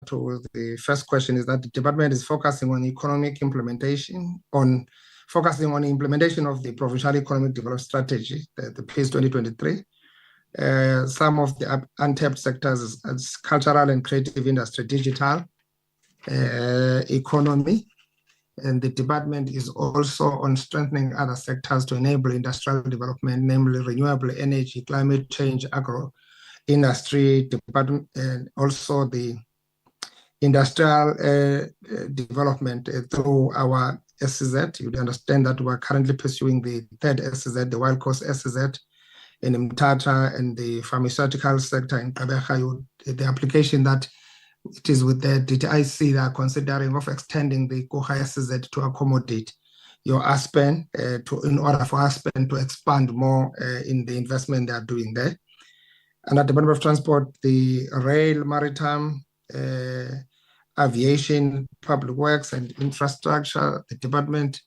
to the first question is that the department is focusing on economic implementation, focusing on implementation of the Provincial Economic Development Strategy, the PACE 2023. Some of the untapped sectors as cultural and creative industry, digital, economy, and the department is also on strengthening other sectors to enable industrial development, namely renewable energy, climate change, agro industry department, and also the industrial development through our SCZ. You'd understand that we're currently pursuing the third SCZ, the Wild Coast SCZ, in Mthatha and the pharmaceutical sector in Kabeja. The application that it is with the DTIC, they are considering of extending the Koha SCZ to accommodate your Aspen, in order for Aspen to expand more in the investment they are doing there. And at the Department of Transport, the rail, maritime, aviation, public works and infrastructure, the department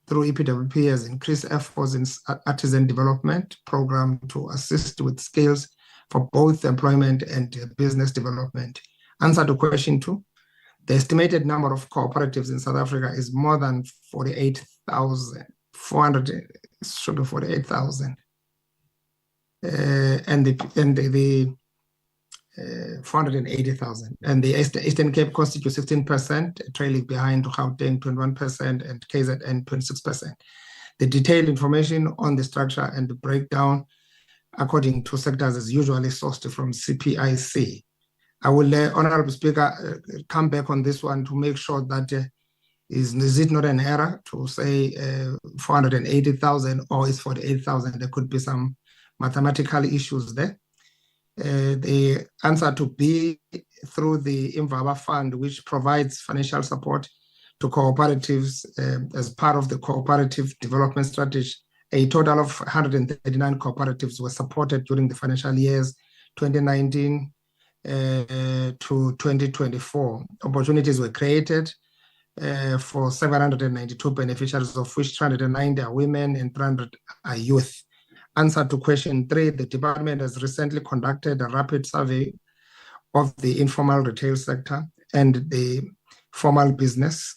through EPWP has increased efforts in artisan development program to assist with skills for both employment and business development. Answer to question 2, the estimated number of cooperatives in South Africa is more than 48,000, 480,000. And the 480,000, and the Eastern Cape constitutes 16%, trailing behind Gauteng 21% and KZN 26%. The detailed information on the structure and the breakdown according to sectors is usually sourced from CPIC. I will, Honorable Speaker, come back on this one to make sure that is it not an error to say 480,000 or is 48,000? There could be some mathematical issues there. The answer to B, through the Imvaba Fund, which provides financial support to cooperatives as part of the cooperative development strategy. A total of 139 cooperatives were supported during the financial years 2019 to 2024. Opportunities were created for 792 beneficiaries, of which 390 are women and 300 are youth. Answer to question 3, the department has recently conducted a rapid survey of the informal retail sector and the formal business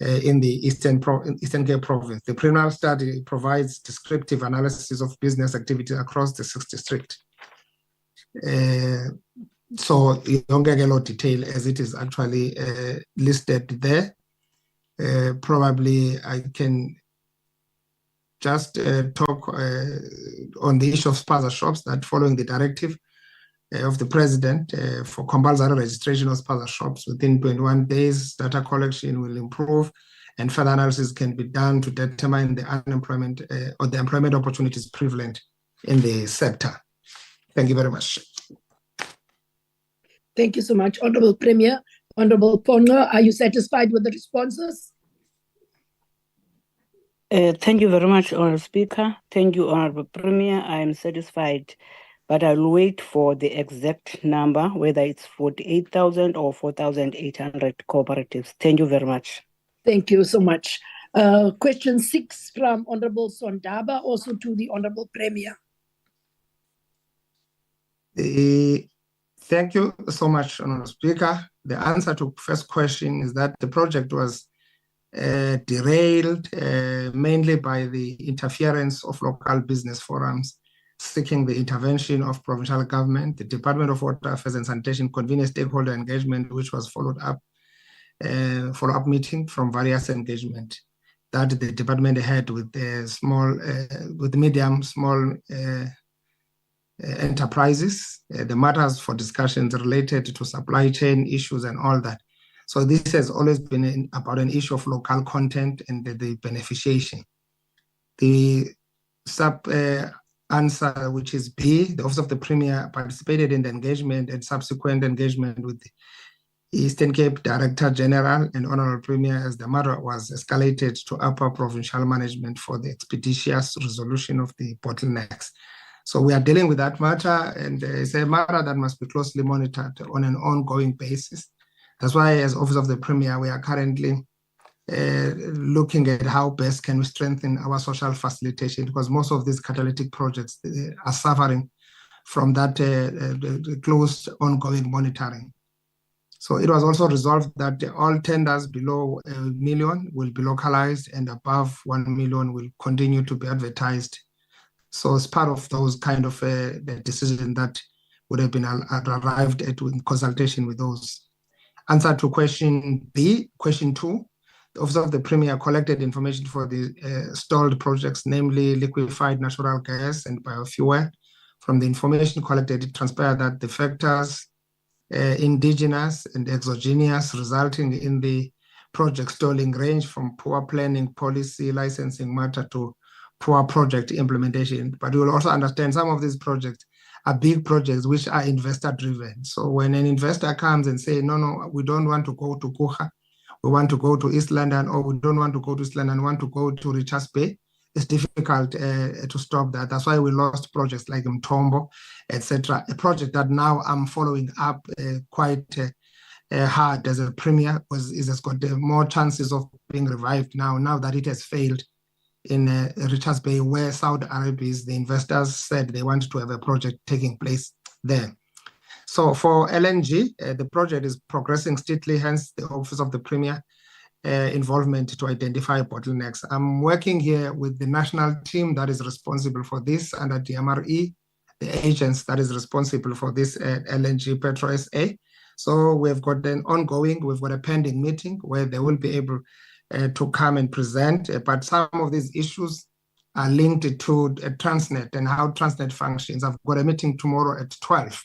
in the Eastern Cape province. The preliminary study provides descriptive analysis of business activity across the 6 districts. So you don't get a lot of detail as it is actually listed there. Probably I can just talk on the issue of spaza shops, that following the directive of the president for compulsory registration of spaza shops within 21 days, data collection will improve and further analysis can be done to determine the unemployment or the employment opportunities prevalent in the sector. Thank you very much. Thank you so much, Honorable Premier. Honorable Ponga, are you satisfied with the responses? Thank you very much, Honorable Speaker. Thank you, Honorable Premier. I am satisfied, but I'll wait for the exact number, whether it's 48,000 or 4,800 cooperatives. Thank you very much. Thank you so much. Question 6 from Honorable Sondaba, also to the Honorable Premier. Thank you so much, Honorable Speaker. The answer to first question is that the project was derailed mainly by the interference of local business forums seeking the intervention of provincial government. The Department of Water Affairs and Sanitation convened a stakeholder engagement, which was follow-up meeting from various engagement that the department had with the small enterprises, the matters for discussions related to supply chain issues and all that. So this has always been about an issue of local content and the beneficiation. The answer, which is B, the Office of the Premier participated in the engagement and subsequent engagement with the Eastern Cape Director General and Honorable Premier as the matter was escalated to upper provincial management for the expeditious resolution of the bottlenecks. So we are dealing with that matter, and it's a matter that must be closely monitored on an ongoing basis. That's why, as Office of the Premier, we are currently looking at how best can we strengthen our social facilitation, because most of these catalytic projects are suffering from that close ongoing monitoring. So it was also resolved that all tenders below 1 million will be localized and above 1 million will continue to be advertised. So it's part of those kind of the decision that would have been arrived at in consultation with those. Answer to question B, question 2. The Office of the Premier collected information for the stalled projects, namely liquefied natural gas and biofuel. From the information collected, it transpired that the factors indigenous and exogenous resulting in the project stalling range from poor planning, policy, licensing matter to poor project implementation. But you will also understand some of these projects are big projects which are investor driven. So when an investor comes and say, no, we don't want to go to Kuha, we want to go to East London, or we don't want to go to East London, we want to go to Richards Bay, it's difficult to stop that. That's why we lost projects like Mtombo, etc. A project that now I'm following up quite hard as a premier has got more chances of being revived now that it has failed in Richards Bay, where Saudi Arabia is. The investors said they want to have a project taking place there. So for LNG, the project is progressing steadily, hence the Office of the Premier involvement to identify bottlenecks. I'm working here with the national team that is responsible for this under DMRE, the agents that is responsible for this LNG Petro SA. So we've got we've got a pending meeting where they will be able to come and present, but some of these issues are linked to Transnet and how Transnet functions. I've got a meeting tomorrow at 12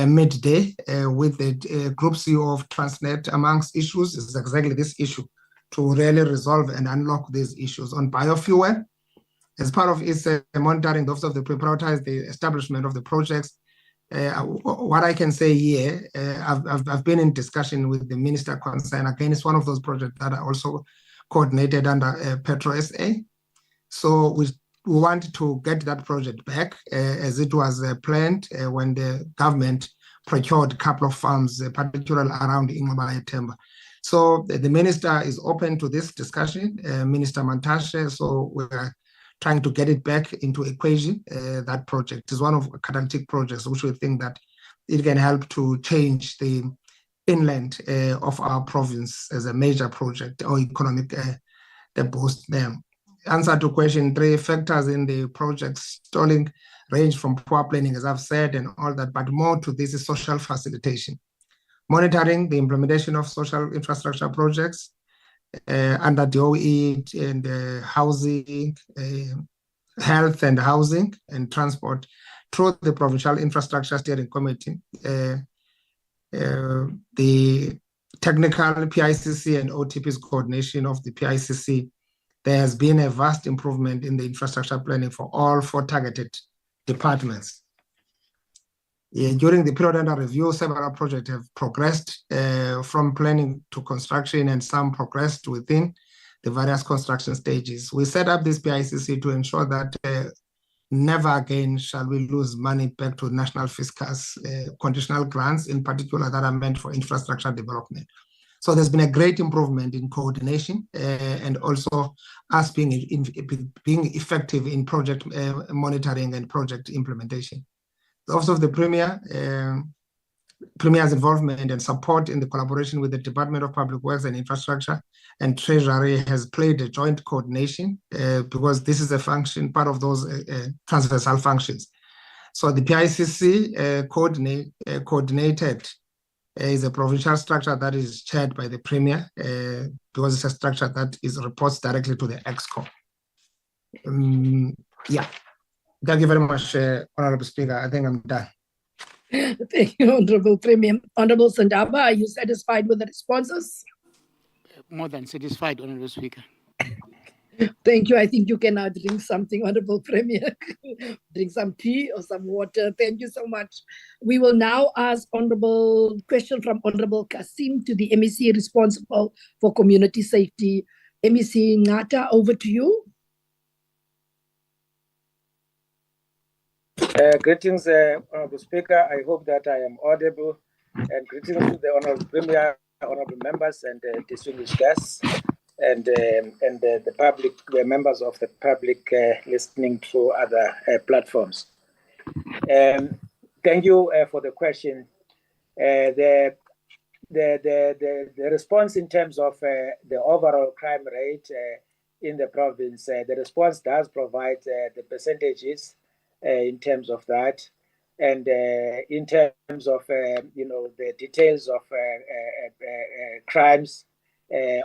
midday with the group CEO of Transnet. Amongst issues is exactly this issue, to really resolve and unlock these issues. On biofuel, as part of its monitoring, the Office of the prioritize the establishment of the projects. What I can say here, I've been in discussion with the minister concerned. Again, it's one of those projects that are also coordinated under Petro SA. So we want to get that project back as it was planned when the government procured a couple of farms, particularly around Ingoma Temba. So the minister is open to this discussion, Minister Mantashe. So we're trying to get it back into equation. That project is one of catalytic projects which we think that it can help to change the inland of our province as a major project or economic boost there. Answer to question 3, factors in the project stalling range from poor planning, as I've said, and all that, but more to this is social facilitation. Monitoring the implementation of social infrastructure projects under DOE and housing, health and housing and transport through the Provincial Infrastructure Steering Committee. The technical PICC and OTP's coordination of the PICC, there has been a vast improvement in the infrastructure planning for all 4 targeted departments. During the period under review, several projects have progressed from planning to construction, and some progressed within the various construction stages. We set up this PICC to ensure that never again shall we lose money back to national fiscus, conditional grants in particular that are meant for infrastructure development. So there's been a great improvement in coordination and also us being effective in project monitoring and project implementation. The Office of the Premier's involvement and support in the collaboration with the Department of Public Works and Infrastructure and Treasury has played a joint coordination because this is a function, part of those transversal functions. So the PICC coordinated is a provincial structure that is chaired by the Premier because it's a structure that reports directly to the EXCO. Thank you very much, Honorable Speaker. I think I'm done. Thank you, Honorable Premier. Honorable Sandaba, are you satisfied with the responses? More than satisfied, Honorable Speaker. Thank you. I think you can now drink something, Honorable Premier. Drink some tea or some water. Thank you so much. We will now ask question from Honorable Kasim to the MEC responsible for community safety. MEC Ngata, over to you. Greetings, Honorable Speaker. I hope that I am audible. And greetings to the Honorable Premier, Honorable members, and distinguished guests, and the public, the members of the public listening through other platforms. Thank you for the question. The the response in terms of the overall crime rate in the province, the response does provide the percentages in terms of that, and in terms of the details of crimes,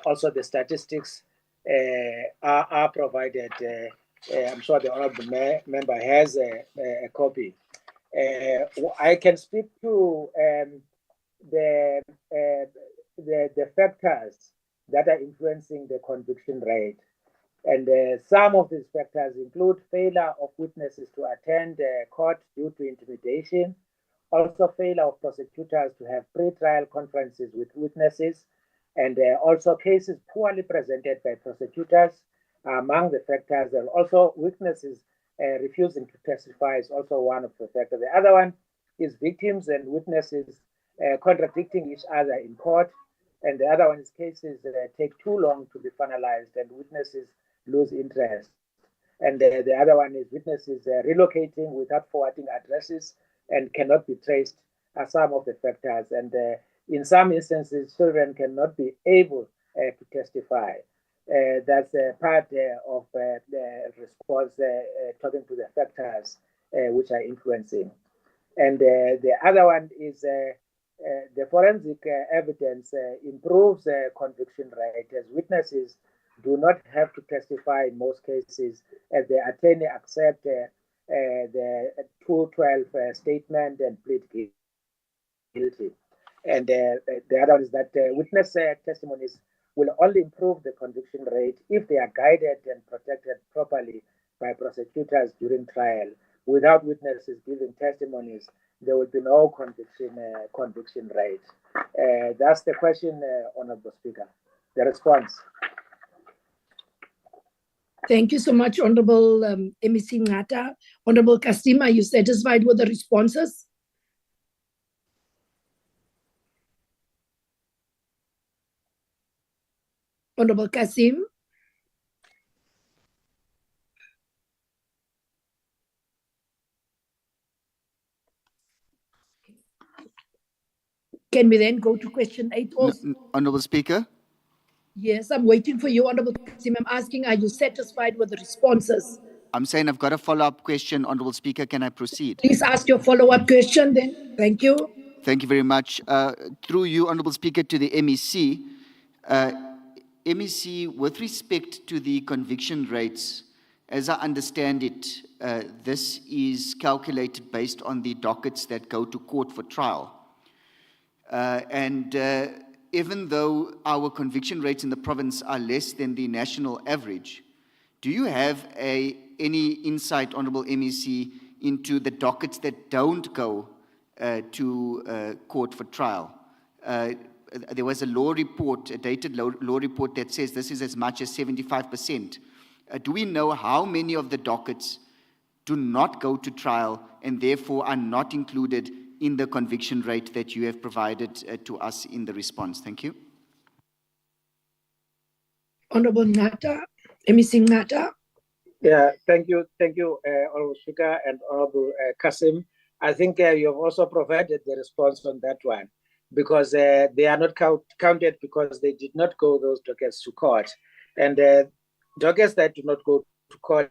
also the statistics are provided. I'm sure the honourable member has a copy. I can speak to the factors that are influencing the conviction rate. And some of these factors include failure of witnesses to attend court due to intimidation, also failure of prosecutors to have pre-trial conferences with witnesses, and also cases poorly presented by prosecutors among the factors. And also witnesses refusing to testify is also one of the factors. The other one is victims and witnesses contradicting each other in court. And the other one is cases that take too long to be finalized and witnesses lose interest. And the other one is witnesses relocating without forwarding addresses and cannot be traced are some of the factors. And in some instances, children cannot be able to testify. That's part of the response talking to the factors which are influencing. And the other one is the forensic evidence improves conviction rate, as witnesses do not have to testify in most cases, as the attorney accept the 212 statement and plead guilty. And the other one is that witness testimonies will only improve the conviction rate if they are guided and protected properly by prosecutors during trial. Without witnesses giving testimonies, there will be no conviction rate. That's the question, Honorable Speaker. The response. Thank you so much, Honorable MEC Ngata. Honorable Kasim, are you satisfied with the responses? Honorable Kasim? Can we then go to question 8 also? Honourable Speaker? Yes, I'm waiting for you, Honorable Kasim. I'm asking, are you satisfied with the responses? I'm saying I've got a follow-up question, Honourable Speaker. Can I proceed? Please ask your follow-up question then. Thank you. Thank you very much. Through you, Honourable Speaker, to the MEC. MEC, with respect to the conviction rates, as I understand it, this is calculated based on the dockets that go to court for trial. Even though our conviction rates in the province are less than the national average, do you have any insight, Honourable MEC, into the dockets that don't go to court for trial? There was a law report, a dated law report that says this is as much as 75%. Do we know how many of the dockets do not go to trial and therefore are not included in the conviction rate that you have provided to us in the response? Thank you. Honorable Ngata, MEC Ngata. Yeah, thank you, Honorable Speaker and Honorable Kasim. I think you have also provided the response on that one, because they are not counted because they did not go those dockets to court. And dockets that do not go to court,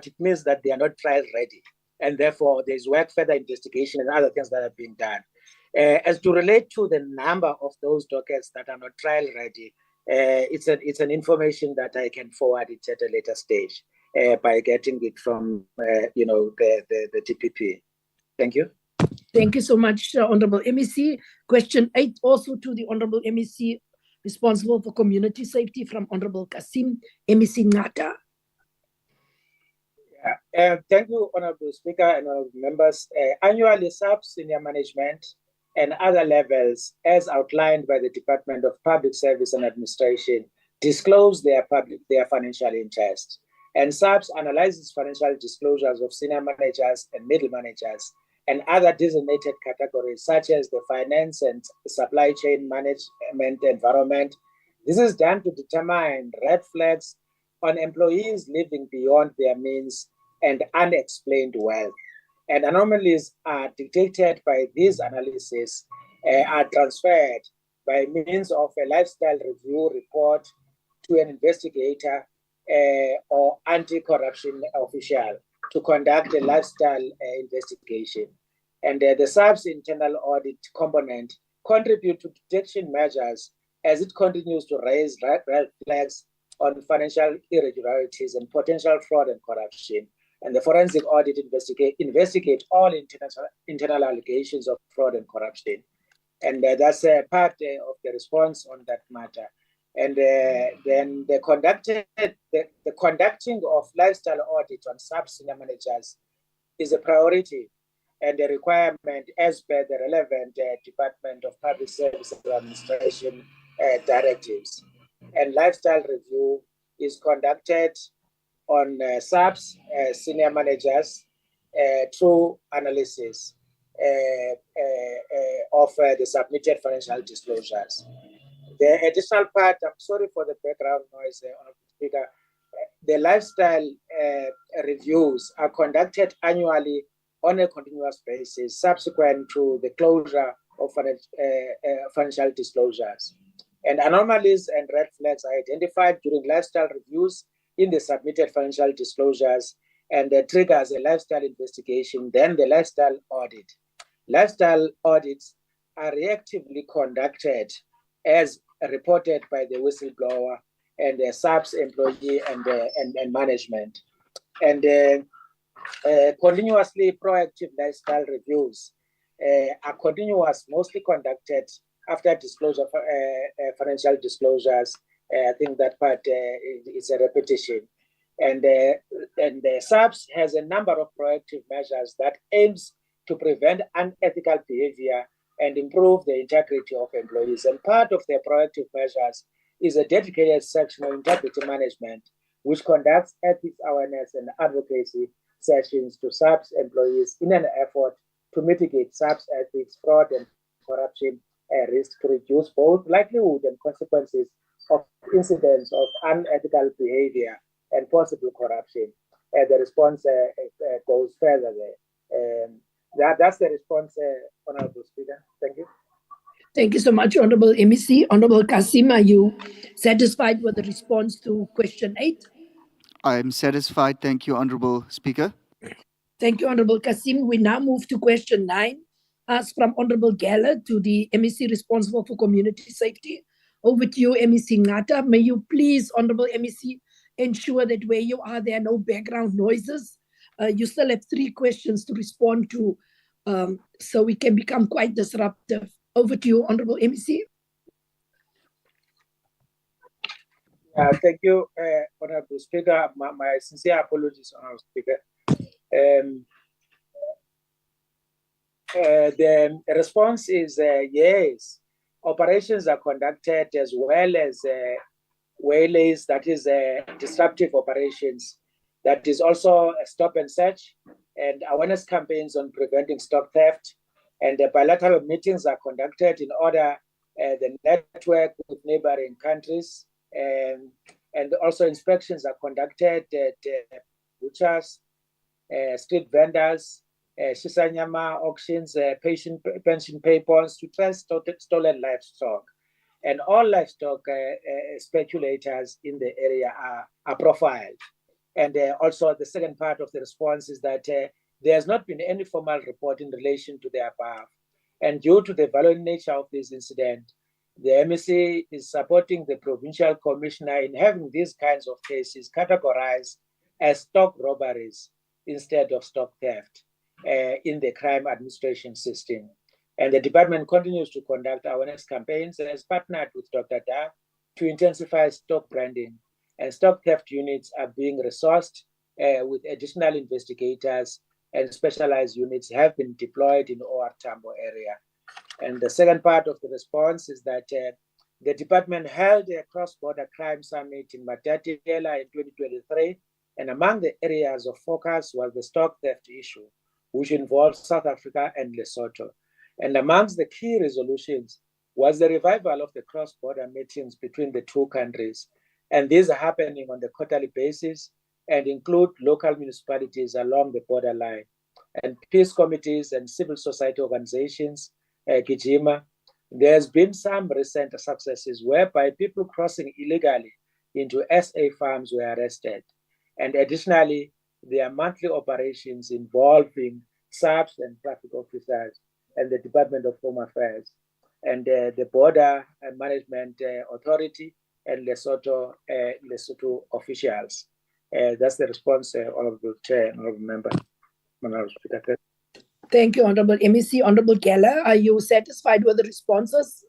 it means that they are not trial ready. And therefore, there's further investigation and other things that have been done. As to relate to the number of those dockets that are not trial ready, it's an information that I can forward it at a later stage by getting it from the TPP. Thank you. Thank you so much, Honorable MEC. Question 8 also to the Honorable MEC responsible for community safety from Honorable Kasim, MEC Ngata. Thank you, Honorable Speaker and honorable members. Annually, sub-senior management and other levels, as outlined by the Department of Public Service and Administration, disclose their financial interest. And SAPS analyzes financial disclosures of senior managers and middle managers and other designated categories, such as the finance and supply chain management environment. This is done to determine red flags on employees living beyond their means and unexplained wealth. And anomalies are detected by these analyses, are transferred by means of a lifestyle review report to an investigator or anti-corruption official to conduct a lifestyle investigation. And the SAP's internal audit component contribute to detection measures as it continues to raise red flags on financial irregularities and potential fraud and corruption. And the forensic audit investigate all internal allegations of fraud and corruption. And that's part of the response on that matter. And then the conducting of lifestyle audit on sub-senior managers is a priority and a requirement as per the relevant Department of Public Service Administration directives. And lifestyle review is conducted on subs, senior managers through analysis of the submitted financial disclosures. The additional part, I'm sorry for the background noise, Honorable Speaker. The lifestyle reviews are conducted annually on a continuous basis, subsequent to the closure of financial disclosures. And anomalies and red flags are identified during lifestyle reviews in the submitted financial disclosures, and triggers a lifestyle investigation, then the lifestyle audit. Lifestyle audits are reactively conducted as reported by the whistleblower and the SAPS employee and management. And continuously proactive lifestyle reviews are continuous, mostly conducted after disclosure of financial disclosures. I think that part is a repetition. And the SAPS has a number of proactive measures that aims to prevent unethical behavior and improve the integrity of employees. And part of their proactive measures is a dedicated section of integrity management, which conducts ethics awareness and advocacy sessions to SAPS employees in an effort to mitigate SAPS ethics, fraud, and corruption risk, to reduce both likelihood and consequences of incidents of unethical behavior and possible corruption. The response goes further there. That's the response, Honorable Speaker. Thank you. Thank you so much, Honorable MEC. Honorable Kasim, are you satisfied with the response to question 8? I am satisfied. Thank you, Honorable Speaker. Thank you, Honorable Kasim. We now move to question 9, asked from Honorable Geller to the MEC responsible for community safety. Over to you, MEC Ngata. May you please, Honorable MEC, ensure that where you are, there are no background noises. You still have 3 questions to respond to, so we can become quite disruptive. Over to you, Honorable MEC. Thank you, Honorable Speaker. My sincere apologies, Honorable Speaker. The response is yes. Operations are conducted as well as waylays, that is disruptive operations. That is also a stop and search and awareness campaigns on preventing stock theft. And the bilateral meetings are conducted in order the network with neighboring countries. And also inspections are conducted at butchers, street vendors, Shisanyama auctions, pension pay bonds to trace stolen livestock. And all livestock speculators in the area are profiled. And also the second part of the response is that there has not been any formal report in relation to the above. And due to the violent nature of this incident, the MEC is supporting the provincial commissioner in having these kinds of cases categorized as stock robberies instead of stock theft in the crime administration system. And the department continues to conduct awareness campaigns and has partnered with Dr. Da to intensify stock branding. And stock theft units are being resourced with additional investigators, and specialized units have been deployed in OR Tambo area. And the second part of the response is that the department held a cross-border crime summit in Matatiela in 2023, and among the areas of focus was the stock theft issue, which involved South Africa and Lesotho. And amongst the key resolutions was the revival of the cross-border meetings between the two countries. And these are happening on the quarterly basis and include local municipalities along the borderline. And peace committees and civil society organizations, Gijima, There's been some recent successes whereby people crossing illegally into SA farms were arrested. And additionally, there are monthly operations involving SAPS and traffic officers and the Department of Home Affairs and the Border Management Authority and Lesotho officials. That's the response, Honorable Chair, Honorable Member. Honorable Speaker. Thank you, Honorable MEC. Honorable Geller, are you satisfied with the responses?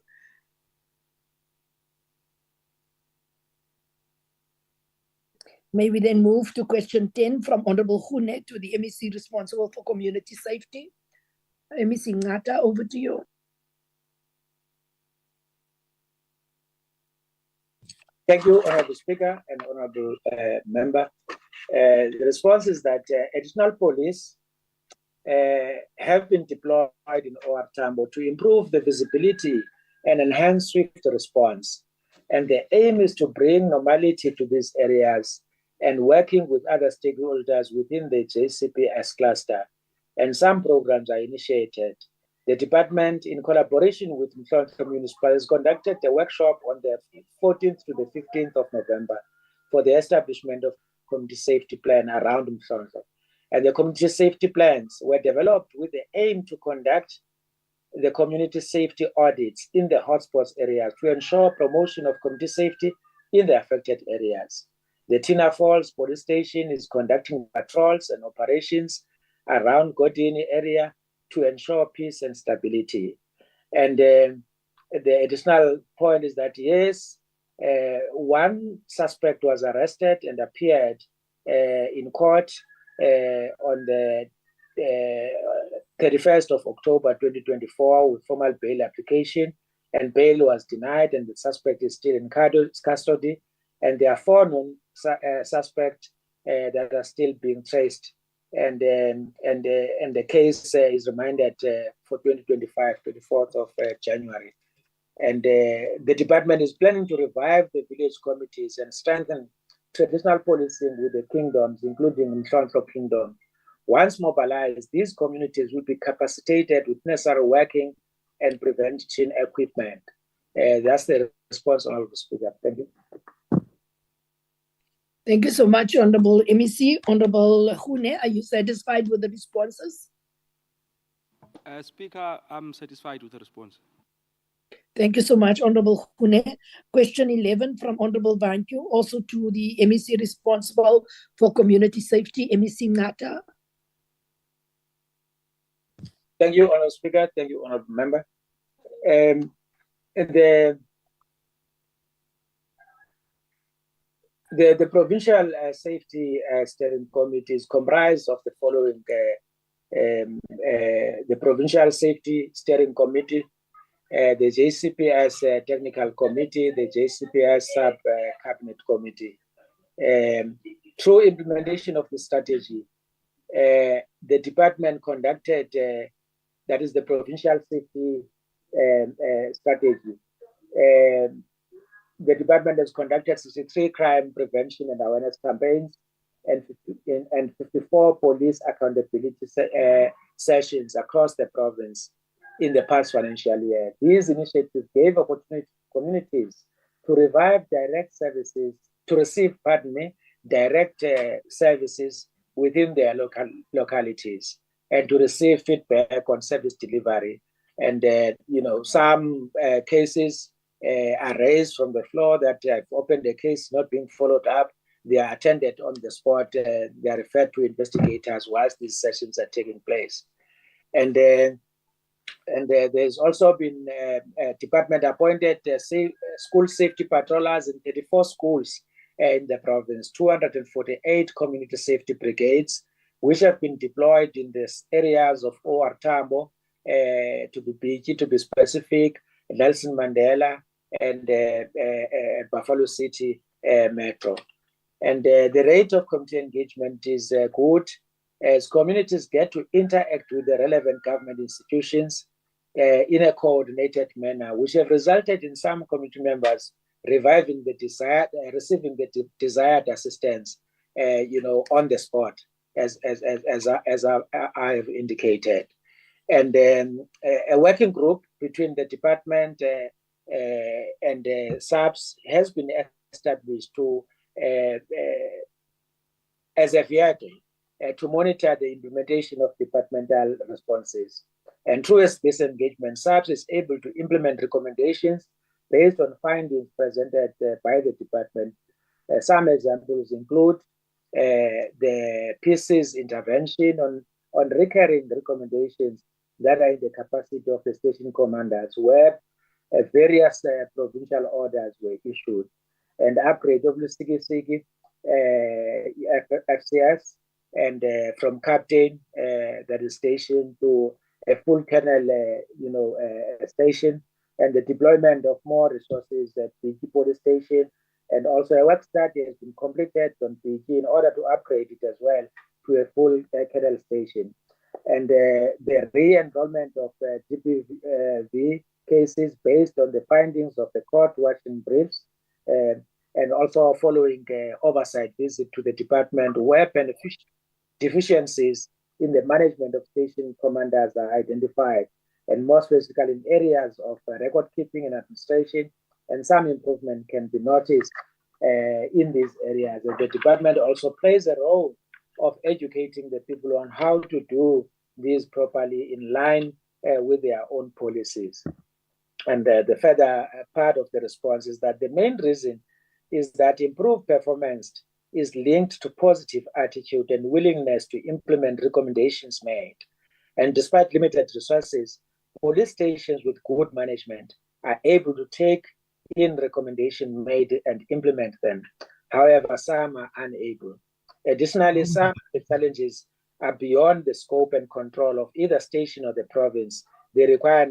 May we then move to question 10 from Honorable Khune to the MEC responsible for community safety. MEC Ngata, over to you. Thank you, Honorable Speaker and Honorable Member. The response is that additional police have been deployed in OR Tambo to improve the visibility and enhance swift response. And the aim is to bring normality to these areas and working with other stakeholders within the JCPS cluster. And some programs are initiated. The department, in collaboration with Mhlonhlo Municipal, has conducted a workshop on the 14th to the 15th of November for the establishment of community safety plan around Mhlonhlo. And the community safety plans were developed with the aim to conduct the community safety audits in the hotspots areas to ensure promotion of community safety in the affected areas. The Tina Falls Police Station is conducting patrols and operations around Godini area to ensure peace and stability. And the additional point is that, yes, one suspect was arrested and appeared in court on the 31st of October 2024 with formal bail application, and bail was denied, and the suspect is still in custody. And there are 4 known suspects that are still being traced. And the case is remanded for 2025, 24th of January. And the department is planning to revive the village committees and strengthen traditional policing with the kingdoms, including Mhlonhlo Kingdom. Once mobilized, these communities will be capacitated with necessary working and prevention equipment. That's the response, Honorable Speaker. Thank you. Thank you so much, Honorable MEC. Honorable Khune, are you satisfied with the responses? Speaker, I'm satisfied with the response. Thank you so much, Honorable Khune. Question 11 from Honorable Vanku, also to the MEC responsible for community safety, MEC Ngata. Thank you, Honorable Speaker. Thank you, Honorable Member. The provincial safety steering committee is comprised of the following: the provincial safety steering committee, the JCPS technical committee, the JCPS sub cabinet committee. Through implementation of the strategy, the department conducted, that is the provincial safety strategy. The department has conducted 63 crime prevention and awareness campaigns and 54 police accountability sessions across the province in the past financial year. These initiatives gave opportunity to communities to revive direct services, to receive, direct services within their localities, and to receive feedback on service delivery. And some cases are raised from the floor that have opened a case not being followed up. They are attended on the spot. They are referred to investigators whilst these sessions are taking place. And there's also been a department appointed school safety patrollers in 34 schools in the province, 248 community safety brigades, which have been deployed in the areas of OR Tambo, to be specific, Nelson Mandela, and Buffalo City Metro. And the rate of community engagement is good as communities get to interact with the relevant government institutions in a coordinated manner, which have resulted in some community members receiving the desired assistance, on the spot, as I have indicated. And a working group between the department and SAPS has been established to as a vehicle to monitor the implementation of departmental responses. And through this engagement, SAPS is able to implement recommendations based on findings presented by the department. Some examples include the PC's intervention on recurring recommendations that are in the capacity of the station commanders, where various provincial orders were issued, and upgrade of Lusigi FCS, and from captain that is stationed to a full kennel, station, and the deployment of more resources at the police station. And also a work study has been completed on PG in order to upgrade it as well to a full kennel station. And the re-enrollment of GPV cases based on the findings of the court watching briefs, and also following oversight visit to the department where deficiencies in the management of station commanders are identified, and more specifically in areas of record keeping and administration, and some improvement can be noticed in these areas. And the department also plays a role of educating the people on how to do this properly in line with their own policies. And the further part of the response is that the main reason is that improved performance is linked to positive attitude and willingness to implement recommendations made. And despite limited resources, police stations with good management are able to take in recommendations made and implement them. However, some are unable. Additionally, some of the challenges are beyond the scope and control of either station or the province. They require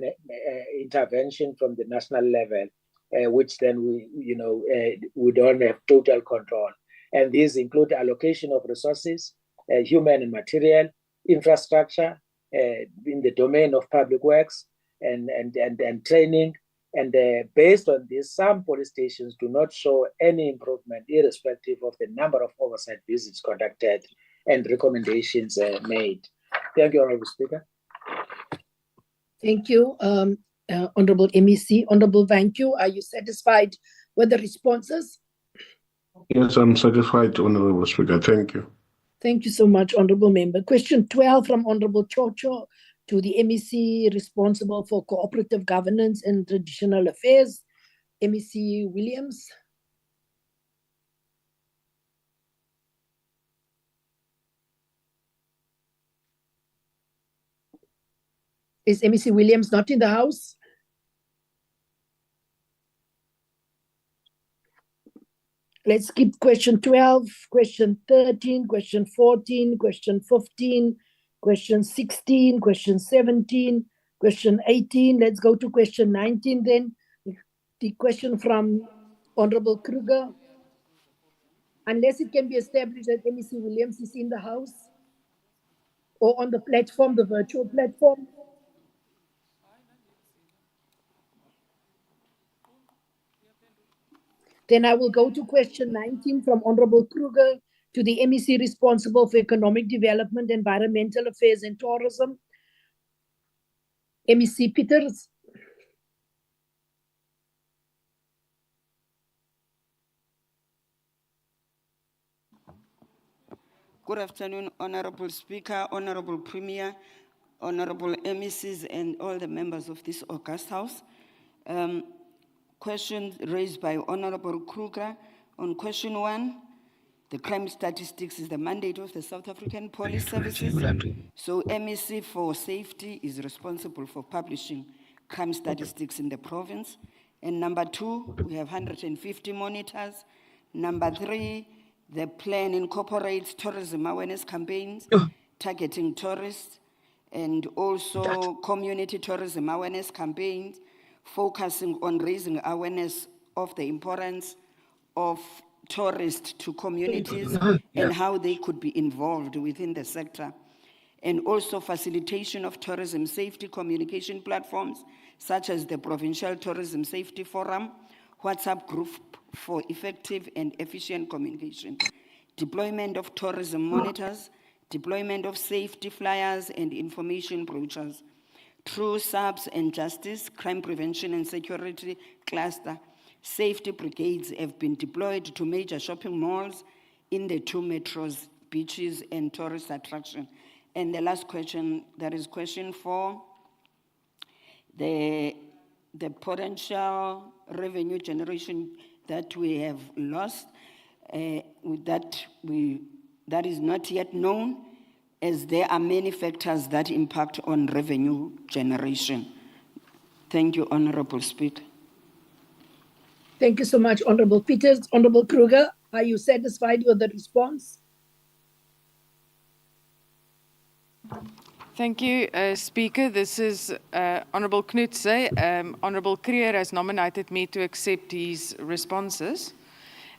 intervention from the national level, which then we don't have total control. And these include allocation of resources, human and material, infrastructure in the domain of public works, and training. And based on this, some police stations do not show any improvement, irrespective of the number of oversight visits conducted and recommendations made. Thank you, Honorable Speaker. Thank you, Honorable MEC. Honorable Vanku, are you satisfied with the responses? Yes, I'm satisfied, Honorable Speaker. Thank you. Thank you so much, Honorable Member. Question 12 from Honorable Chocho to the MEC responsible for cooperative governance and traditional affairs, MEC Williams. Is MEC Williams not in the house? Let's skip question 12, question 13, question 14, question 15, question 16, question 17, question 18. Let's go to question 19 then. The question from Honorable Kruger. Unless it can be established that MEC Williams is in the house or on the platform, the virtual platform. Then I will go to question 19 from Honorable Kruger to the MEC responsible for economic development, environmental affairs and tourism, MEC Peters. Good afternoon, Honorable Speaker, Honorable Premier, Honorable MECs, and all the members of this august House. Question raised by Honorable Kruger. On question 1, the crime statistics is the mandate of the South African Police Services. So MEC for Safety is responsible for publishing crime statistics in the province. And number 2, we have 150 monitors. Number 3, the plan incorporates tourism awareness campaigns, targeting tourists, and also community tourism awareness campaigns, focusing on raising awareness of the importance of tourists to communities and how they could be involved within the sector. And also facilitation of tourism safety communication platforms, such as the Provincial Tourism Safety Forum, WhatsApp group for effective and efficient communication, deployment of tourism monitors, deployment of safety flyers and information brochures, True subs and justice, crime prevention and security cluster, safety brigades have been deployed to major shopping malls in the 2 metros, beaches and tourist attraction. And the last question, there is question 4. The potential revenue generation that we have lost, that is not yet known, as there are many factors that impact on revenue generation. Thank you, Honorable Speaker. Thank you so much, Honorable Peters. Honorable Kruger, are you satisfied with the response? Thank you, Speaker. This is Honorable Knutse. Honorable Creer has nominated me to accept his responses.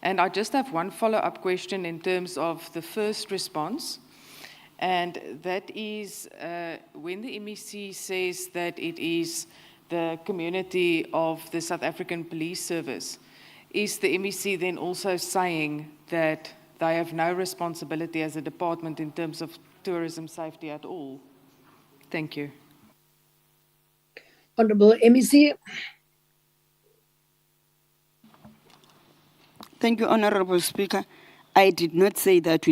And I just have one follow-up question in terms of the first response. And that is when the MEC says that it is the community of the South African Police Service, is the MEC then also saying that they have no responsibility as a department in terms of tourism safety at all? Thank you. Honorable MEC. Thank you, Honorable Speaker. I did not say that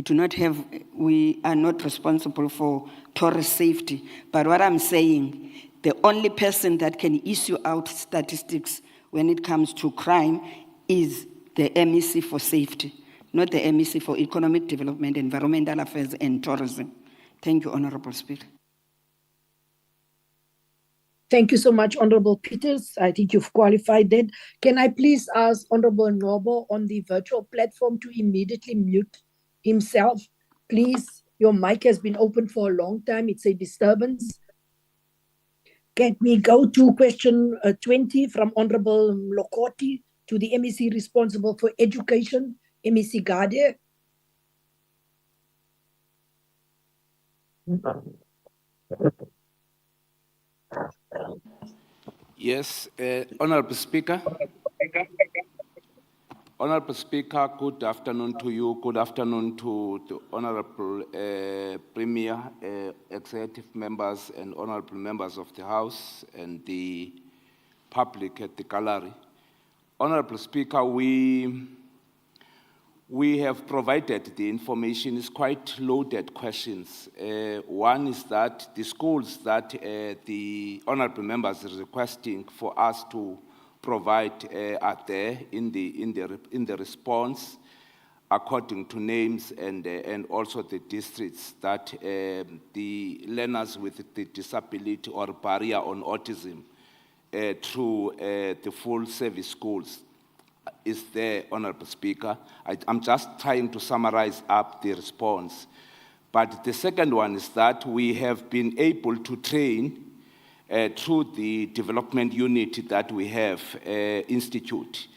we are not responsible for tourist safety. But what I'm saying, the only person that can issue out statistics when it comes to crime is the MEC for safety, not the MEC for economic development, environmental affairs, and tourism. Thank you, Honorable Speaker. Thank you so much, Honorable Peters. I think you've qualified that. Can I please ask Honorable Nobo on the virtual platform to immediately mute himself? Please, your mic has been open for a long time. It's a disturbance. Can we go to question 20 from Honorable Lokoti to the MEC responsible for education, MEC Gade? Yes, Honorable Speaker. Honorable Speaker, good afternoon to you. Good afternoon to the Honorable Premier, executive members, and honorable members of the House and the public at the gallery. Honorable Speaker, we have provided the information. It's quite loaded questions. One is that the schools that the honorable members are requesting for us to provide are there in the response, according to names and also the districts that the learners with the disability or barrier on autism through the full service schools is there, Honorable Speaker. I'm just trying to summarize up the response. But the second one is that we have been able to train through the development unit that we have institute,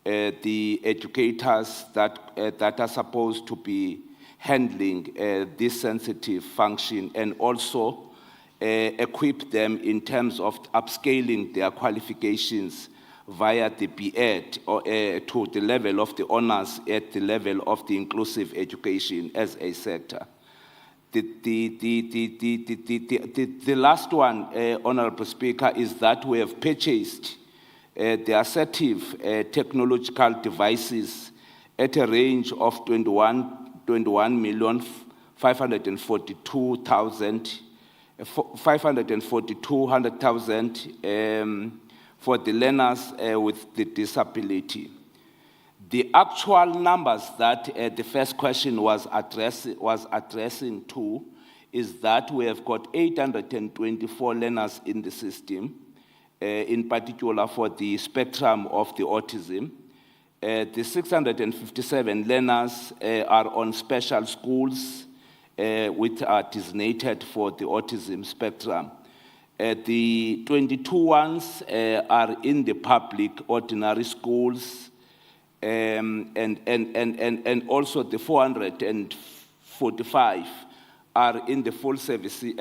the educators that are supposed to be handling this sensitive function, and also equip them in terms of upscaling their qualifications via the B.Ed or to the level of the honors at the level of the inclusive education as a sector. The last one, Honorable Speaker, is that we have purchased the assertive technological devices at a range of 542,000 for the learners with the disability. The actual numbers that the first question was addressing to is that we have got 824 learners in the system, in particular for the spectrum of the autism. The 657 learners are on special schools which are designated for the autism spectrum. The 22 ones are in the public ordinary schools, and also the 445 are in the full service. The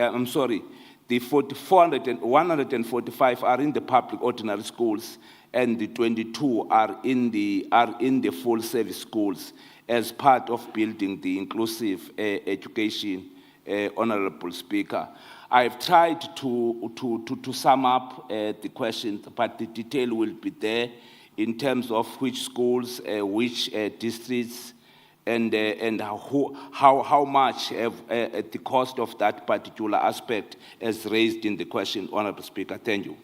145 are in the public ordinary schools, and the 22 are in the full service schools as part of building the inclusive education, Honorable Speaker. I've tried to sum up the questions, but the detail will be there in terms of which schools, which districts, and how much the cost of that particular aspect is raised in the question, Honorable Speaker. Thank you.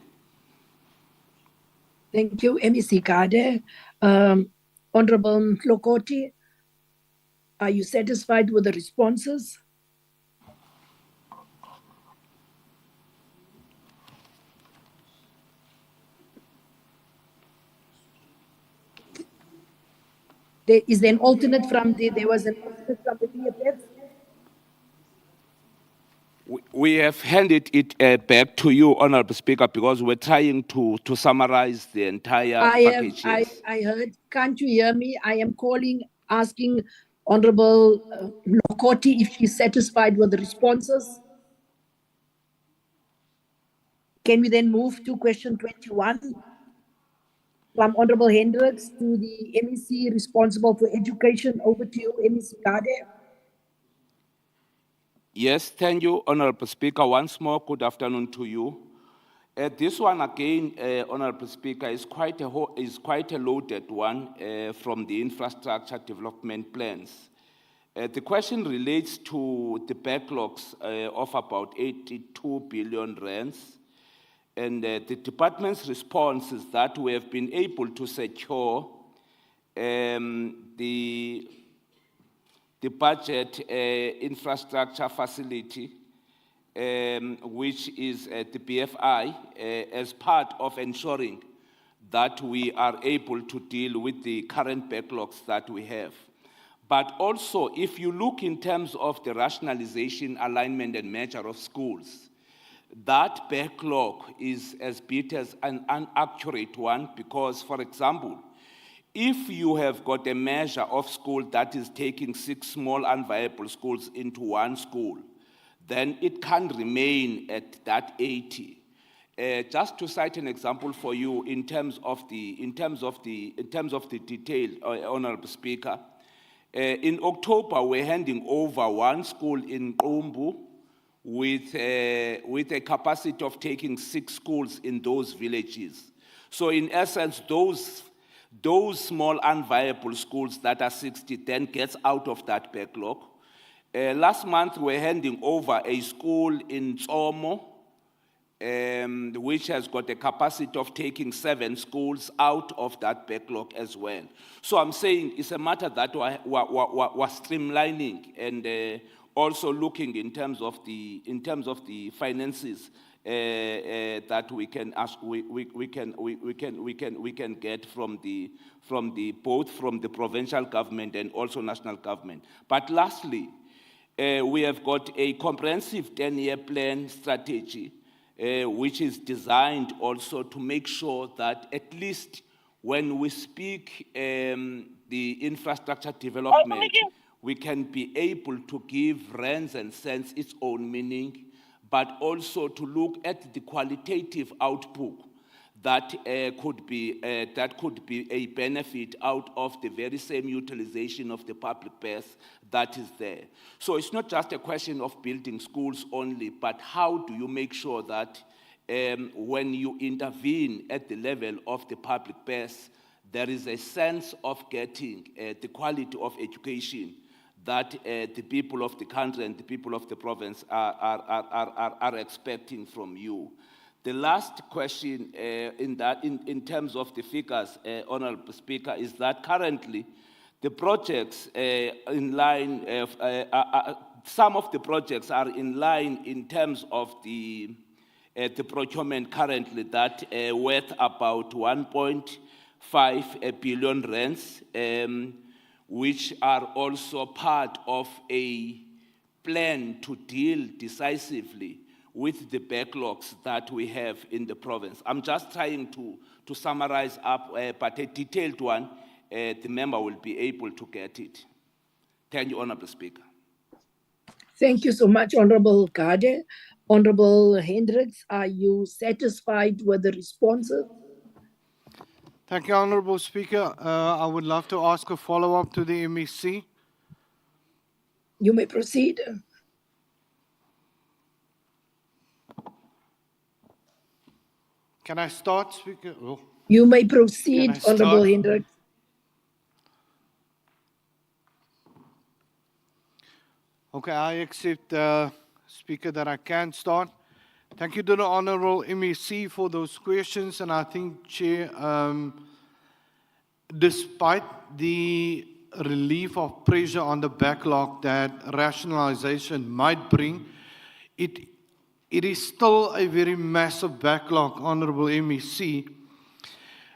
Thank you, MEC Kade. Honorable Lokoti, are you satisfied with the responses? Is there an alternate from there was an alternate from the PFF? We have handed it back to you, Honorable Speaker, because we're trying to summarize the entire package. Yes. I heard. Can't you hear me? I am calling, asking Honorable Lokoti if she's satisfied with the responses. Can we then move to question 21? From Honorable Hendricks to the MEC responsible for education. Over to you, MEC Kade. Yes, thank you, Honorable Speaker. Once more, good afternoon to you. This one again, Honorable Speaker, is quite a loaded one from the infrastructure development plans. The question relates to the backlogs of about 82 billion rands. And the department's response is that we have been able to secure the budget infrastructure facility, which is the BFI, as part of ensuring that we are able to deal with the current backlogs that we have. But also, if you look in terms of the rationalization, alignment, and measure of schools, that backlog is as bit as an inaccurate one because, for example, if you have got a measure of school that is taking 6 small unviable schools into one school, then it can remain at that 80. Just to cite an example for you in terms of the detail, Honorable Speaker, in October we're handing over one school in Qumbu with a capacity of taking 6 schools in those villages. So in essence, those small unviable schools that are 60 then gets out of that backlog. Last month, we're handing over a school in Tsomo, which has got a capacity of taking 7 schools out of that backlog as well. So I'm saying it's a matter that we're streamlining and also looking in terms of the finances that we can get from the provincial government and also national government. But lastly, we have got a comprehensive 10-year plan strategy, which is designed also to make sure that at least when we speak the infrastructure development, we can be able to give rands and cents its own meaning, but also to look at the qualitative output that could be a benefit out of the very same utilization of the public purse that is there. So it's not just a question of building schools only, but how do you make sure that when you intervene at the level of the public purse, there is a sense of getting the quality of education that the people of the country and the people of the province are expecting from you. The last question in terms of the figures, Honorable Speaker, is that currently the projects in line, some of the projects are in line in terms of the procurement currently that worth about 1.5 billion rands, which are also part of a plan to deal decisively with the backlogs that we have in the province. I'm just trying to summarize up, but a detailed one, the member will be able to get it. Thank you, Honorable Speaker. Thank you so much, Honorable Kade. Honorable Hendricks, are you satisfied with the responses? Thank you, Honorable Speaker. I would love to ask a follow-up to the MEC. You may proceed. Can I start, Speaker? Oh, You may can proceed, I start? Honorable Hendrik. Okay, I accept, Speaker, that I can start. Thank you to the Honorable MEC for those questions. And I think, Chair, despite the relief of pressure on the backlog that rationalization might bring, it is still a very massive backlog, Honorable MEC.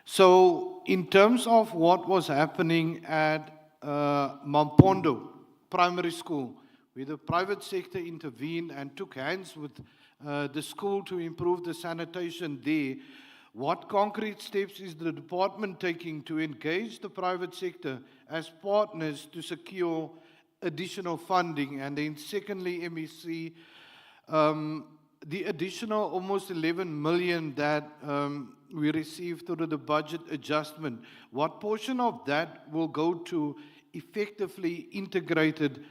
So in terms of what was happening at Mampondo Primary School, where the private sector intervened and took hands with the school to improve the sanitation there, what concrete steps is the department taking to engage the private sector as partners to secure additional funding? And then secondly, MEC, the additional almost 11 million that we received through the budget adjustment, what portion of that will go to effectively integrated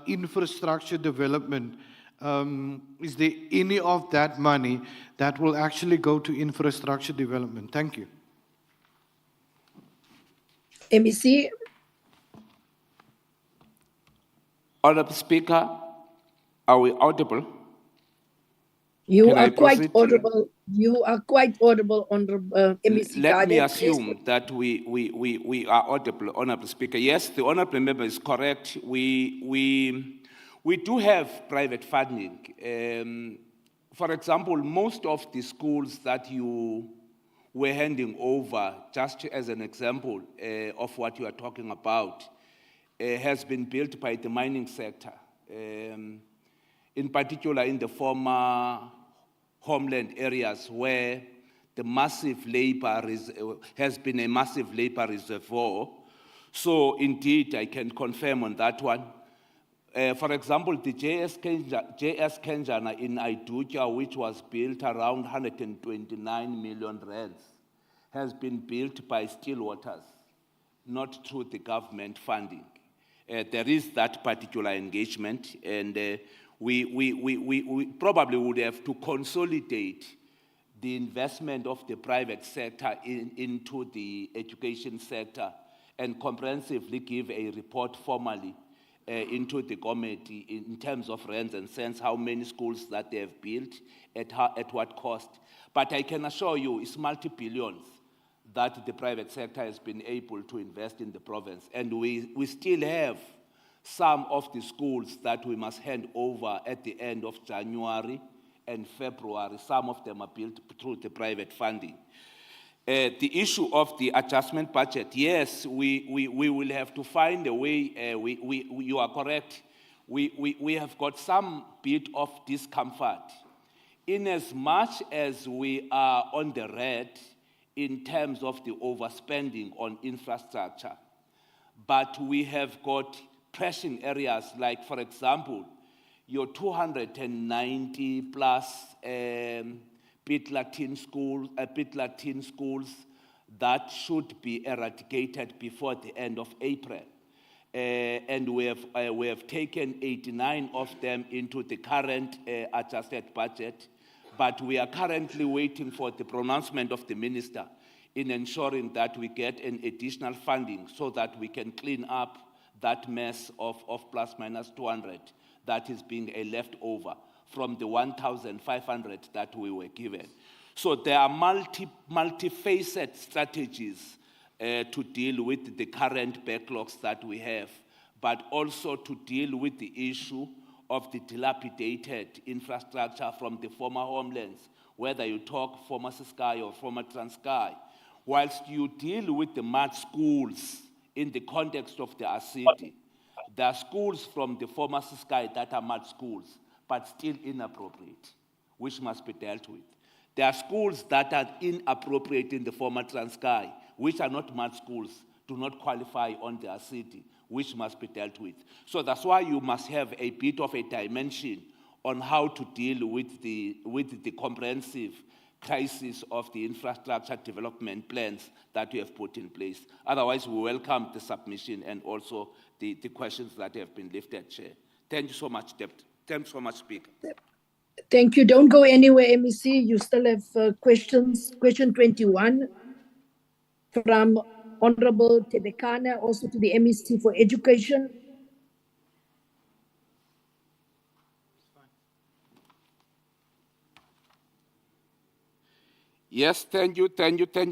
infrastructure development? Is there any of that money that will actually go to infrastructure development? Thank you. MEC. Honourable Speaker, are we audible? You Can I are quite proceed? audible. You are quite audible, Honorable MEC. Let me Guardian. assume that we are audible, Honourable Speaker. Yes, the Honourable Member is correct. We do have private funding. For example, most of the schools that you were handing over, just as an example of what you are talking about, has been built by the mining sector. In particular in the former homeland areas where the massive labor has been a massive labor reservoir. So indeed, I can confirm on that one. For example, the JS Kenjana in Aiduja, which was built around 129 million rands, has been built by Stillwaters, not through the government funding. There is that particular engagement, and we probably would have to consolidate the investment of the private sector into the education sector and comprehensively give a report formally into the committee in terms of rands and cents, how many schools that they have built, at what cost. But I can assure you it's multi-billions that the private sector has been able to invest in the province. And we still have some of the schools that we must hand over at the end of January and February. Some of them are built through the private funding. The issue of the adjustment budget, yes, we will have to find a way. You are correct. We have got some bit of discomfort in as much as we are on the red in terms of the overspending on infrastructure. But we have got pressing areas like, for example, your 290 plus Bit Latin schools that should be eradicated before the end of April. And we have taken 89 of them into the current adjusted budget, but we are currently waiting for the pronouncement of the minister in ensuring that we get an additional funding so that we can clean up that mess of plus minus 200 that is being a leftover from the 1,500 that we were given. So there are multi-facet strategies to deal with the current backlogs that we have, but also to deal with the issue of the dilapidated infrastructure from the former homelands, whether you talk former Sky or former Transkei. Whilst you deal with the mud schools in the context of the city, there are schools from the former Sky that are mud schools, but still inappropriate, which must be dealt with. There are schools that are inappropriate in the former Transkei, which are not mud schools, do not qualify on their city, which must be dealt with. So that's why you must have a bit of a dimension on how to deal with the comprehensive crisis of the infrastructure development plans that we have put in place. Otherwise, we welcome the submission and also the questions that have been lifted, Chair. Thank you so much, Deputy. Thank you so much, Speaker. Thank you. Don't go anywhere, MEC. You still have questions. Question 21 from Honorable Tebekana, also to the MEC for Education. Yes, thank you,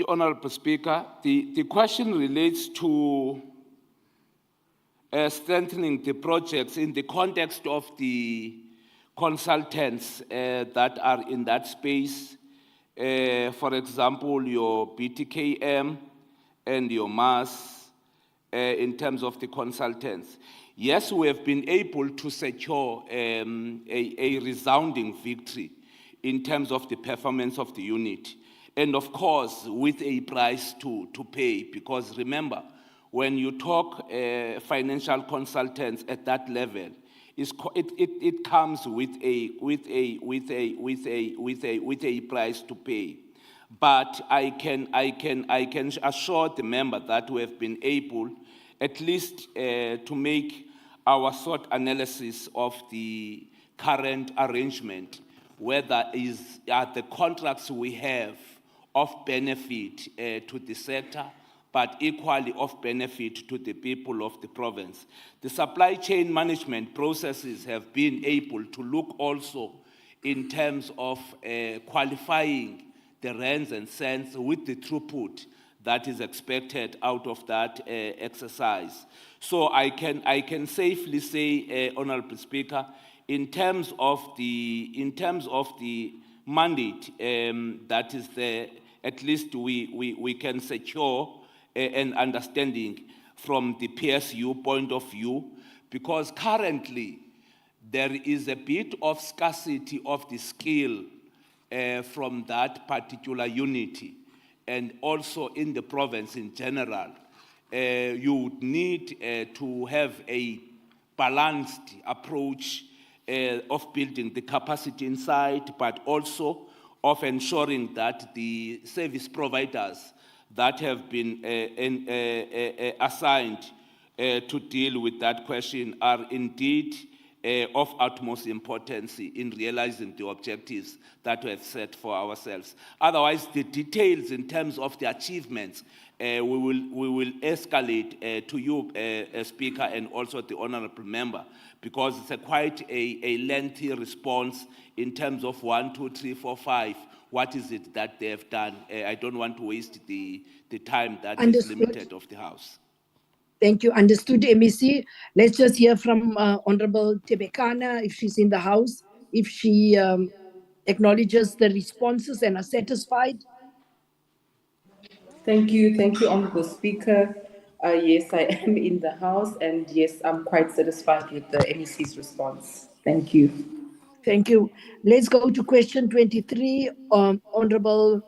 Honorable Speaker. The question relates to strengthening the projects in the context of the consultants that are in that space. For example, your BTKM and your MAS in terms of the consultants. Yes, we have been able to secure a resounding victory in terms of the performance of the unit. And of course, with a price to pay, because remember, when you talk financial consultants at that level, it comes with a price to pay. But I can assure the member that we have been able, at least to make our SWOT analysis of the current arrangement, whether are the contracts we have of benefit to the sector, but equally of benefit to the people of the province. The supply chain management processes have been able to look also in terms of qualifying the rands and cents with the throughput that is expected out of that exercise. So I can safely say, Honorable Speaker, in terms of the mandate that is there, at least we can secure an understanding from the PSU point of view, because currently there is a bit of scarcity of the skill from that particular unity, and also in the province in general. You would need to have a balanced approach of building the capacity inside, but also of ensuring that the service providers that have been assigned to deal with that question are indeed of utmost importance in realizing the objectives that we have set for ourselves. Otherwise, the details in terms of the achievements, we will escalate to you, Speaker, and also the Honourable Member, because it's quite a lengthy response in terms of 1, 2, 3, 4, 5. What is it that they have done? I don't want to waste the time that is limited of the House. Thank you. Understood, MEC. Let's just hear from Honorable Tebekana, if she's in the House, if she acknowledges the responses and are satisfied. Thank you, Honorable Speaker. Yes, I am in the House, and yes, I'm quite satisfied with the MEC's response. Thank you. Thank you. Let's go to question 23, Honorable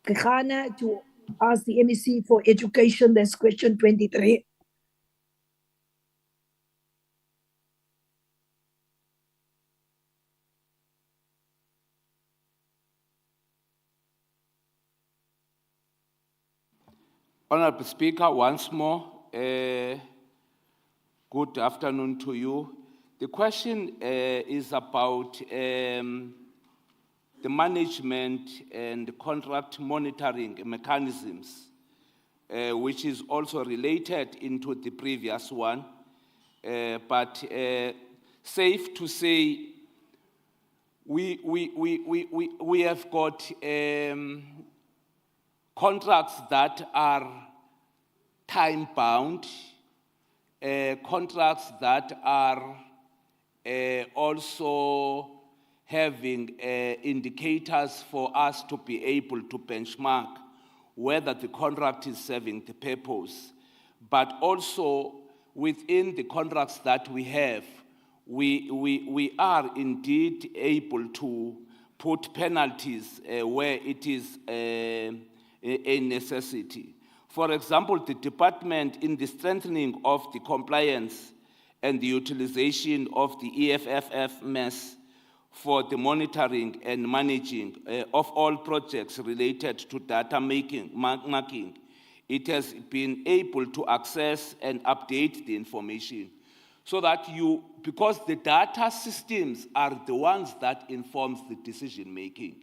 Kekana, to ask the MEC for Education. That's question 23. Honorable Speaker, once more, good afternoon to you. The question is about the management and contract monitoring mechanisms, which is also related into the previous one, but safe to say we have got contracts that are time-bound, contracts that are also having indicators for us to be able to benchmark whether the contract is serving the purpose. But also within the contracts that we have, we are indeed able to put penalties where it is a necessity. For example, the department, in the strengthening of the compliance and the utilization of the EFFF MES for the monitoring and managing of all projects related to data marking, it has been able to access and update the information. So that because the data systems are the ones that informs the decision making.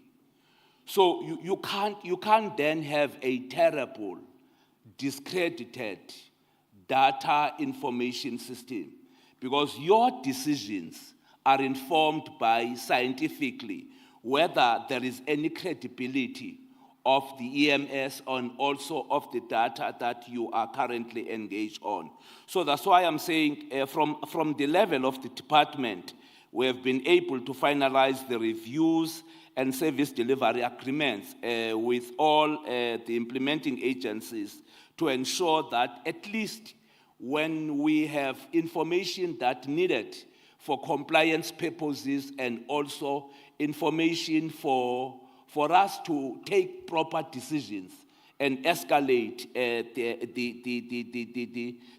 So you can't then have a terrible, discredited data information system, because your decisions are informed by scientifically whether there is any credibility of the EMS and also of the data that you are currently engaged on. So that's why I'm saying from the level of the department, we have been able to finalize the reviews and service delivery agreements with all the implementing agencies to ensure that at least when we have information that needed for compliance purposes and also information for us to take proper decisions and escalate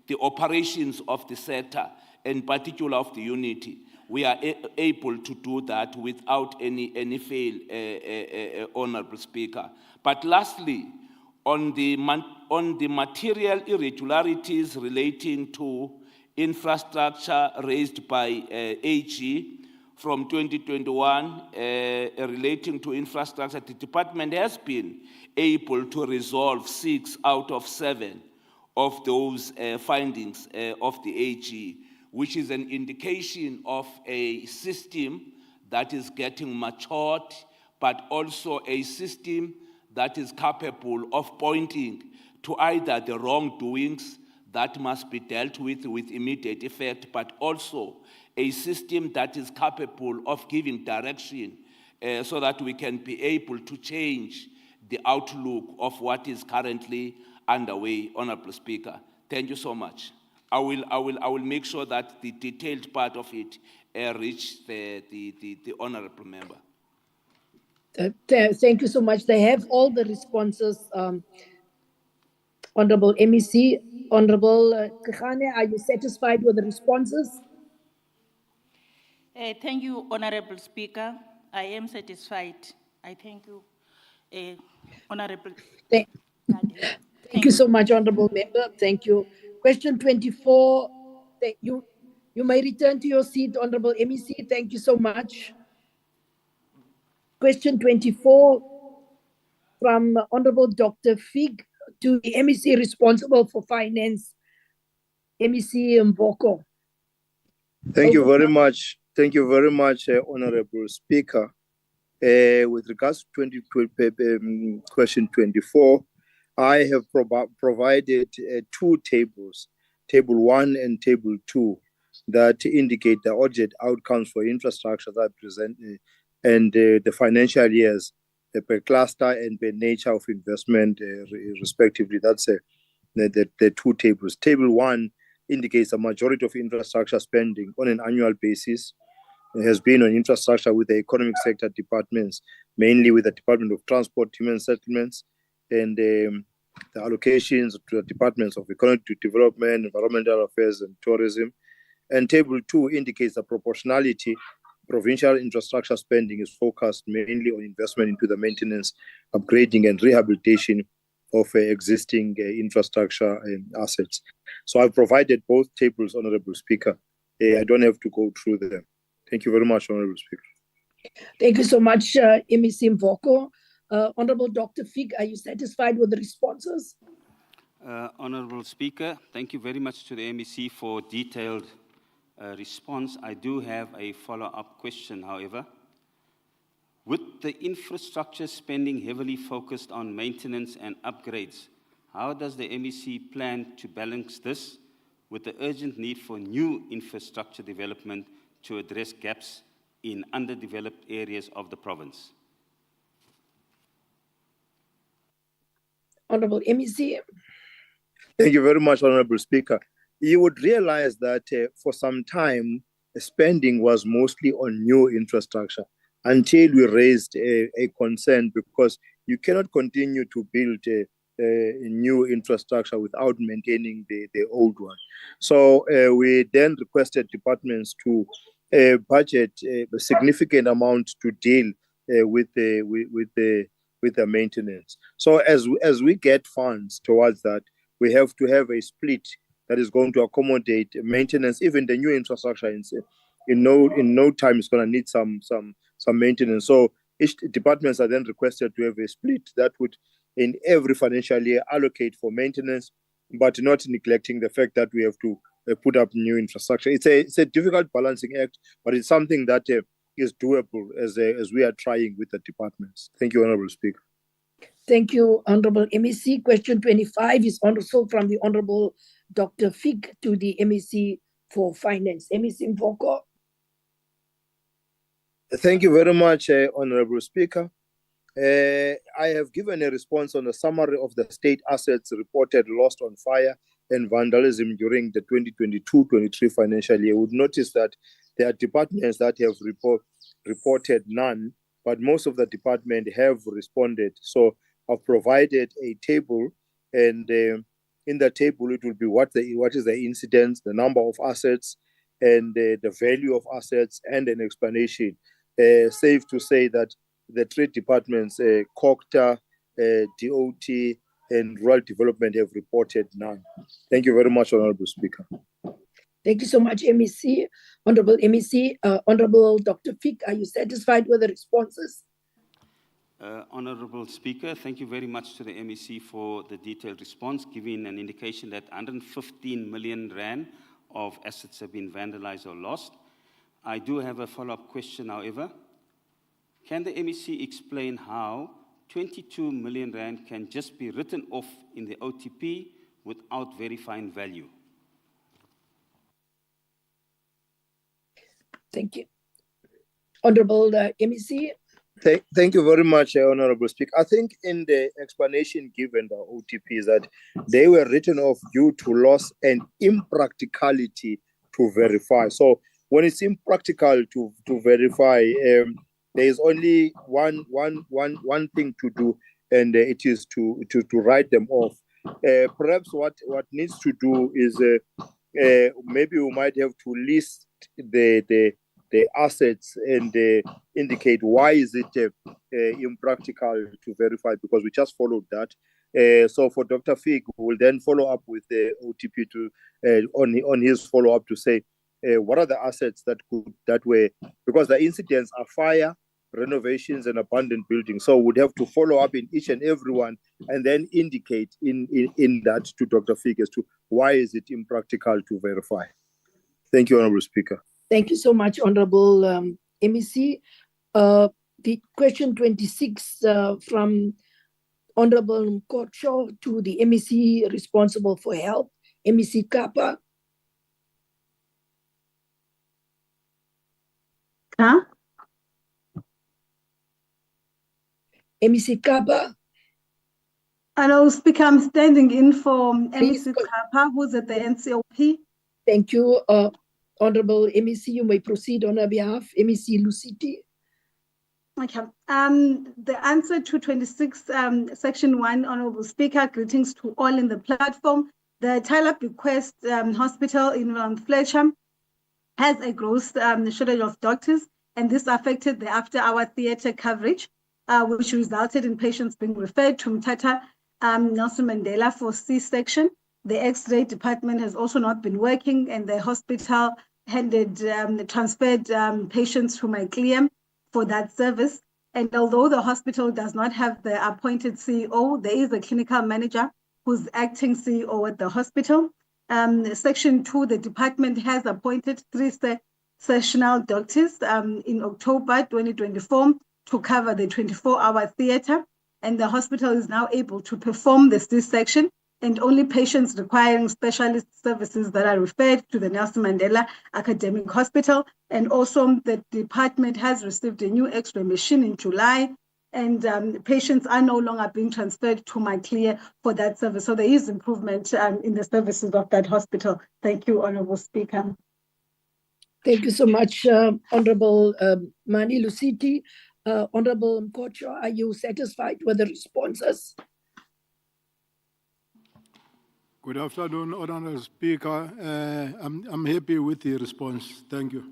the operations of the sector, in particular of the unity, we are able to do that without any fail, Honorable Speaker. But lastly, on the material irregularities relating to infrastructure raised by AG from 2021 relating to infrastructure, the department has been able to resolve 6 out of 7 of those findings of the AG, which is an indication of a system that is getting matured, but also a system that is capable of pointing to either the wrongdoings that must be dealt with immediate effect, but also a system that is capable of giving direction so that we can be able to change the outlook of what is currently underway, Honorable Speaker. Thank you so much. I will make sure that the detailed part of it reach the honorable member. Thank you so much. They have all the responses, Honorable MEC. Honorable Kekane, are you satisfied with the responses? Thank you, Honorable Speaker. I am satisfied. I thank you, Honorable. Thank you so much, Honorable Member. Thank you. Question 24. You may return to your seat, Honorable MEC. Thank you so much. Question 24 from Honorable Dr. Fig to the MEC responsible for finance, MEC Mboko. Thank you very much. Thank you very much, Honorable Speaker. With regards to question 24, I have provided 2 tables, Table 1 and Table 2, that indicate the audit outcomes for infrastructure that present and the financial years per cluster and per nature of investment, respectively. That's the 2 tables. Table 1 indicates the majority of infrastructure spending on an annual basis has been on infrastructure with the economic sector departments, mainly with the Department of Transport, Human Settlements, and the allocations to the Departments of Economic Development, Environmental Affairs, and Tourism. And Table 2 indicates the proportionality. Provincial infrastructure spending is focused mainly on investment into the maintenance, upgrading, and rehabilitation of existing infrastructure assets. So I've provided both tables, Honorable Speaker. I don't have to go through them. Thank you very much, Honorable Speaker. Thank you so much, MEC Mboko. Honorable Dr. Fig, are you satisfied with the responses? Honorable Speaker, thank you very much to the MEC for detailed response. I do have a follow-up question, however. With the infrastructure spending heavily focused on maintenance and upgrades, how does the MEC plan to balance this with the urgent need for new infrastructure development to address gaps in underdeveloped areas of the province? Honorable MEC. Thank you very much, Honorable Speaker. You would realize that for some time, spending was mostly on new infrastructure until we raised a concern, because you cannot continue to build a new infrastructure without maintaining the old one. So we then requested departments to budget a significant amount to deal with the maintenance. So as we get funds towards that, we have to have a split that is going to accommodate maintenance. Even the new infrastructure in no time is going to need some maintenance. So each departments are then requested to have a split that would, in every financial year, allocate for maintenance, but not neglecting the fact that we have to put up new infrastructure. It's a difficult balancing act, but it's something that is doable as we are trying with the departments. Thank you, Honourable Speaker. Thank you, Honourable MEC. Question 25 is also from the Honourable Dr. Fig to the MEC for Finance. MEC Mvoko. Thank you very much, Honourable Speaker. I have given a response on a summary of the state assets reported lost on fire and vandalism during the 2022-23 financial year. You would notice that there are departments that have reported none, but most of the departments have responded. So I've provided a table, and in the table it will be what is the incidence, the number of assets, and the value of assets, and an explanation. Safe to say that the three departments, COCTA, DOT, and Rural Development, have reported none. Thank you very much, Honourable Speaker. Thank you so much, MEC. Honourable MEC, Honourable Dr. Fig, are you satisfied with the responses? Honourable Speaker, thank you very much to the MEC for the detailed response, giving an indication that 115 million rand of assets have been vandalized or lost. I do have a follow-up question, however. Can the MEC explain how 22 million rand can just be written off in the OTP without verifying value? Thank you. Honourable MEC. Thank you very much, Honourable Speaker. I think in the explanation given by OTP that they were written off due to loss and impracticality to verify. So when it's impractical to verify, there is only one thing to do, and it is to write them off. Perhaps what needs to do is maybe we might have to list the assets and indicate why is it impractical to verify, because we just followed that. So for Dr. Fig, we will then follow up with the OTP to on his follow up to say what are the assets that were, because the incidents are fire, renovations, and abandoned buildings. So we'd have to follow up in each and every one and then indicate in that to Dr. Fig as to why is it impractical to verify. Thank you, Honourable Speaker. Thank you so much, Honourable MEC. The question 26 from Honourable Mkocho to the MEC responsible for health, MEC Kappa. Huh? MEC Kappa. Hello, Speaker. I'm standing in for MEC Kappa, who's at the NCOP. Thank you. Honourable MEC, you may proceed on our behalf. MEC Luciti. Okay. The answer to 26, Section 1, Honourable Speaker, greetings to all in the platform. The Tyler Bequest Hospital in Mount Fletcher has a gross shortage of doctors, and this affected the after-hour theatre coverage, which resulted in patients being referred to Mthatha Nelson Mandela for C-section. The X-ray department has also not been working, and the hospital transferred patients to my CLIAM for that service. And although the hospital does not have the appointed CEO, there is a clinical manager who's acting CEO at the hospital. Section 2, the department has appointed 3 sessional doctors in October 2024 to cover the 24-hour theatre, and the hospital is now able to perform the C-section, and only patients requiring specialist services that are referred to the Nelson Mandela Academic Hospital. And also the department has received a new X-ray machine in July, and patients are no longer being transferred to my CLIA for that service. So there is improvement in the services of that hospital. Thank you, Honourable Speaker. Thank you so much, Honourable Mani Luciti. Honourable Mkocho, are you satisfied with the responses? Good afternoon, Honourable Speaker. I'm happy with the response. Thank you.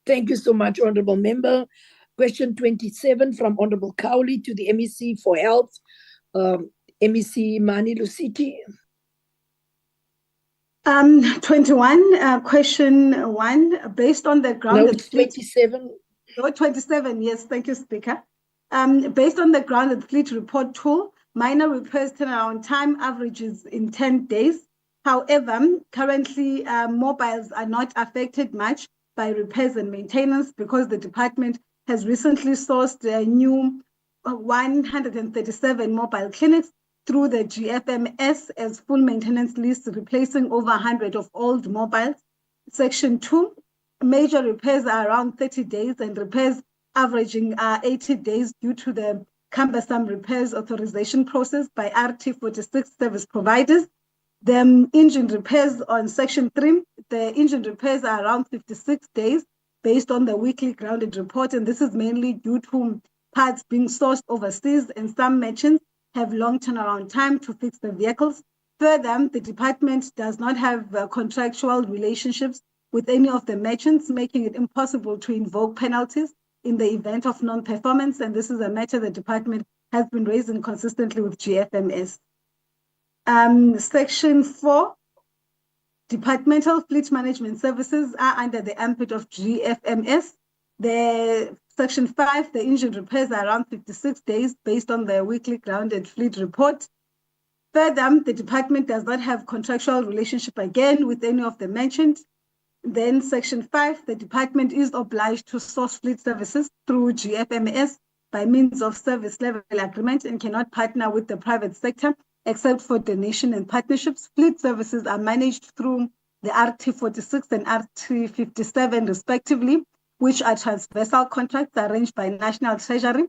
Thank you so much, Honourable Member. Question 27 from Honourable Cowley to the MEC for Health, MEC Mani Luciti. 21, question 1, based on the No, grounded it's fleet. 27. Oh, 27, yes, thank you, Speaker. Based on the grounded fleet report tool, minor repairs turnaround time averages in 10 days. However, currently mobiles are not affected much by repairs and maintenance because the department has recently sourced a new 137 mobile clinics through the GFMS as full maintenance list, replacing over 100 of old mobiles. Section 2, major repairs are around 30 days and repairs averaging 80 days due to the cumbersome repairs authorization process by RT46 service providers. The engine repairs on Section 3, the engine repairs are around 56 days based on the weekly grounded report, and this is mainly due to parts being sourced overseas, and some merchants have long turnaround time to fix the vehicles. Further, the department does not have contractual relationships with any of the merchants, making it impossible to invoke penalties in the event of non-performance, and this is a matter the department has been raising consistently with GFMS. Section 4, departmental fleet management services are under the ambit of GFMS. The Section 5, the engine repairs are around 56 days based on the weekly grounded fleet report. Further, the department does not have contractual relationship again with any of the mentioned. Then Section 5, the department is obliged to source fleet services through GFMS by means of service level agreement and cannot partner with the private sector except for donation and partnerships. Fleet services are managed through the RT46 and RT57 respectively, which are transversal contracts arranged by National Treasury.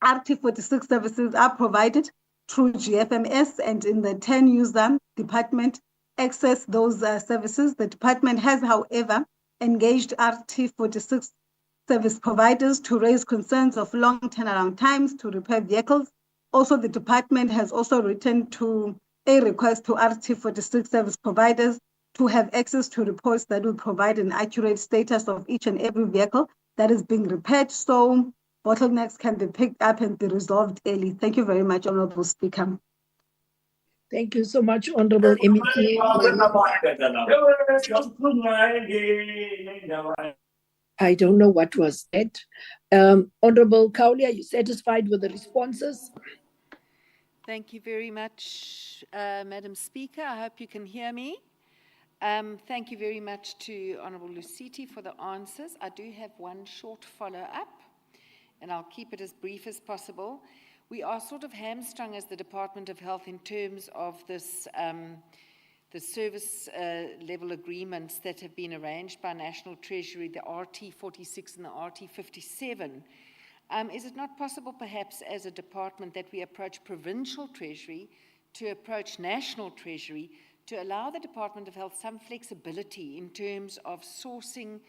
RT46 services are provided through GFMS, and in the 10 user department access those services. The department has, however, engaged RT46 service providers to raise concerns of long turnaround times to repair vehicles. Also, the department has also written to a request to RT46 service providers to have access to reports that will provide an accurate status of each and every vehicle that is being repaired, so bottlenecks can be picked up and be resolved early. Thank you very much, Honorable Speaker. Thank you so much, Honorable MEC. I don't know what was that. Honorable Cowley, are you satisfied with the responses? Thank you very much, Madam Speaker. I hope you can hear me. Thank you very much to Honorable Lusiti for the answers. I do have one short follow-up, and I'll keep it as brief as possible. We are sort of hamstrung as the Department of Health in terms of this, the service level agreements that have been arranged by National Treasury, the RT46 and the RT57. Is it not possible perhaps as a department that we approach Provincial Treasury to approach National Treasury to allow the Department of Health some flexibility in terms of sourcing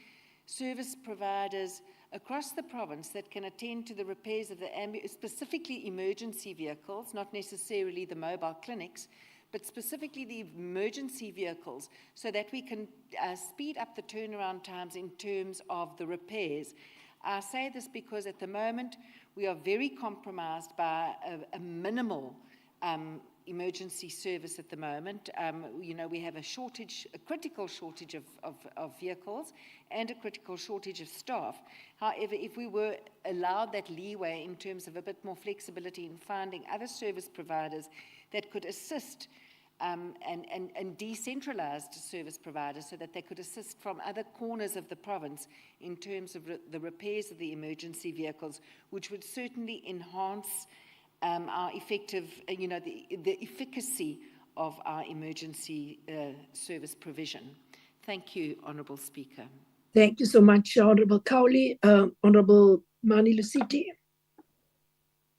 service providers across the province that can attend to the repairs of the specifically emergency vehicles, not necessarily the mobile clinics, but specifically the emergency vehicles, so that we can speed up the turnaround times in terms of the repairs. I say this because at the moment we are very compromised by a minimal emergency service at the moment. You know, we have a critical shortage of vehicles and a critical shortage of staff. However, if we were allowed that leeway in terms of a bit more flexibility in finding other service providers that could assist and decentralized service providers so that they could assist from other corners of the province in terms of the repairs of the emergency vehicles, which would certainly enhance our effective, the efficacy of our emergency service provision. Thank you, Honourable Speaker. Thank you so much, Honourable Cowley. Honourable Mani Lusiti.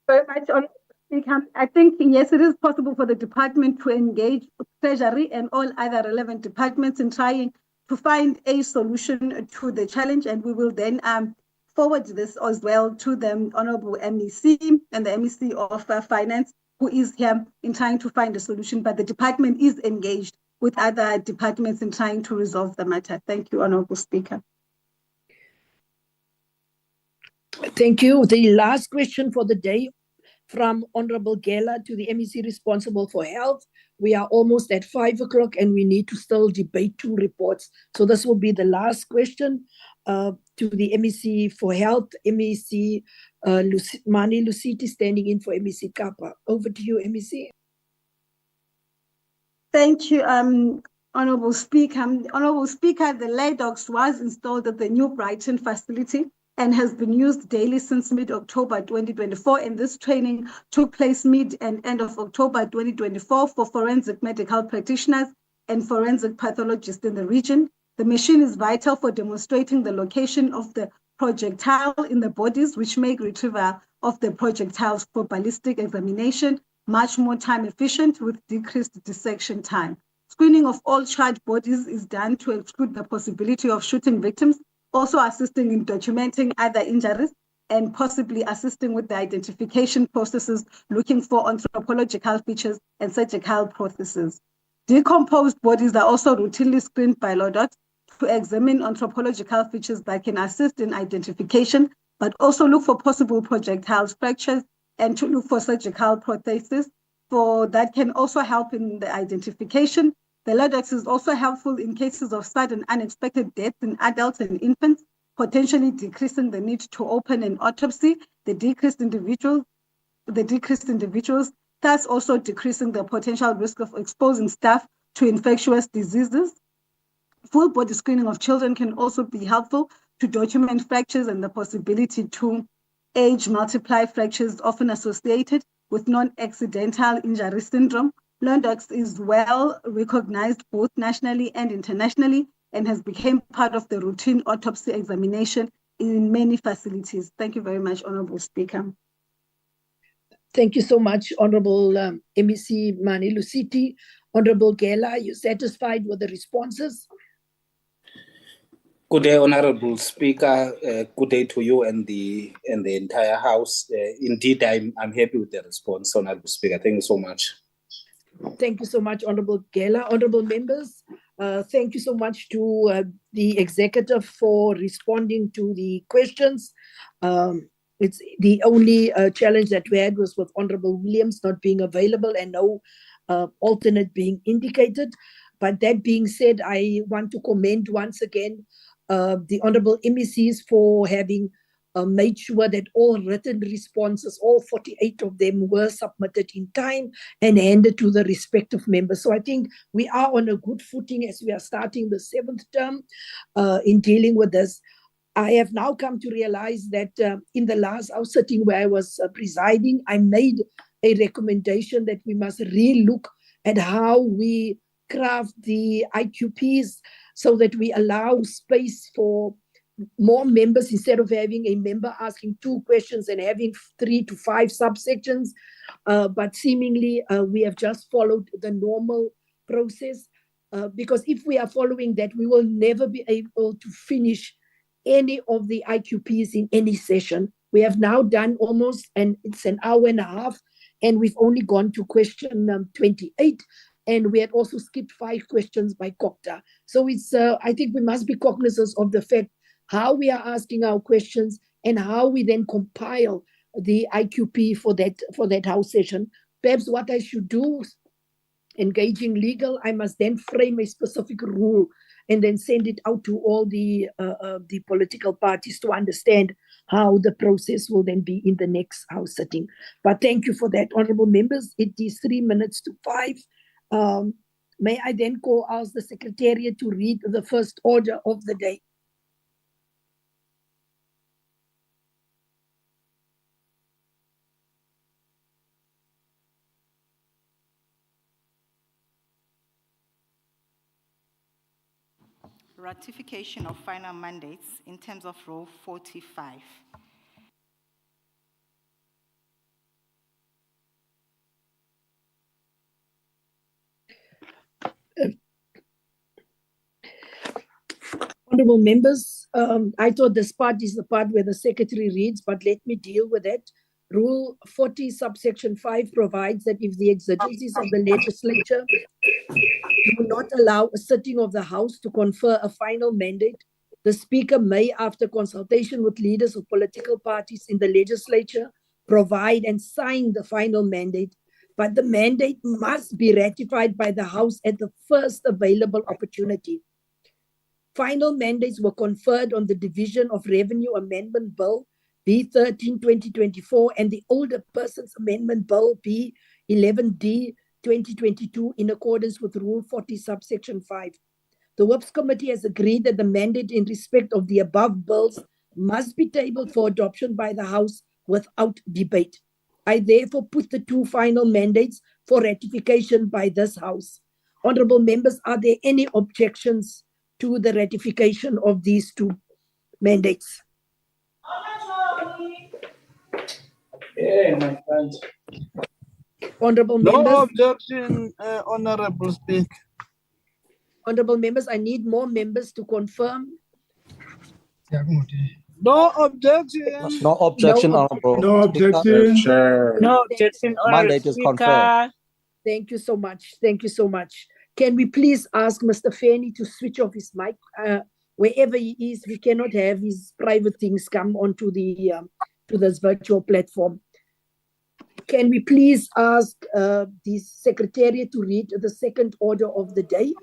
Very much, Honourable Speaker. I think, yes, it is possible for the department to engage Treasury and all other relevant departments in trying to find a solution to the challenge, and we will then forward this as well to the Honourable MEC and the MEC of Finance, who is here in trying to find a solution, but the department is engaged with other departments in trying to resolve the matter. Thank you, Honourable Speaker. Thank you. The last question for the day from Honorable Gela to the MEC responsible for health. We are almost at 5 o'clock and we need to still debate 2 reports. So this will be the last question to the MEC for health, MEC Mani Luciti standing in for MEC Kappa. Over to you, MEC. Thank you, Honorable Speaker. Honorable Speaker, the LiDOX was installed at the New Brighton facility and has been used daily since mid-October 2024. And this training took place mid and end of October 2024 for forensic medical practitioners and forensic pathologists in the region. The machine is vital for demonstrating the location of the projectile in the bodies, which make retrieval of the projectiles for ballistic examination much more time efficient with decreased dissection time. Screening of all charged bodies is done to exclude the possibility of shooting victims, also assisting in documenting other injuries and possibly assisting with the identification processes, looking for anthropological features and surgical processes. Decomposed bodies are also routinely screened by LODOT to examine anthropological features that can assist in identification, but also look for possible projectile fractures and to look for surgical prosthesis. For that can also help in the identification. The LODOX is also helpful in cases of sudden unexpected deaths in adults and infants, potentially decreasing the need to open an autopsy, the decreased individuals, thus also decreasing the potential risk of exposing staff to infectious diseases. Full body screening of children can also be helpful to document fractures and the possibility to age multiply fractures often associated with non-accidental injury syndrome. LODOX is well recognized both nationally and internationally and has become part of the routine autopsy examination in many facilities. Thank you very much, Honorable Speaker. Thank you so much, Honorable MEC Mani Luciti. Honorable Gela, are you satisfied with the responses? Good day, Honorable Speaker. Good day to you and the entire House. Indeed, I'm happy with the response, Honorable Speaker. Thank you so much. Thank you so much, Honorable Gela. Honorable members, thank you so much to the executive for responding to the questions. It's the only challenge that we had was with Honorable Williams not being available and no alternate being indicated. But that being said, I want to commend once again the Honorable MECs for having made sure that all written responses, all 48 of them, were submitted in time and handed to the respective members. So I think we are on a good footing as we are starting the 7th term in dealing with this. I have now come to realize that in the last house sitting where I was presiding, I made a recommendation that we must re-look at how we craft the IQPs so that we allow space for more members instead of having a member asking 2 questions and having 3 to 5 subsections. But seemingly we have just followed the normal process because if we are following that, we will never be able to finish any of the IQPs in any session. We have now done almost, and it's an hour and a half, and we've only gone to question 28. And we had also skipped 5 questions by Kokta. So it's, I think we must be cognizant of the fact how we are asking our questions and how we then compile the IQP for that house session. Perhaps what I should do, engaging legal, I must then frame a specific rule and then send it out to all the political parties to understand how the process will then be in the next house sitting. But thank you for that, honorable members. It is 3 minutes to 5. May I then ask the Secretariat to read the first order of the day? Ratification of final mandates in terms of Rule 45. Honorable members, I thought this part is the part where the secretary reads, but let me deal with it. Rule 40, subsection 5 provides that if the exigencies of the legislature do not allow a sitting of the House to confer a final mandate, the Speaker may, after consultation with leaders of political parties in the legislature, provide and sign the final mandate, but the mandate must be ratified by the House at the first available opportunity. Final mandates were conferred on the Division of Revenue Amendment Bill B13 2024 and the Older Persons Amendment Bill B11D 2022 in accordance with Rule 40 subsection 5. The WIPS Committee has agreed that the mandate in respect of the above bills must be tabled for adoption by the House without debate. I therefore put the two final mandates for ratification by this House. Honorable members, are there any objections to the ratification of these two mandates? Honorable members. No objection, Honorable Speaker. Honorable members, I need more members to confirm. No objection. No objection, No Honorable. No objection. No objection, Honorable Mandate is confirmed. Speaker. Thank you so much. Thank you so much. Can we please ask Mr. Fanny to switch off his mic? Wherever he is, we cannot have his private things come onto the to this virtual platform. Can we please ask the Secretariat to read the second order of the day?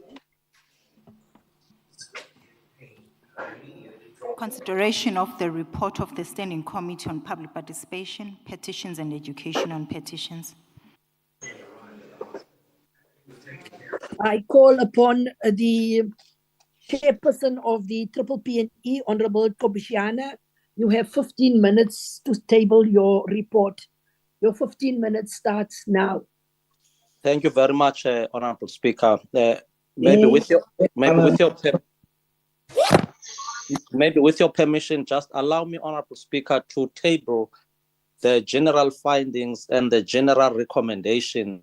Consideration of the report of the Standing Committee on Public Participation, Petitions and Education on Petitions. I call upon the chairperson of the PPP&E, Honorable Kobushiana. You have 15 minutes to table your report. Your 15 minutes starts now. Thank you very much, Honorable Speaker. Maybe with your permission, just allow me, Honorable Speaker, to table the general findings and the general recommendations.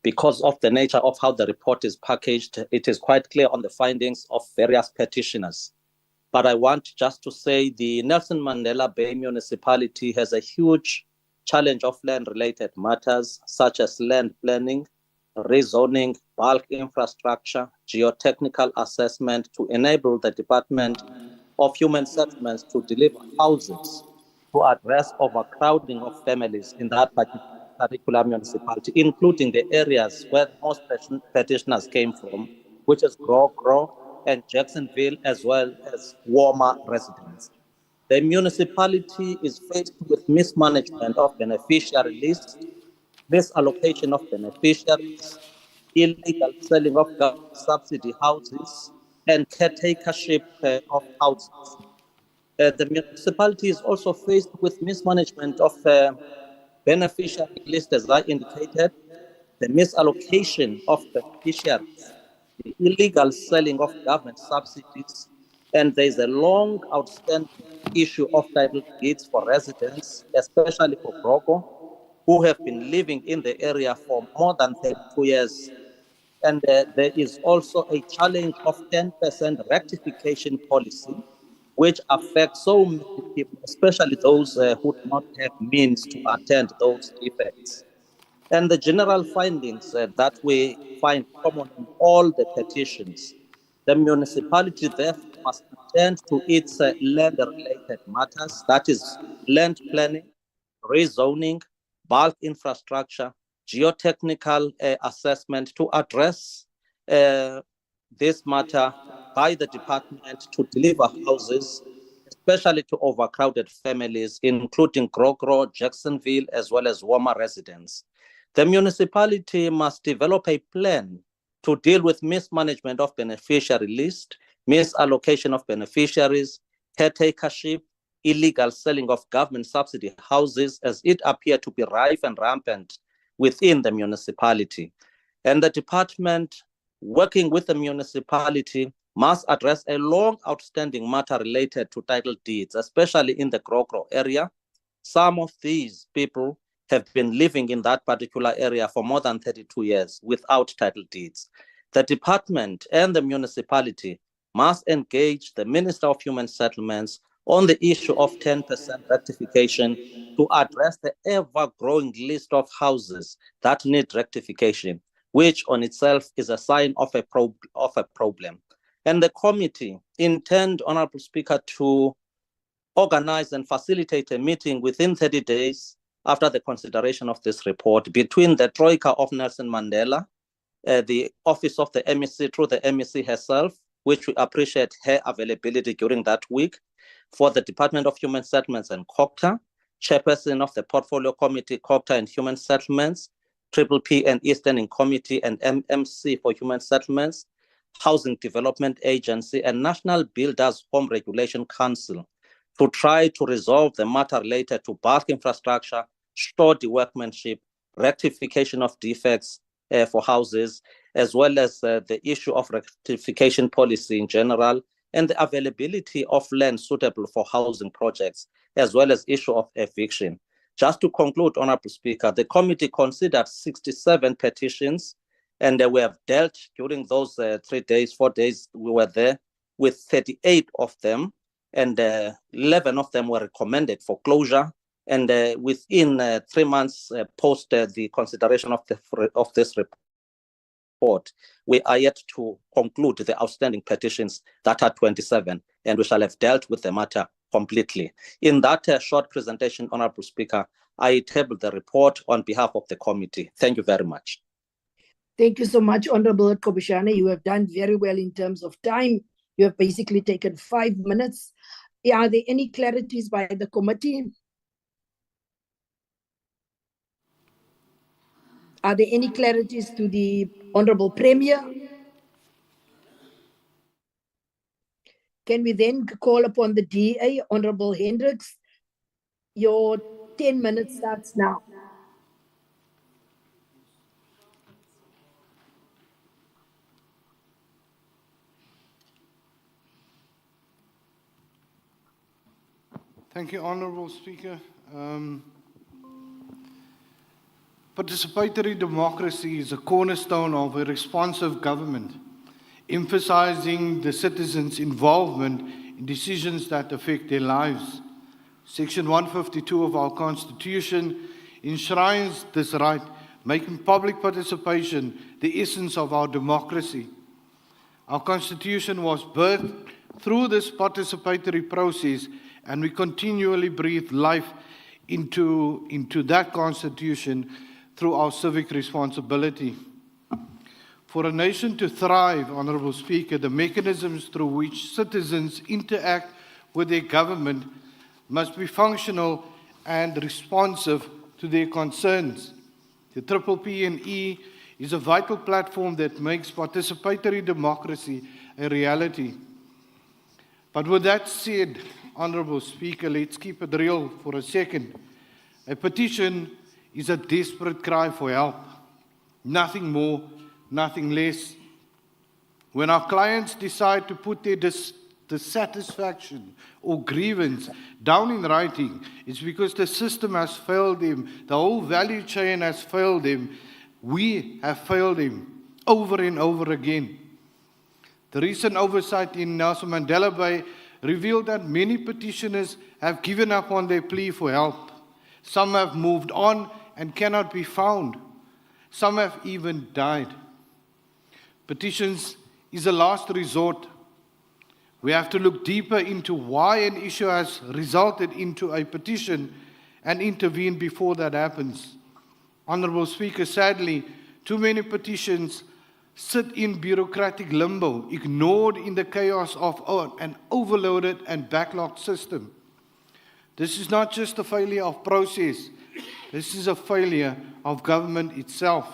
Because of the nature of how the report is packaged, it is quite clear on the findings of various petitioners. But I want just to say the Nelson Mandela Bay municipality has a huge challenge of land-related matters such as land planning, rezoning, bulk infrastructure, geotechnical assessment to enable the Department of Human Settlements to deliver houses to address overcrowding of families in that particular municipality, including the areas where most petitioners came from, which is Grogro and Jacksonville, as well as Warmer residents. The municipality is faced with mismanagement of beneficiary lists, misallocation of beneficiaries, illegal selling of government subsidy houses, and caretakership of houses. The municipality is also faced with mismanagement of beneficiary list, as I indicated, the misallocation of beneficiaries, the illegal selling of government subsidies, and there's a long outstanding issue of title deeds for residents, especially for Brogo, who have been living in the area for more than 32 years. And there is also a challenge of 10% rectification policy, which affects so many people, especially those who do not have means to attend those defects. And the general findings that we find common in all the petitions, the municipality therefore must attend to its land-related matters, that is land planning, rezoning, bulk infrastructure, geotechnical assessment to address this matter by the department to deliver houses, especially to overcrowded families, including Grogro, Jacksonville, as well as Warmer residents. The municipality must develop a plan to deal with mismanagement of beneficiary list, misallocation of beneficiaries, caretakership, illegal selling of government subsidy houses, as it appeared to be rife and rampant within the municipality. And the department, working with the municipality, must address a long outstanding matter related to title deeds, especially in the Grogro area. Some of these people have been living in that particular area for more than 32 years without title deeds. The department and the municipality must engage the Minister of Human Settlements on the issue of 10% rectification to address the ever-growing list of houses that need rectification, which on itself is a sign of a problem. And the committee intend, Honorable Speaker, to organize and facilitate a meeting within 30 days after the consideration of this report between the Troika of Nelson Mandela, the Office of the MEC through the MEC herself, which we appreciate her availability during that week, for the Department of Human Settlements and COCTA, Chairperson of the Portfolio Committee, COCTA and Human Settlements, Triple P and Eastern Committee and MMC for Human Settlements, Housing Development Agency, and National Builders Home Regulation Council to try to resolve the matter related to bulk infrastructure, shoddy workmanship, rectification of defects for houses, as well as the issue of rectification policy in general, and the availability of land suitable for housing projects, as well as issue of eviction. Just to conclude, Honorable Speaker, the committee considered 67 petitions, and we have dealt during those 3 days, 4 days we were there with 38 of them, and 11 of them were recommended for closure. And within 3 months post the consideration of this report, we are yet to conclude the outstanding petitions that are 27, and we shall have dealt with the matter completely. In that short presentation, Honorable Speaker, I table the report on behalf of the committee. Thank you very much. Thank you so much, Honorable Kobishane. You have done very well in terms of time. You have basically taken 5 minutes. Are there any clarities by the committee? Are there any clarities to the Honorable Premier? Can we then call upon the DA, Honorable Hendricks? Your 10 minutes starts now. Thank you, Honourable Speaker. Participatory democracy is a cornerstone of a responsive government, emphasizing the citizens' involvement in decisions that affect their lives. Section 152 of our Constitution enshrines this right, making public participation the essence of our democracy. Our Constitution was birthed through this participatory process, and we continually breathe life into that Constitution through our civic responsibility. For a nation to thrive, Honourable Speaker, the mechanisms through which citizens interact with their government must be functional and responsive to their concerns. The Triple P and E is a vital platform that makes participatory democracy a reality. But with that said, Honourable Speaker, let's keep it real for a second. A petition is a desperate cry for help. Nothing more, nothing less. When our clients decide to put their dissatisfaction or grievance down in writing, it's because the system has failed them. The whole value chain has failed them. We have failed them over and over again. The recent oversight in Nelson Mandela Bay revealed that many petitioners have given up on their plea for help. Some have moved on and cannot be found. Some have even died. Petitions is a last resort. We have to look deeper into why an issue has resulted into a petition and intervene before that happens. Honourable Speaker, sadly, too many petitions sit in bureaucratic limbo, ignored in the chaos of an overloaded and backlogged system. This is not just a failure of process, this is a failure of government itself.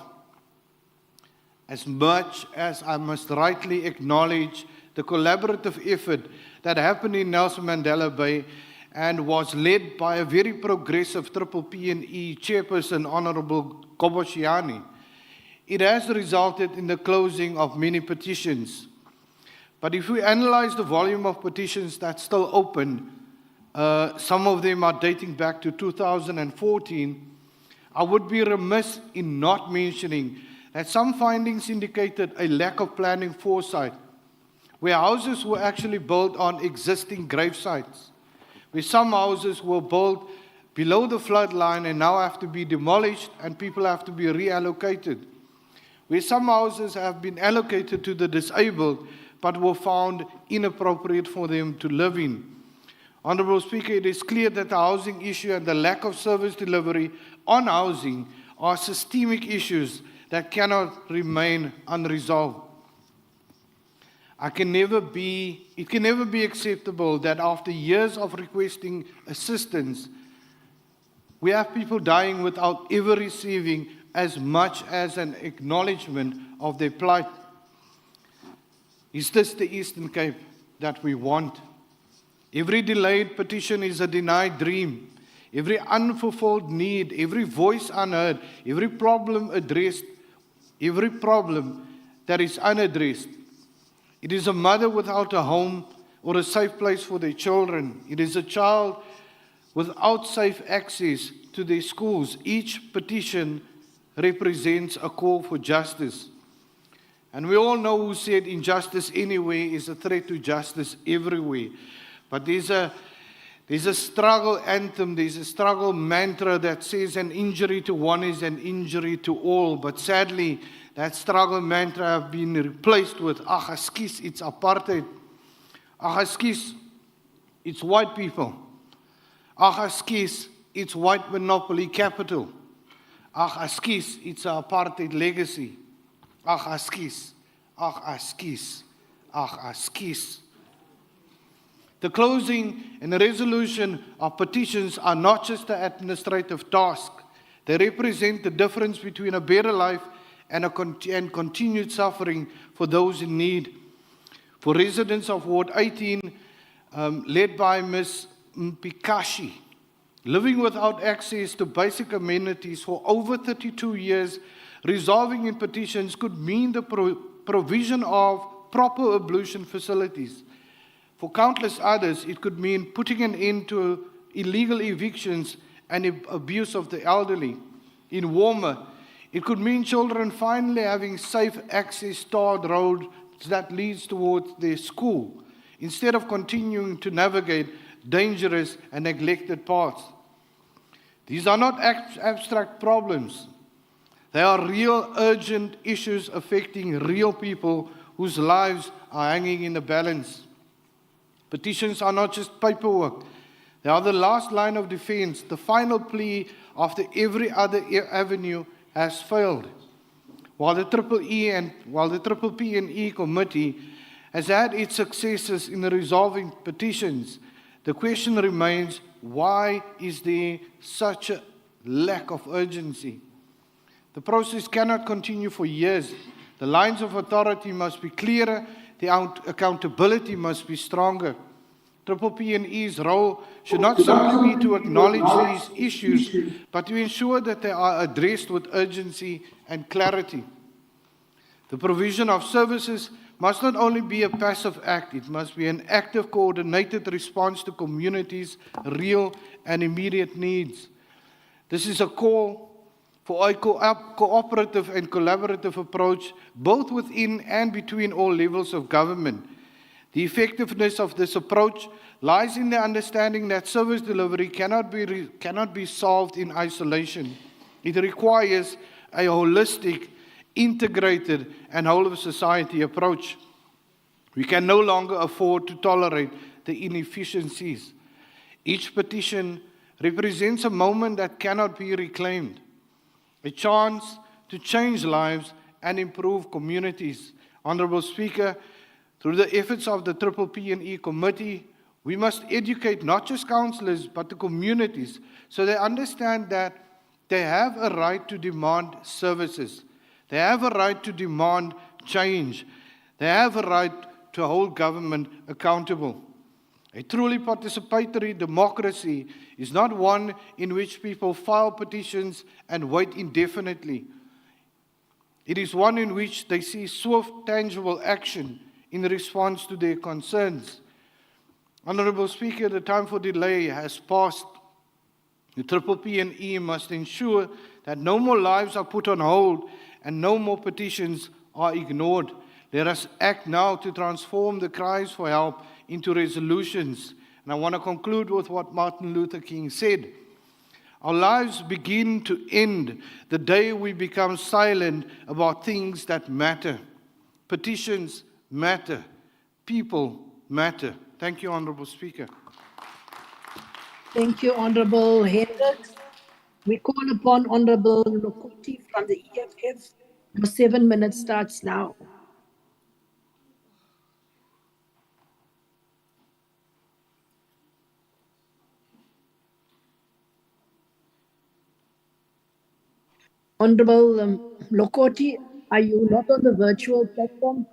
As much as I must rightly acknowledge the collaborative effort that happened in Nelson Mandela Bay and was led by a very progressive Triple P and E chairperson, Honourable Kobishane, it has resulted in the closing of many petitions. But if we analyze the volume of petitions that's still open, some of them are dating back to 2014, I would be remiss in not mentioning that some findings indicated a lack of planning foresight, where houses were actually built on existing grave sites, where some houses were built below the flood line and now have to be demolished and people have to be reallocated, where some houses have been allocated to the disabled but were found inappropriate for them to live in, Honourable Speaker, it is clear that the housing issue and the lack of service delivery on housing are systemic issues that cannot remain unresolved. It can never be acceptable that after years of requesting assistance, we have people dying without ever receiving as much as an acknowledgement of their plight. Is this the Eastern Cape that we want? Every delayed petition is a denied dream. Every unfulfilled need, every voice unheard, every problem addressed, every problem that is unaddressed. It is a mother without a home or a safe place for their children. It is a child without safe access to their schools. Each petition represents a call for justice. And we all know who said injustice anywhere is a threat to justice everywhere. But there's a struggle anthem, there's a struggle mantra that says an injury to one is an injury to all. But sadly, that struggle mantra have been replaced with, ekskuus, it's apartheid. Ekskuus, it's white people. Ekskuus, it's white monopoly capital. Ekskuus, it's an apartheid legacy. Ekskuus, ekskuus, ekskuus. The closing and the resolution of petitions are not just an administrative task. They represent the difference between a better life and continued suffering for those in need. For residents of Ward 18, led by Ms. Mpikashi, living without access to basic amenities for over 32 years, resolving in petitions could mean the provision of proper ablution facilities. For countless others, it could mean putting an end to illegal evictions and abuse of the elderly. In Warmer, it could mean children finally having safe access tarred roads that leads towards their school, instead of continuing to navigate dangerous and neglected paths. These are not abstract problems. They are real, urgent issues affecting real people whose lives are hanging in the balance. Petitions are not just paperwork. They are the last line of defense, the final plea after every other avenue has failed. While the Triple P and E committee has had its successes in resolving petitions, the question remains, why is there such a lack of urgency? The process cannot continue for years. The lines of authority must be clearer. The accountability must be stronger. Triple P and E's role should not simply be to acknowledge these issues, but to ensure that they are addressed with urgency and clarity. The provision of services must not only be a passive act, it must be an active, coordinated response to communities' real and immediate needs. This is a call for a cooperative and collaborative approach, both within and between all levels of government. The effectiveness of this approach lies in the understanding that service delivery cannot be solved in isolation. It requires a holistic, integrated, and whole-of-society approach. We can no longer afford to tolerate the inefficiencies. Each petition represents a moment that cannot be reclaimed, a chance to change lives and improve communities. Honourable Speaker, through the efforts of the Triple P and E committee, we must educate not just councillors but the communities so they understand that they have a right to demand services. They have a right to demand change. They have a right to hold government accountable. A truly participatory democracy is not one in which people file petitions and wait indefinitely. It is one in which they see swift, tangible action in response to their concerns. Honourable Speaker, the time for delay has passed. The Triple P and E must ensure that no more lives are put on hold and no more petitions are ignored. Let us act now to transform the cries for help into resolutions. And I want to conclude with what Martin Luther King said. Our lives begin to end the day we become silent about things that matter. Petitions matter. People matter. Thank you, Honourable Speaker. Thank you, Honorable Hendricks. We call upon Honorable Lokoti from the EFF. Your 7 minutes starts now. Honorable Lokoti, are you not on the virtual platform?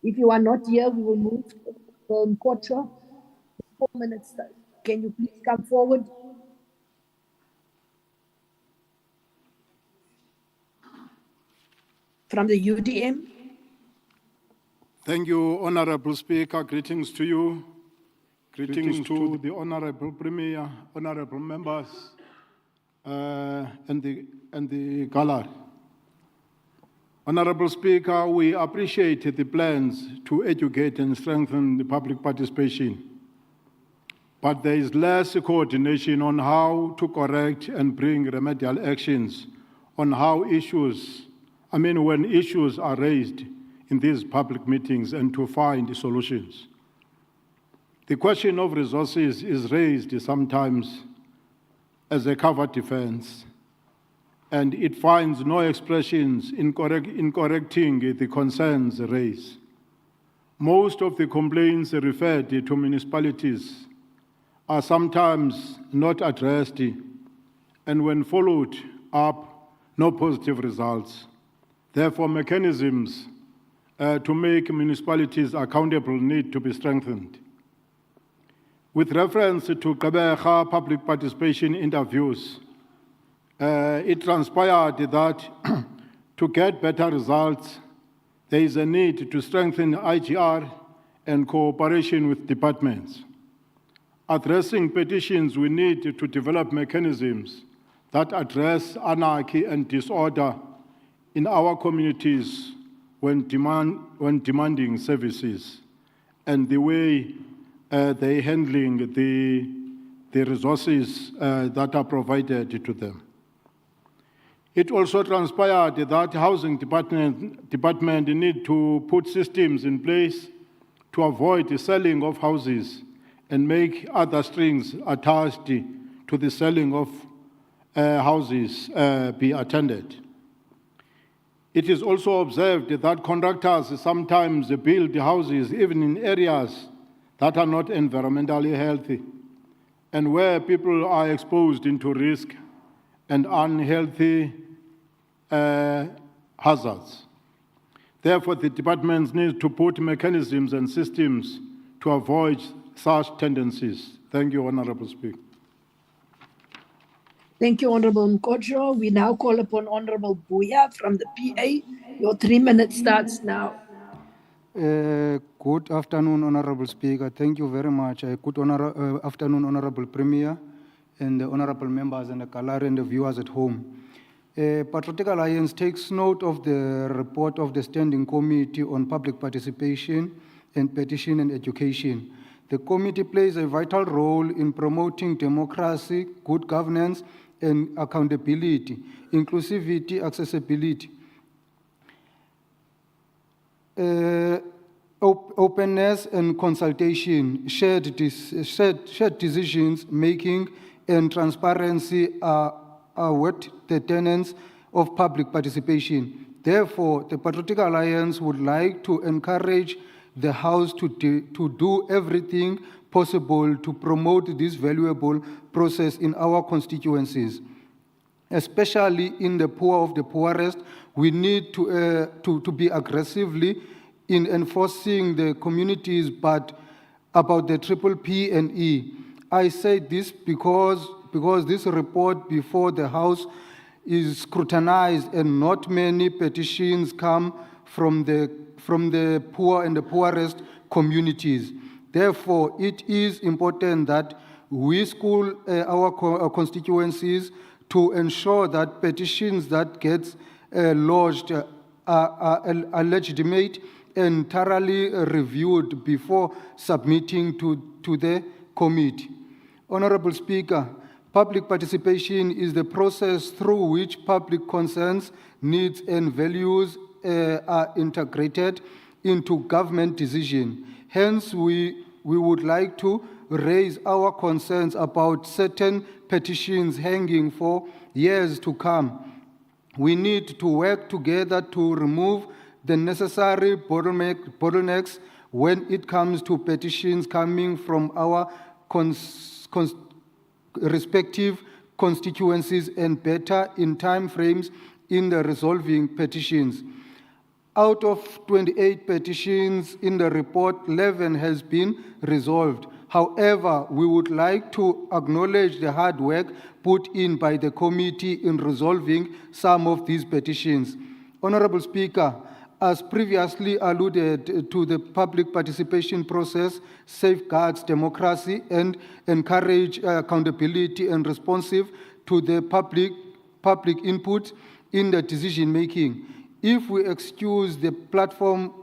If you are not here, we will move to Kotra. 4 minutes. Can you please come forward? From the UDM. Thank you, Honorable Speaker. Greetings to you. Greetings to the Honorable Premier, honorable members, and the gallery. Honorable Speaker, we appreciate the plans to educate and strengthen the public participation, but there is less coordination on how to correct and bring remedial actions on when issues are raised in these public meetings and to find solutions. The question of resources is raised sometimes as a cover defense, and it finds no expressions in correcting the concerns raised. Most of the complaints referred to municipalities are sometimes not addressed, and when followed up, no positive results. Therefore, mechanisms to make municipalities accountable need to be strengthened. With reference to Gqeberha public participation interviews, it transpired that to get better results, there is a need to strengthen IGR and cooperation with departments. Addressing petitions, we need to develop mechanisms that address anarchy and disorder in our communities when demanding services, and the way they're handling the resources that are provided to them. It also transpired that housing department need to put systems in place to avoid the selling of houses and make other strings attached to the selling of houses be attended. It is also observed that contractors sometimes build houses even in areas that are not environmentally healthy and where people are exposed into risk and unhealthy hazards. Therefore, the departments need to put mechanisms and systems to avoid such tendencies. Thank you, Honorable Speaker. Thank you, Honorable Mkojo. We now call upon Honorable Buya from the PA. Your 3 minutes starts now. Good afternoon, Honorable Speaker. Thank you very much. Good afternoon, Honorable Premier, and the honorable members and the gallery and the viewers at home. Patriotic Alliance takes note of the report of the Standing Committee on Public Participation and Petition and Education. The committee plays a vital role in promoting democracy, good governance, and accountability, inclusivity, accessibility, openness and consultation, shared decisions making, and transparency are what the tenets of public participation. Therefore, the Patriotic Alliance would like to encourage the House to do everything possible to promote this valuable process in our constituencies. Especially in the poor of the poorest, we need to be aggressively in enforcing the communities, but about the triple P and E. I say this because this report before the House is scrutinized and not many petitions come from the poor and the poorest communities. Therefore, it is important that we school our constituencies to ensure that petitions that get lodged are legitimate and thoroughly reviewed before submitting to the committee. Honorable Speaker, public participation is the process through which public concerns, needs, and values are integrated into government decision. Hence, we would like to raise our concerns about certain petitions hanging for years to come. We need to work together to remove the necessary bottlenecks when it comes to petitions coming from our respective constituencies and better in time frames in the resolving petitions. Out of 28 petitions in the report, 11 has been resolved. However, we would like to acknowledge the hard work put in by the committee in resolving some of these petitions. Honorable Speaker, as previously alluded to, the public participation process safeguards democracy and encourage accountability and responsive to the public input in the decision making. If we excuse the platform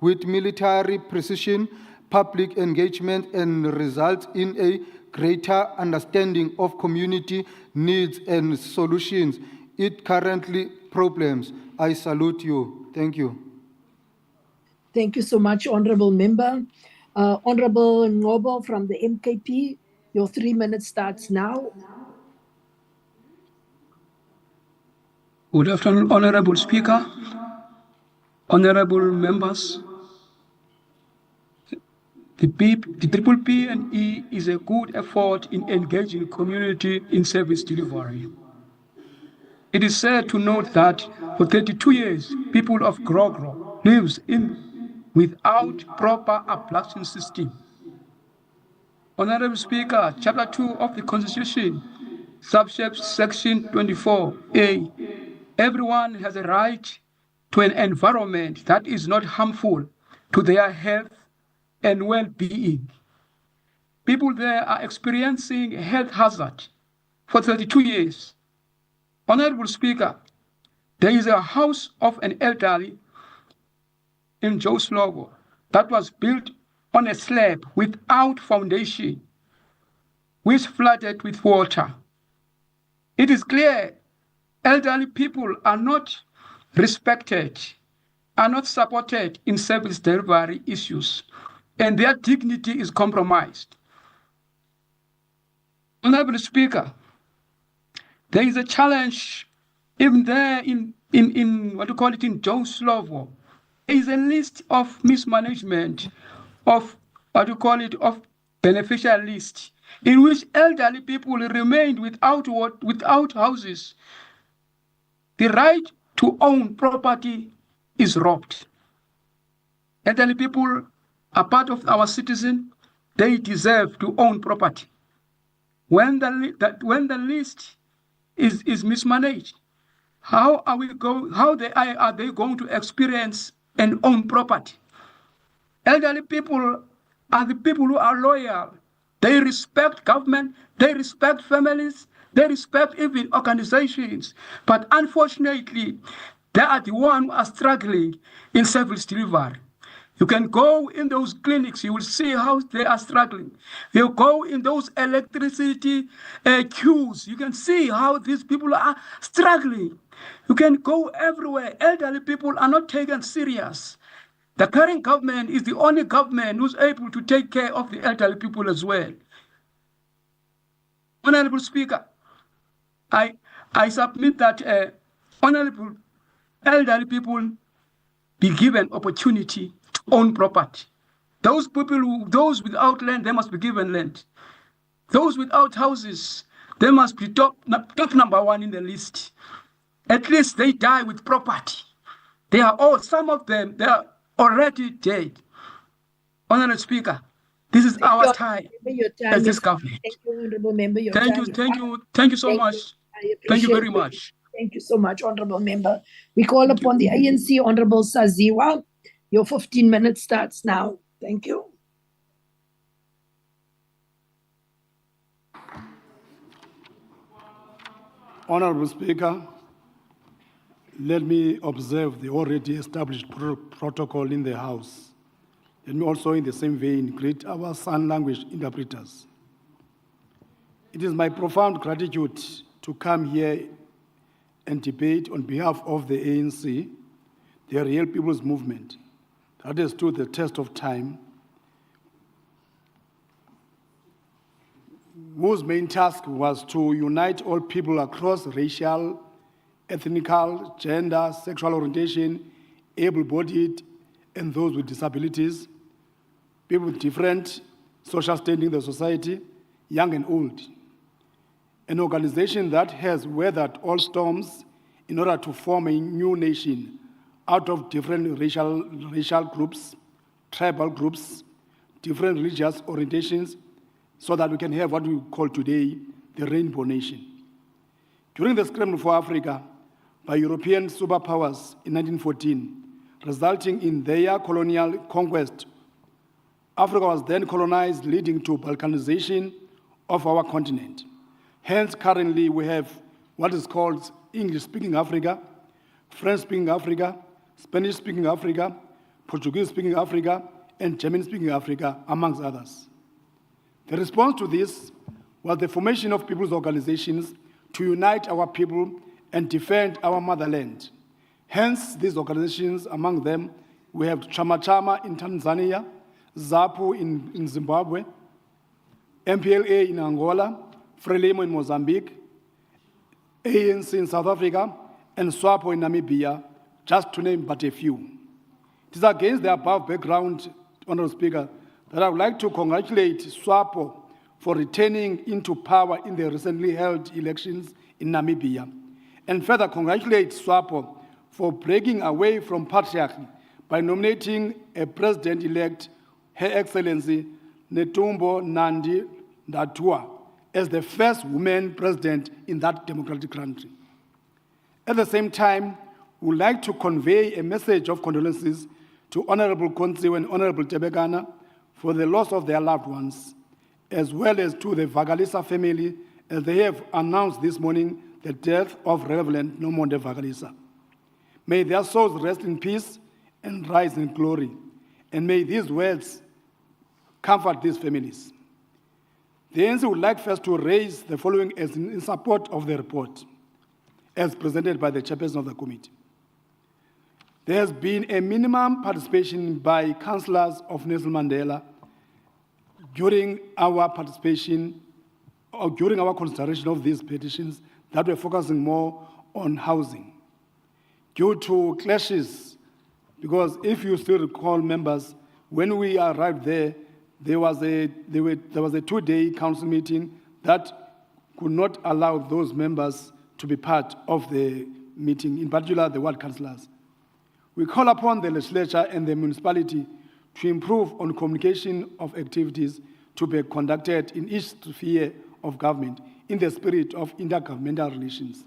with military precision, public engagement, and result in a greater understanding of community needs and solutions, it currently problems. I salute you. Thank you. Thank you so much, Honorable Member. Honorable Ngobo from the MKP, your 3 minutes starts now. Good afternoon, Honorable Speaker, honorable members. The Triple P and E is a good effort in engaging community in service delivery. It is sad to note that for 32 years, people of Grogro lives without proper ablution system. Honorable Speaker, Chapter 2 of the Constitution, Section 24A, everyone has a right to an environment that is not harmful to their health and well-being. People there are experiencing a health hazard for 32 years. Honorable Speaker, there is a house of an elderly in Joe's Logo that was built on a slab without foundation, which flooded with water. It is clear elderly people are not respected, are not supported in service delivery issues, and their dignity is compromised. Honorable Speaker, there is a challenge even there in what you call it in Joe's Logo. There is a list of mismanagement of what you call it of beneficial list in which elderly people remained without houses. The right to own property is robbed. Elderly people are part of our citizen. They deserve to own property. When the list is mismanaged, how are they going to experience and own property? Elderly people are the people who are loyal. They respect government, they respect families, they respect even organizations. But unfortunately, they are the ones who are struggling in service delivery. You can go in those clinics, you will see how they are struggling. You go in those electricity queues, you can see how these people are struggling. You can go everywhere. Elderly people are not taken serious. The current government is the only government who's able to take care of the elderly people as well. Honorable Speaker, I submit that honorable elderly people be given opportunity to own property. Those without land, they must be given land. Those without houses, they must be top number one in the list. At least they die with property. Some of them, they are already dead. Honorable Speaker, this is our time as this government. Thank you, Honorable Member. Thank you so much. Thank you very much. Thank you so much, Honorable Member. We call upon the ANC, Honorable Saziwa. Your 15 minutes starts now. Thank you. Honorable Speaker, let me observe the already established protocol in the House. Let me also, in the same vein, greet our sign language interpreters. It is my profound gratitude to come here and debate on behalf of the ANC, the Real People's Movement, that has stood the test of time whose main task was to unite all people across racial, ethnical, gender, sexual orientation, able-bodied, and those with disabilities, people with different social standing in the society, young and old. An organization that has weathered all storms in order to form a new nation out of different racial groups, tribal groups, different religious orientations, so that we can have what we call today the Rainbow Nation. During the scramble for Africa by European superpowers in 1914, resulting in their colonial conquest, Africa was then colonized, leading to balkanization of our continent. Hence, currently we have what is called English-speaking Africa, French-speaking Africa, Spanish-speaking Africa, Portuguese-speaking Africa, and German-speaking Africa, amongst others. The response to this was the formation of people's organizations to unite our people and defend our motherland. Hence, these organizations, among them, we have Chama Chama in Tanzania, ZAPU in Zimbabwe, MPLA in Angola, Frelimo in Mozambique, ANC in South Africa, and SWAPO in Namibia, just to name but a few. It is against the above background, Honourable Speaker, that I would like to congratulate SWAPO for returning into power in the recently held elections in Namibia, and further congratulate SWAPO for breaking away from patriarchy by nominating a president-elect, Her Excellency Netumbo Nandi Ndaitwah, as the first woman president in that democratic country. At the same time, we would like to convey a message of condolences to Honorable Konziwe and Honorable Tebekana for the loss of their loved ones, as well as to the Vagalisa family, as they have announced this morning the death of Reverend Nomonde Vagalisa. May their souls rest in peace and rise in glory, and may these words comfort these families. The ANC would like first to raise the following as in support of the report, as presented by the chairperson of the committee. There has been a minimum participation by councillors of Nelson Mandela during our participation, or during our consideration of these petitions, that we're focusing more on housing. Due to clashes, because if you still recall, members, when we arrived there, there was a 2-day council meeting that could not allow those members to be part of the meeting, in particular the ward councillors. We call upon the legislature and the municipality to improve on communication of activities to be conducted in each sphere of government in the spirit of intergovernmental relations.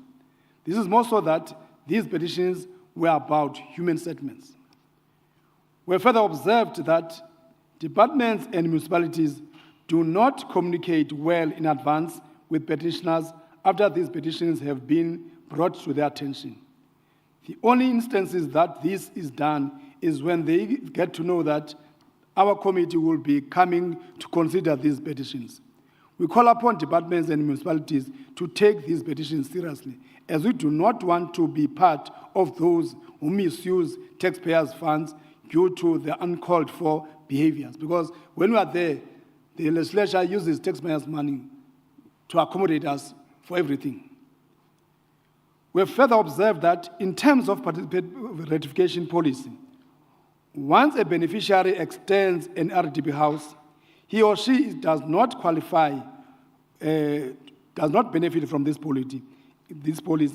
This is more so that these petitions were about human settlements. We further observed that departments and municipalities do not communicate well in advance with petitioners after these petitions have been brought to their attention. The only instances that this is done is when they get to know that our committee will be coming to consider these petitions. We call upon departments and municipalities to take these petitions seriously, as we do not want to be part of those who misuse taxpayers' funds due to the uncalled for behaviors. Because when we are there, the legislature uses taxpayers' money to accommodate us for everything. We have further observed that in terms of ratification policy, once a beneficiary extends an RDP house, he or she does not qualify, does not benefit from this policy,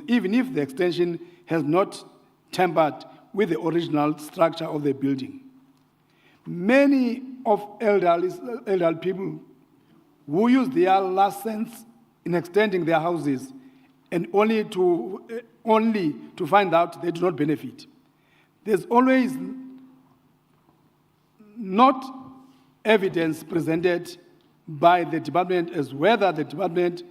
even if the extension has not tampered with the original structure of the building. Many of elderly people who use their last cents in extending their houses and only to find out they do not benefit. There's always not evidence presented by the department as whether the department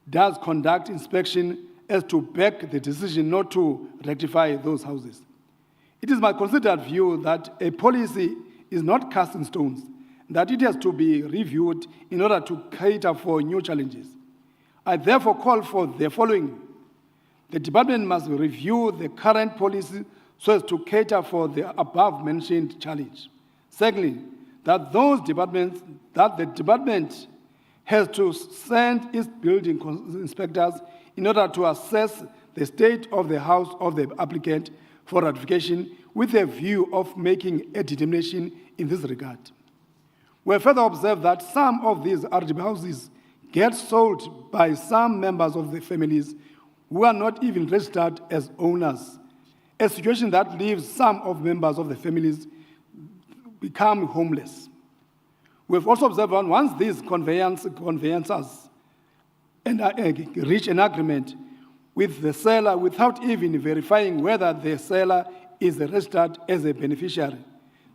does conduct inspection as to back the decision not to rectify those houses. It is my considered view that a policy is not cast in stones, that it has to be reviewed in order to cater for new challenges. I therefore call for the following. The department must review the current policy so as to cater for the above-mentioned challenge. Secondly, that the department has to send its building inspectors in order to assess the state of the house of the applicant for ratification with a view of making a determination in this regard. We have further observed that some of these RDP houses get sold by some members of the families who are not even registered as owners, a situation that leaves some of members of the families become homeless. We have also observed that once these conveyancers reach an agreement with the seller without even verifying whether the seller is registered as a beneficiary,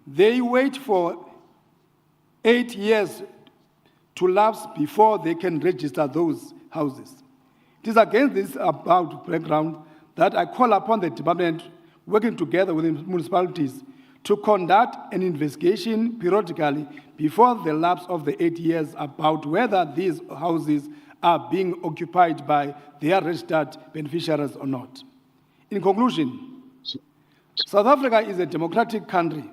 they wait for 8 years to lapse before they can register those houses. It is against this about background that I call upon the department, working together with the municipalities, to conduct an investigation periodically before the lapse of the 8 years about whether these houses are being occupied by their registered beneficiaries or not. In conclusion, South Africa is a democratic country,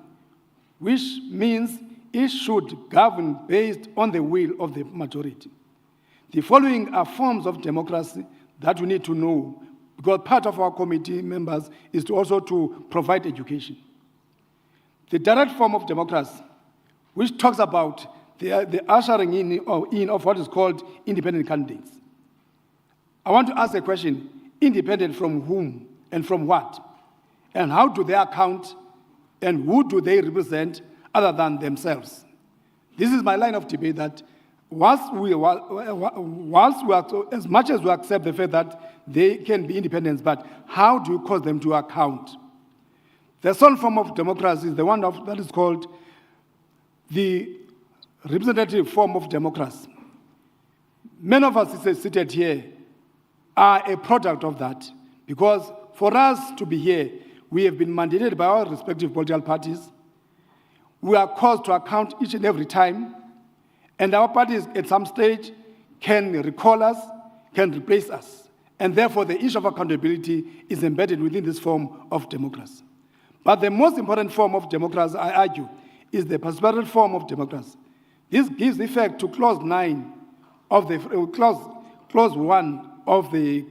which means it should govern based on the will of the majority. The following are forms of democracy that we need to know, because part of our committee members is to also to provide education. The direct form of democracy, which talks about the ushering in of what is called independent candidates. I want to ask a question: independent from whom and from what? And how do they account and who do they represent other than themselves? This is my line of debate, that whilst we are, as much as we accept the fact that they can be independent, but how do you call them to account? The second form of democracy is the one that is called the representative form of democracy. Many of us seated here are a product of that, because for us to be here, we have been mandated by our respective political parties. We are called to account each and every time, and our parties at some stage can recall us, can replace us, and therefore the issue of accountability is embedded within this form of democracy. But the most important form of democracy, I argue, is the participatory form of democracy. This gives effect to clause 9 of the clause 1 of the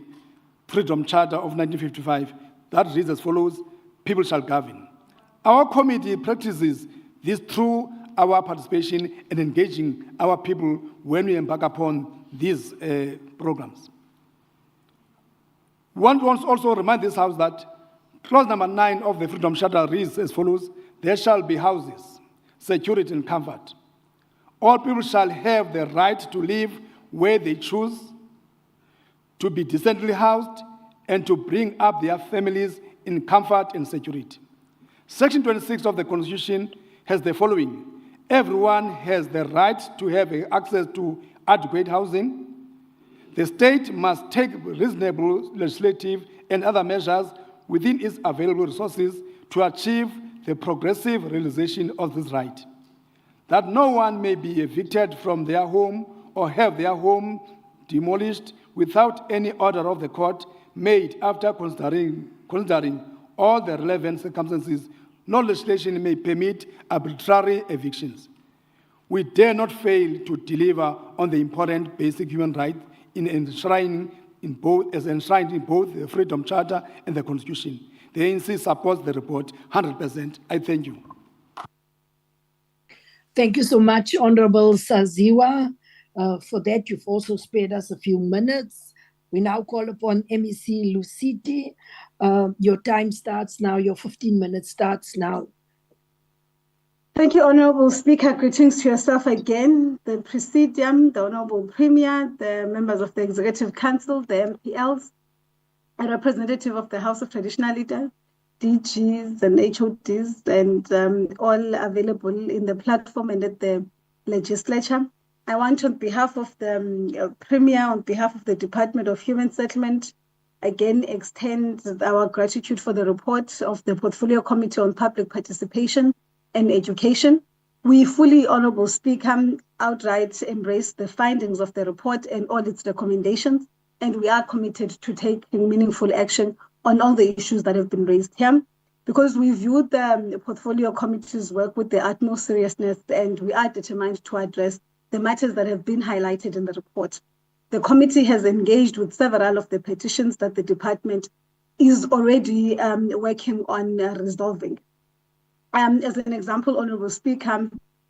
Freedom Charter of 1955 that reads as follows: people shall govern. Our committee practices this through our participation and engaging our people when we embark upon these programs. One wants also remind this House that clause number 9 of the Freedom Charter reads as follows: there shall be houses, security and comfort. All people shall have the right to live where they choose, to be decently housed, and to bring up their families in comfort and security. Section 26 of the Constitution has the following: everyone has the right to have access to adequate housing. The state must take reasonable legislative and other measures within its available resources to achieve the progressive realization of this right. That no one may be evicted from their home or have their home demolished without any order of the court made after considering all the relevant circumstances. No legislation may permit arbitrary evictions. We dare not fail to deliver on the important basic human right enshrined in both the Freedom Charter and the Constitution. The ANC supports the report 100%. I thank you. Thank you so much, Honorable Saziwa. For that, you've also spared us a few minutes. We now call upon MEC Luciti. Your time starts now. Your 15 minutes starts now. Thank you, Honorable Speaker. Greetings to yourself again, the Presidium, the Honorable Premier, the members of the Executive Council, the MPLs, a representative of the House of Traditional Leaders, DGs and HODs, and all available in the platform and at the legislature. I want, on behalf of the Premier, on behalf of the Department of Human Settlement, again extend our gratitude for the report of the Portfolio Committee on Public Participation and Education. We fully, Honorable Speaker, outright embrace the findings of the report and all its recommendations, and we are committed to taking meaningful action on all the issues that have been raised here, because we view the Portfolio Committee's work with the utmost seriousness, and we are determined to address the matters that have been highlighted in the report. The committee has engaged with several of the petitions that the department is already working on resolving. As an example, Honourable Speaker,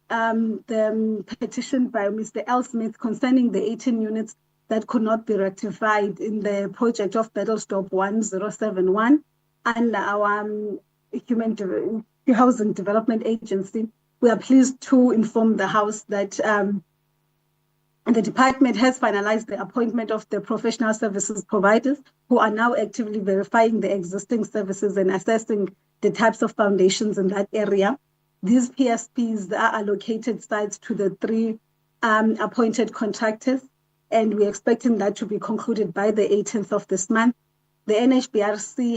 the petition by Mr. L. Smith concerning the 18 units that could not be rectified in the project of Battlestop 1071 and our Human Housing Development Agency. We are pleased to inform the House that the department has finalized the appointment of the professional services providers who are now actively verifying the existing services and assessing the types of foundations in that area. These PSPs are allocated sites to the 3 appointed contractors, and we're expecting that to be concluded by the 18th of this month. The NHBRC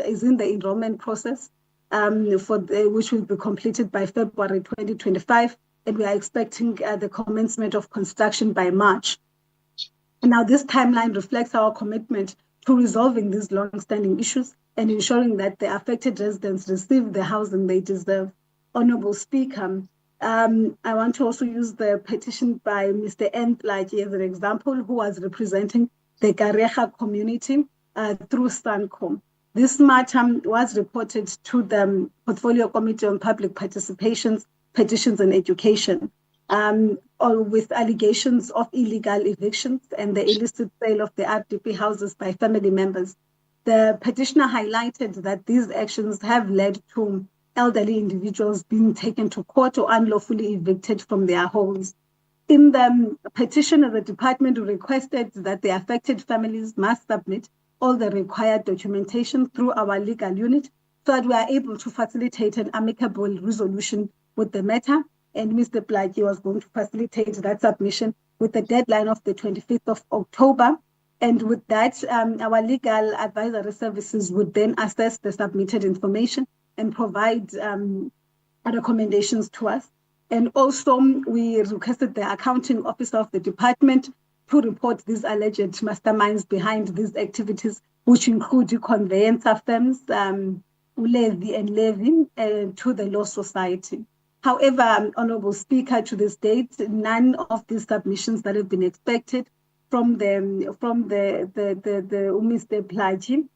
is in the enrollment process which will be completed by February 2025, and we are expecting the commencement of construction by March. Now, this timeline reflects our commitment to resolving these long-standing issues and ensuring that the affected residents receive the housing they deserve. Honourable Speaker, I want to also use the petition by Mr. Ntlaki as an example, who was representing the Gareja community through Sancom. This matter was reported to the Portfolio Committee on Public Participations, Petitions and Education, with allegations of illegal evictions and the illicit sale of the RDP houses by family members. The petitioner highlighted that these actions have led to elderly individuals being taken to court or unlawfully evicted from their homes. In the petition, the department requested that the affected families must submit all the required documentation through our legal unit so that we are able to facilitate an amicable resolution with the matter. And Mr. Plaki was going to facilitate that submission with the deadline of the 25th of October. And with that, our legal advisory services would then assess the submitted information and provide recommendations to us. And also, we requested the accounting officer of the department to report these alleged masterminds behind these activities, which include conveyancer firms, Levy and Levin, to the Law Society. However, Honourable Speaker, to this date, none of these submissions that have been expected from Mr. Plagi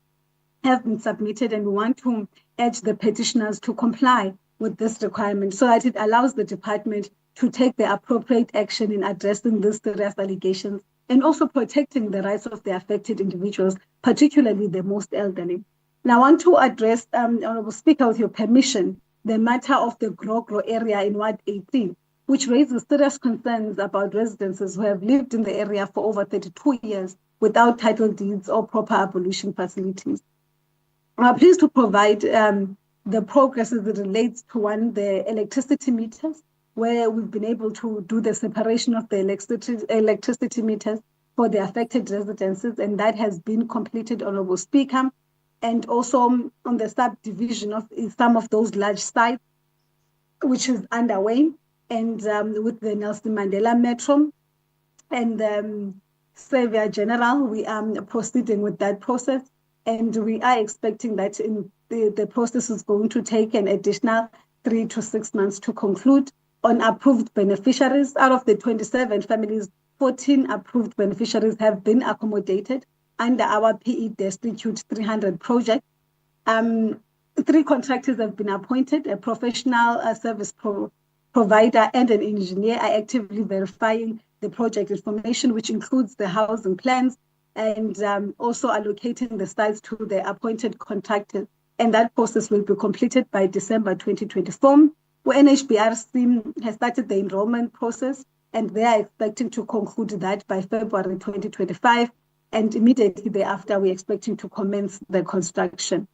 have been submitted, and we want to urge the petitioners to comply with this requirement so that it allows the department to take the appropriate action in addressing these serious allegations and also protecting the rights of the affected individuals, particularly the most elderly. Now, I want to address, Honourable Speaker, with your permission, the matter of the Grogro area in Ward 18, which raises serious concerns about residences who have lived in the area for over 32 years without title deeds or proper abolition facilities. I'm pleased to provide the progress as it relates to the electricity meters, where we've been able to do the separation of the electricity meters for the affected residences, and that has been completed, Honourable Speaker. And also on the subdivision of some of those large sites, which is underway, and with the Nelson Mandela Metro and Saviour General, we are proceeding with that process, and we are expecting that the process is going to take an additional 3 to 6 months to conclude. On approved beneficiaries, out of the 27 families, 14 approved beneficiaries have been accommodated under our PE Destitute 300 project. 3 contractors have been appointed, a professional service provider and an engineer are actively verifying the project information, which includes the housing plans and also allocating the sites to the appointed contractors. And that process will be completed by December 2024. Where NHBRC has started the enrollment process, and they are expecting to conclude that by February 2025. And immediately thereafter, we're expecting to commence the construction.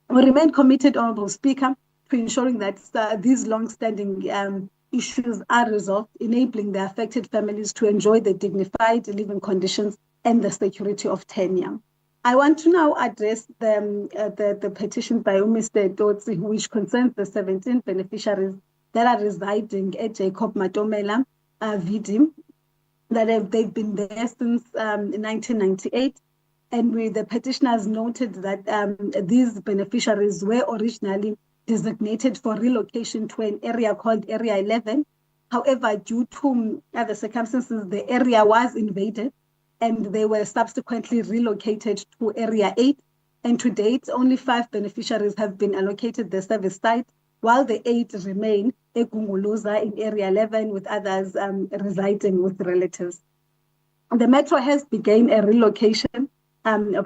We remain committed, Honourable Speaker, to ensuring that these long-standing issues are resolved, enabling the affected families to enjoy the dignified living conditions and the security of tenure. I want to now address the petition by Mr. Dotsi, which concerns the 17 beneficiaries that are residing at Jacob Matomela, VD, that they've been there since 1998. And the petitioners noted that these beneficiaries were originally designated for relocation to an area called Area 11. However, due to other circumstances, the area was invaded and they were subsequently relocated to Area 8. And to date, only 5 beneficiaries have been allocated the service site, while the 8 remain in Area 11, with others residing with relatives. The Metro has begun a relocation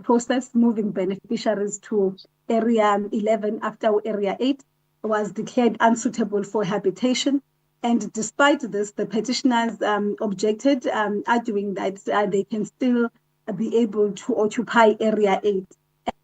process, moving beneficiaries to Area 11 after Area 8 was declared unsuitable for habitation. And despite this, the petitioners objected, arguing that they can still be able to occupy Area 8.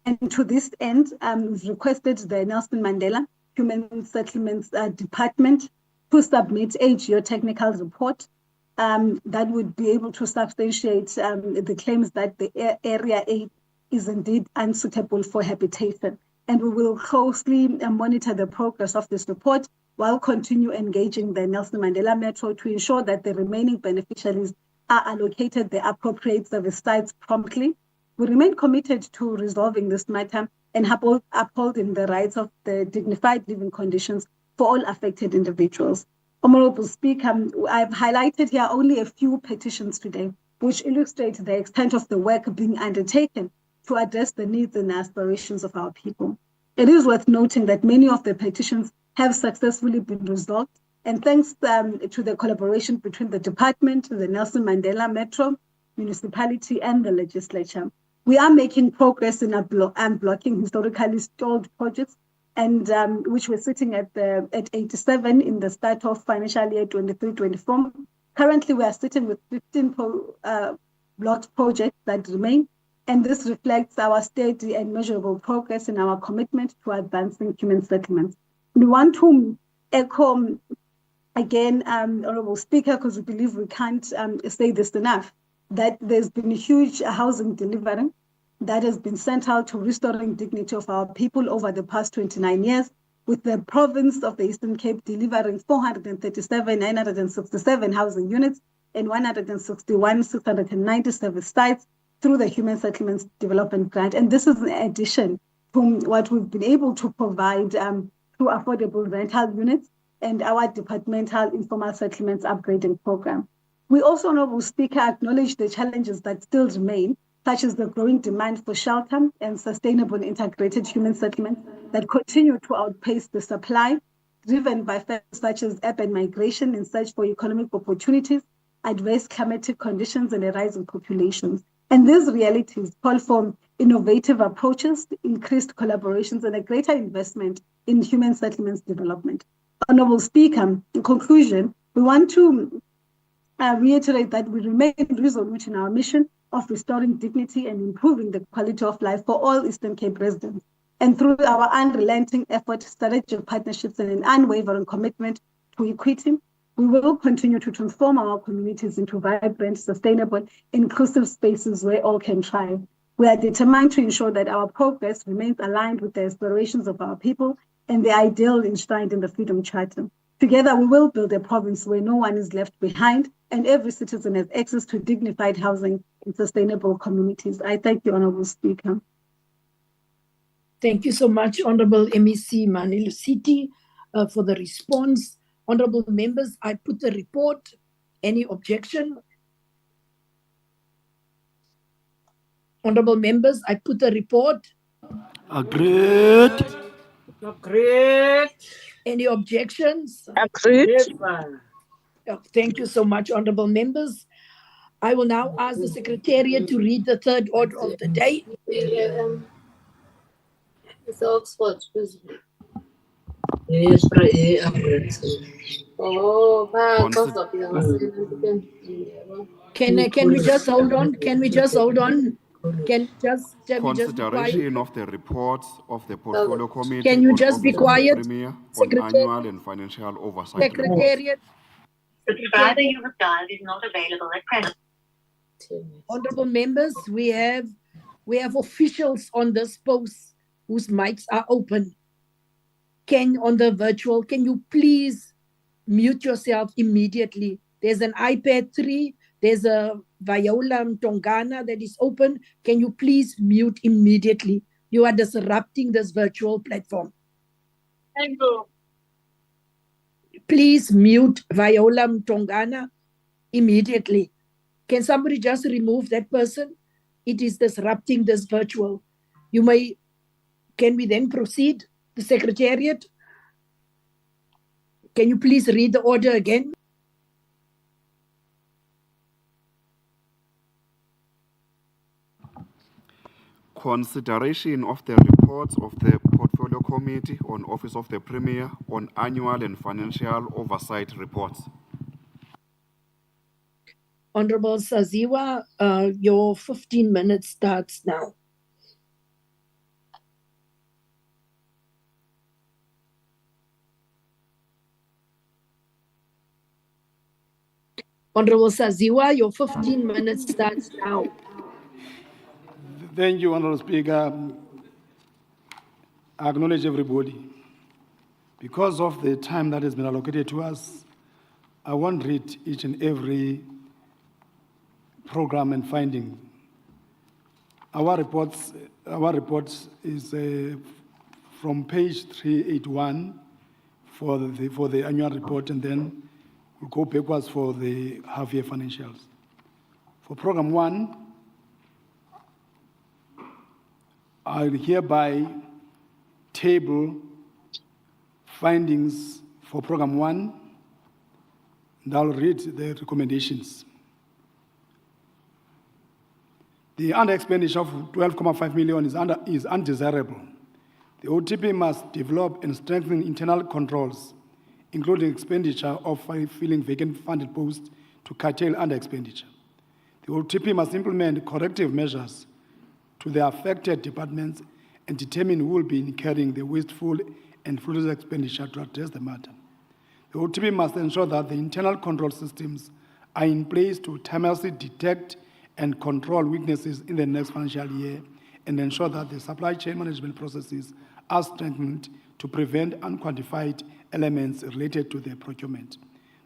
And to this end, we've requested the Nelson Mandela Human Settlements Department to submit a geotechnical report that would be able to substantiate the claims that the Area 8 is indeed unsuitable for habitation. And we will closely monitor the progress of this report while continue engaging the Nelson Mandela Metro to ensure that the remaining beneficiaries are allocated the appropriate service sites promptly. We remain committed to resolving this matter and upholding the rights of the dignified living conditions for all affected individuals. Honorable Speaker, I've highlighted here only a few petitions today, which illustrate the extent of the work being undertaken to address the needs and aspirations of our people. It is worth noting that many of the petitions have successfully been resolved, and thanks to the collaboration between the department, the Nelson Mandela Metro, municipality, and the legislature. We are making progress in unblocking historically stalled projects, and which were sitting at 87 in the start of financial year 23-24. Currently, we are sitting with 15 blocked projects that remain, and this reflects our steady and measurable progress in our commitment to advancing human settlements. We want to echo again, Honorable Speaker, because we believe we can't say this enough, that there's been a huge housing delivery that has been central to restoring dignity of our people over the past 29 years, with the province of the Eastern Cape delivering 437,967 housing units and 161,697 sites through the Human Settlements Development Grant. And this is in addition to what we've been able to provide through affordable rental units and our departmental informal settlements upgrading program. We also, Honorable Speaker, acknowledge the challenges that still remain, such as the growing demand for shelter and sustainable integrated human settlements that continue to outpace the supply, driven by factors such as urban migration in search for economic opportunities, adverse climatic conditions, and a rising populations. And these realities call for innovative approaches, increased collaborations, and a greater investment in human settlements development. Honorable Speaker, in conclusion, we want to reiterate that we remain resolute in our mission of restoring dignity and improving the quality of life for all Eastern Cape residents. And through our unrelenting effort, strategic partnerships, and an unwavering commitment to equity, we will continue to transform our communities into vibrant, sustainable, inclusive spaces where all can thrive. We are determined to ensure that our progress remains aligned with the aspirations of our people and the ideal enshrined in the Freedom Charter. Together, we will build a province where no one is left behind and every citizen has access to dignified housing and sustainable communities. I thank you, Honorable Speaker. Thank you so much, Honorable MEC Mani-Lusithi, for the response. Honorable members, I put the report. Any objection? Honorable members, I put the report. Agreed. Agreed. Any objections? Agreed. Thank you so much, honorable members. I will now ask the Secretariat to read the third order of the day. Can we just hold on? Can we just hold on? Can we just be quiet? Consideration of the reports of the Portfolio Committee Can you on just be Office of the quiet? Premier on Secretariat. annual and financial oversight reports. Secretariat. The provider you have dialed is not available at present. Honorable members, we have officials on this post whose mics are open. On the virtual, can you please mute yourself immediately? There's an iPad 3, there's a Viola Tongana that is open. Can you please mute immediately? You are disrupting this virtual platform. Thank you. please mute Viola Mtongana immediately. Can somebody just remove that person? It is disrupting this virtual. Can we then proceed? The Secretariat, can you please read the order again? Consideration of the reports of the Portfolio Committee on Office of the Premier on annual and financial oversight reports. Honorable Saziwa, your 15 minutes starts now. Honorable Saziwa, your 15 minutes starts now. Thank you, Honorable Speaker. I acknowledge everybody. Because of the time that has been allocated to us, I won't read each and every program and finding. Our report is from page 381 for the annual report, and then we'll go backwards for the half-year financials. For program 1, I hereby table findings for program 1, and I'll read the recommendations. The under expenditure of 12.5 million is undesirable. The OTP must develop and strengthen internal controls, including expenditure of filling vacant funded posts to curtail under expenditure. The OTP must implement corrective measures to the affected departments and determine who will be incurring the wasteful and fruitless expenditure to address the matter. The OTP must ensure that the internal control systems are in place to timely detect and control weaknesses in the next financial year and ensure that the supply chain management processes are strengthened to prevent unquantified elements related to the procurement.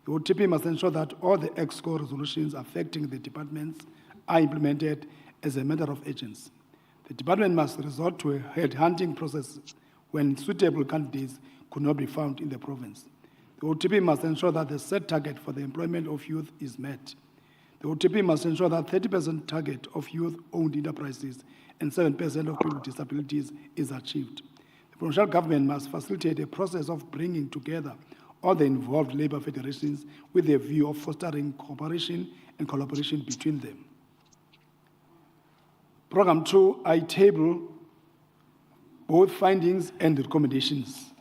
The OTP must ensure that all the EXCO resolutions affecting the departments are implemented as a matter of urgency. The department must resort to a headhunting process when suitable candidates could not be found in the province. The OTP must ensure that the set target for the employment of youth is met. The OTP must ensure that 30% target of youth-owned enterprises and 7% of people with disabilities is achieved. The provincial government must facilitate a process of bringing together all the involved labor federations with a view of fostering cooperation and collaboration between them. Program 2, I table both findings and recommendations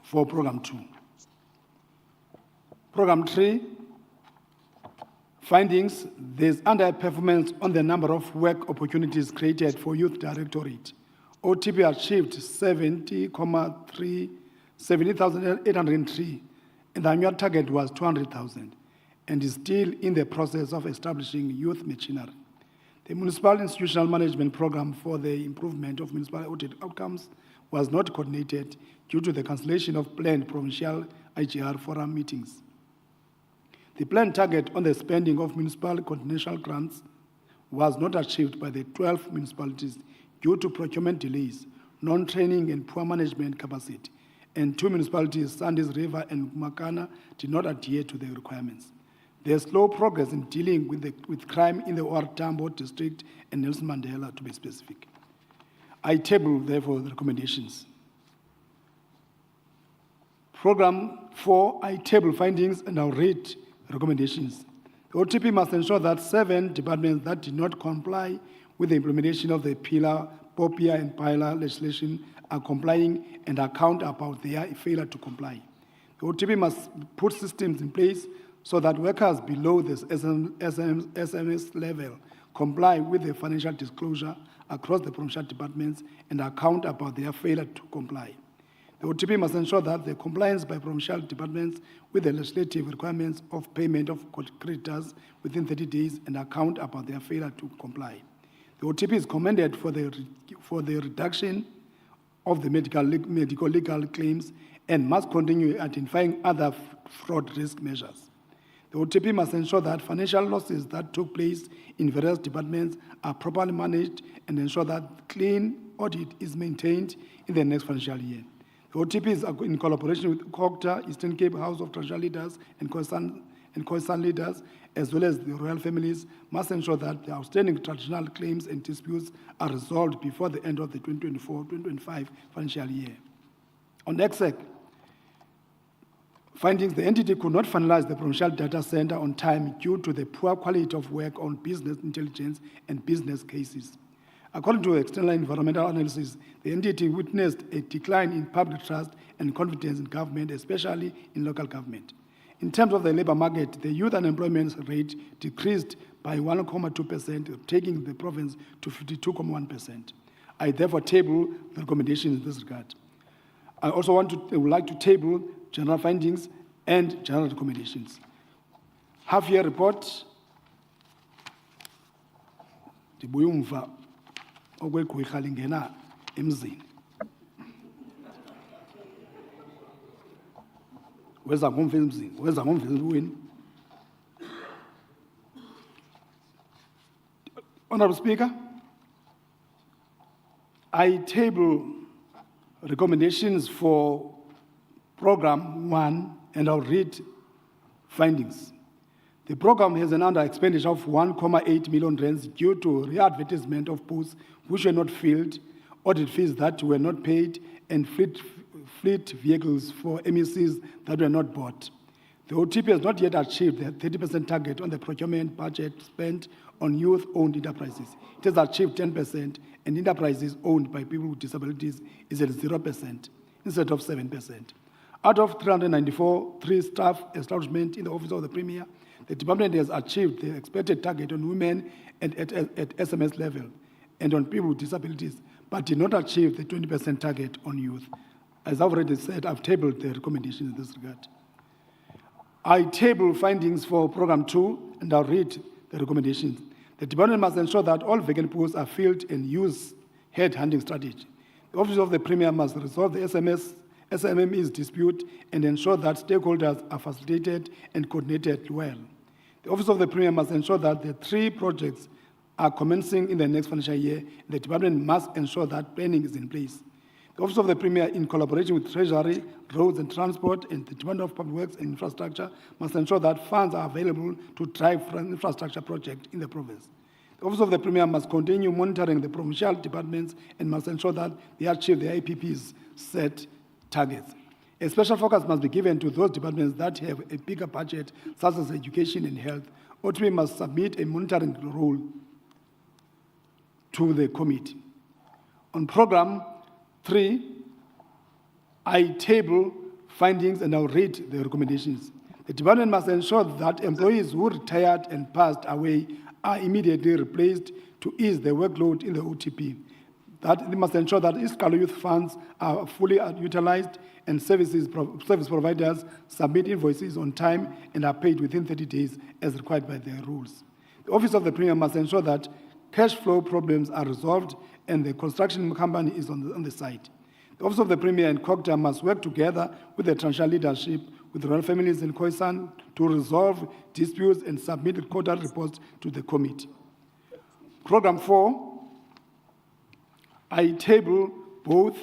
for Program 2. Program 3, findings, there's underperformance on the number of work opportunities created for Youth Directorate. OTP achieved 70,803, and the annual target was 200,000, and is still in the process of establishing youth machinery. The Municipal Institutional Management Program for the improvement of municipal audit outcomes was not coordinated due to the cancellation of planned provincial IGR forum meetings. The planned target on the spending of municipal continental grants was not achieved by the 12 municipalities due to procurement delays, non-training and poor management capacity, and 2 municipalities, Sandys River and Makana, did not adhere to the requirements. There's slow progress in dealing with crime in the OR Tambo district and Nelson Mandela, to be specific. I table, therefore, the recommendations. Program 4, I table findings and I'll read recommendations. The OTP must ensure that 7 departments that did not comply with the implementation of the PILA, POPIA, and PILA legislation are complying and account about their failure to comply. The OTP must put systems in place so that workers below this SMS level comply with the financial disclosure across the provincial departments and account about their failure to comply. The OTP must ensure that the compliance by provincial departments with the legislative requirements of payment of creditors within 30 days and account about their failure to comply. The OTP is commended for the reduction of the medical legal claims and must continue identifying other fraud risk measures. The OTP must ensure that financial losses that took place in various departments are properly managed and ensure that clean audit is maintained in the next financial year. The OTPs are in collaboration with COGTA, Eastern Cape House of Traditional Leaders and Khoisan leaders, as well as the royal families, must ensure that the outstanding traditional claims and disputes are resolved before the end of the 2024-2025 financial year. On EXEC findings, the entity could not finalize the provincial data center on time due to the poor quality of work on business intelligence and business cases. According to external environmental analysis, the entity witnessed a decline in public trust and confidence in government, especially in local government. In terms of the labor market, the youth unemployment rate decreased by 1.2%, taking the province to 52.1%. I therefore table the recommendations in this regard. I also would like to table general findings and general recommendations. Half-year report. Ndibuya umva okwegqwirha lingena emzini. Weza ngomva emzini, weza ngomva emzini. Honorable Speaker, I table recommendations for Program 1, and I'll read findings. The program has an under expenditure of 1.8 million rands due to re-advertisement of posts which were not filled, audit fees that were not paid, and fleet vehicles for MECs that were not bought. The OTP has not yet achieved the 30% target on the procurement budget spent on youth-owned enterprises. It has achieved 10%, and enterprises owned by people with disabilities is at 0% instead of 7%. Out of 394 three-staff establishments in the Office of the Premier, the department has achieved the expected target on women and at SMS level and on people with disabilities, but did not achieve the 20% target on youth. As I've already said, I've tabled the recommendations in this regard. I table findings for Program 2, and I'll read the recommendations. The department must ensure that all vacant posts are filled and use head-hunting strategy. The Office of the Premier must resolve the SMME's dispute and ensure that stakeholders are facilitated and coordinated well. The Office of the Premier must ensure that the 3 projects are commencing in the next financial year. The department must ensure that planning is in place. The Office of the Premier, in collaboration with Treasury, Roads and Transport, and the Department of Public Works and Infrastructure, must ensure that funds are available to drive infrastructure projects in the province. The Office of the Premier must continue monitoring the provincial departments and must ensure that they achieve the IPP's set targets. A special focus must be given to those departments that have a bigger budget, such as education and health. OTP must submit a monitoring role to the committee. On Program 3, I table findings and I'll read the recommendations. The department must ensure that employees who retired and passed away are immediately replaced to ease the workload in the OTP. That they must ensure that Iskalo Youth funds are fully utilized and service providers submit invoices on time and are paid within 30 days as required by their rules. The Office of the Premier must ensure that cash flow problems are resolved and the construction company is on the site. The Office of the Premier and COGTA must work together with the transitional leadership, with royal families in Khoisan to resolve disputes and submit quarterly reports to the committee. Program 4, I table both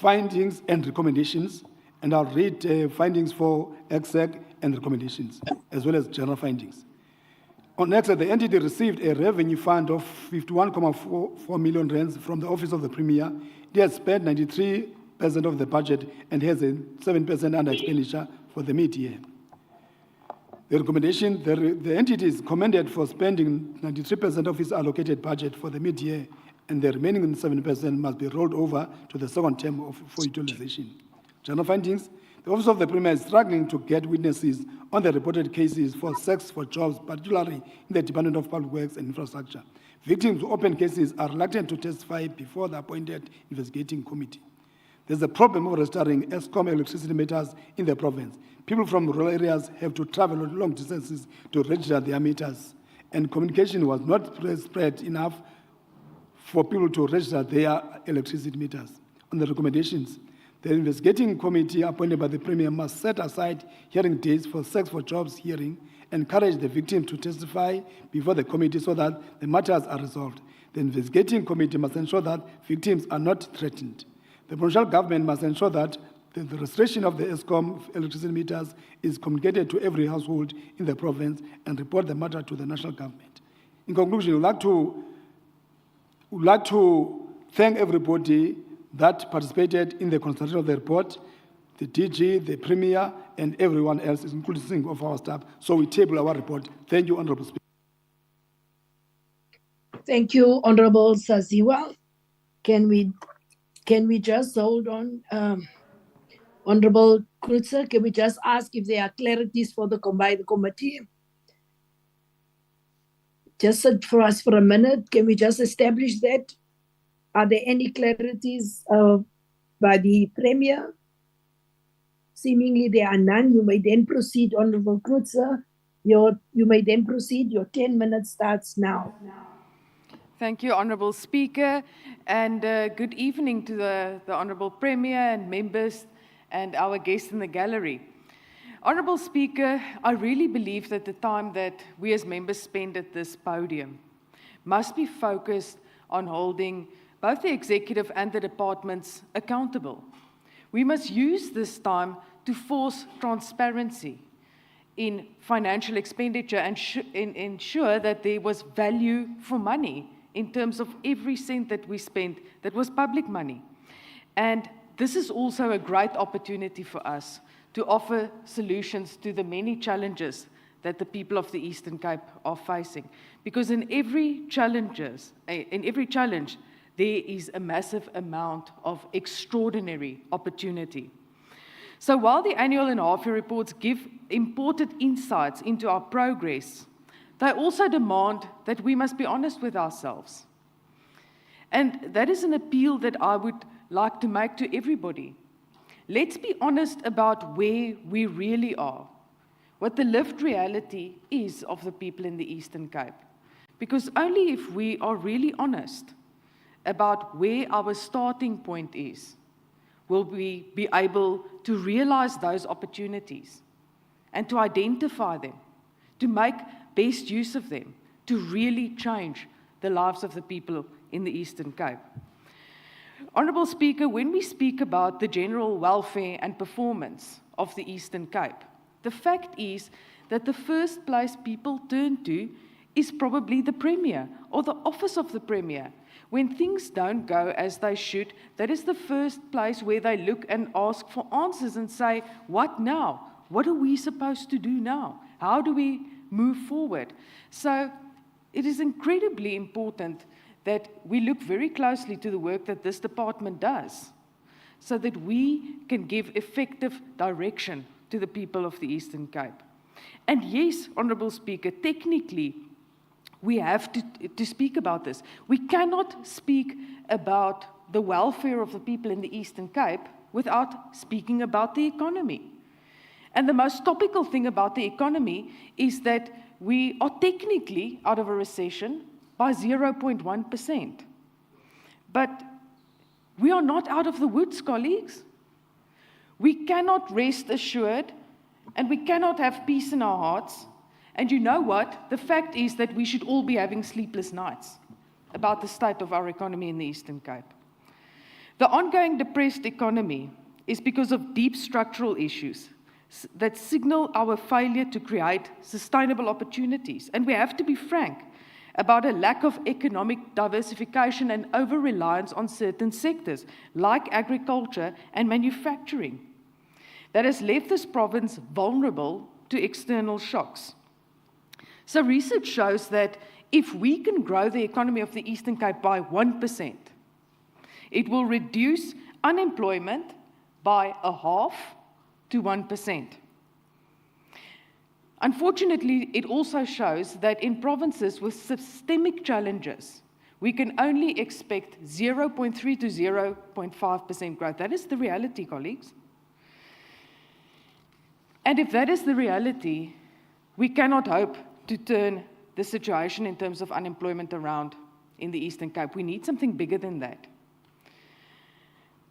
findings and recommendations, and I'll read findings for EXEC and recommendations, as well as general findings. On EXEC, the entity received a revenue fund of 51.44 million rands from the Office of the Premier. It has spent 93% of the budget and has a 7% under expenditure for the mid-year. The recommendation, the entity is commended for spending 93% of its allocated budget for the mid-year, and the remaining 7% must be rolled over to the second term for utilization. General findings, the Office of the Premier is struggling to get witnesses on the reported cases for sex for jobs, particularly in the Department of Public Works and Infrastructure. Victims who open cases are reluctant to testify before the appointed investigating committee. There's a problem of registering ESCOM electricity meters in the province. People from rural areas have to travel long distances to register their meters, and communication was not spread enough for people to register their electricity meters. On the recommendations, the investigating committee appointed by the Premier must set aside hearing dates for sex for jobs hearing, encourage the victim to testify before the committee so that the matters are resolved. The investigating committee must ensure that victims are not threatened. The provincial government must ensure that The restoration of the ESCOM electricity meters is communicated to every household in the province and report the matter to the national government. In conclusion, we'd like to thank everybody that participated in the consultation of the report, the DG, the Premier, and everyone else, including of our staff. So we table our report. Thank you, Honorable Speaker. Thank you, Honorable Saziwa. Can we just hold on, Honorable Kreutzer? Can we just ask if there are clarities for the combined committee? Just sit for us for a minute. Can we just establish that? Are there any clarities by the Premier? Seemingly there are none. You may then proceed, Honorable Kreutzer. You may then proceed. Your 10 minutes starts now. Thank you, Honourable Speaker, and good evening to the Honourable Premier and members and our guests in the gallery. Honourable Speaker, I really believe that the time that we as members spend at this podium must be focused on holding both the executive and the departments accountable. We must use this time to force transparency in financial expenditure and ensure that there was value for money in terms of every cent that we spent that was public money. And this is also a great opportunity for us to offer solutions to the many challenges that the people of the Eastern Cape are facing. Because in every challenge, there is a massive amount of extraordinary opportunity. So while the annual and half-year reports give important insights into our progress, they also demand that we must be honest with ourselves. And that is an appeal that I would like to make to everybody. Let's be honest about where we really are, what the lived reality is of the people in the Eastern Cape. Because only if we are really honest about where our starting point is, will we be able to realize those opportunities and to identify them, to make best use of them, to really change the lives of the people in the Eastern Cape. Honourable Speaker, when we speak about the general welfare and performance of the Eastern Cape, the fact is that the first place people turn to is probably the Premier or the office of the Premier. When things don't go as they should, that is the first place where they look and ask for answers and say, what now? What are we supposed to do now? How do we move forward? So it is incredibly important that we look very closely to the work that this department does so that we can give effective direction to the people of the Eastern Cape. And yes, Honourable Speaker, technically, we have to speak about this. We cannot speak about the welfare of the people in the Eastern Cape without speaking about the economy. And the most topical thing about the economy is that we are technically out of a recession by 0.1%. But we are not out of the woods, colleagues. We cannot rest assured and we cannot have peace in our hearts. And you know what? The fact is that we should all be having sleepless nights about the state of our economy in the Eastern Cape. The ongoing depressed economy is because of deep structural issues that signal our failure to create sustainable opportunities. And we have to be frank about a lack of economic diversification and over-reliance on certain sectors, like agriculture and manufacturing, that has left this province vulnerable to external shocks. So research shows that if we can grow the economy of the Eastern Cape by 1%, it will reduce unemployment by 0.5% to 1%. Unfortunately, it also shows that in provinces with systemic challenges, we can only expect 0.3 to 0.5% growth. That is the reality, colleagues. And if that is the reality, we cannot hope to turn the situation in terms of unemployment around in the Eastern Cape. We need something bigger than that.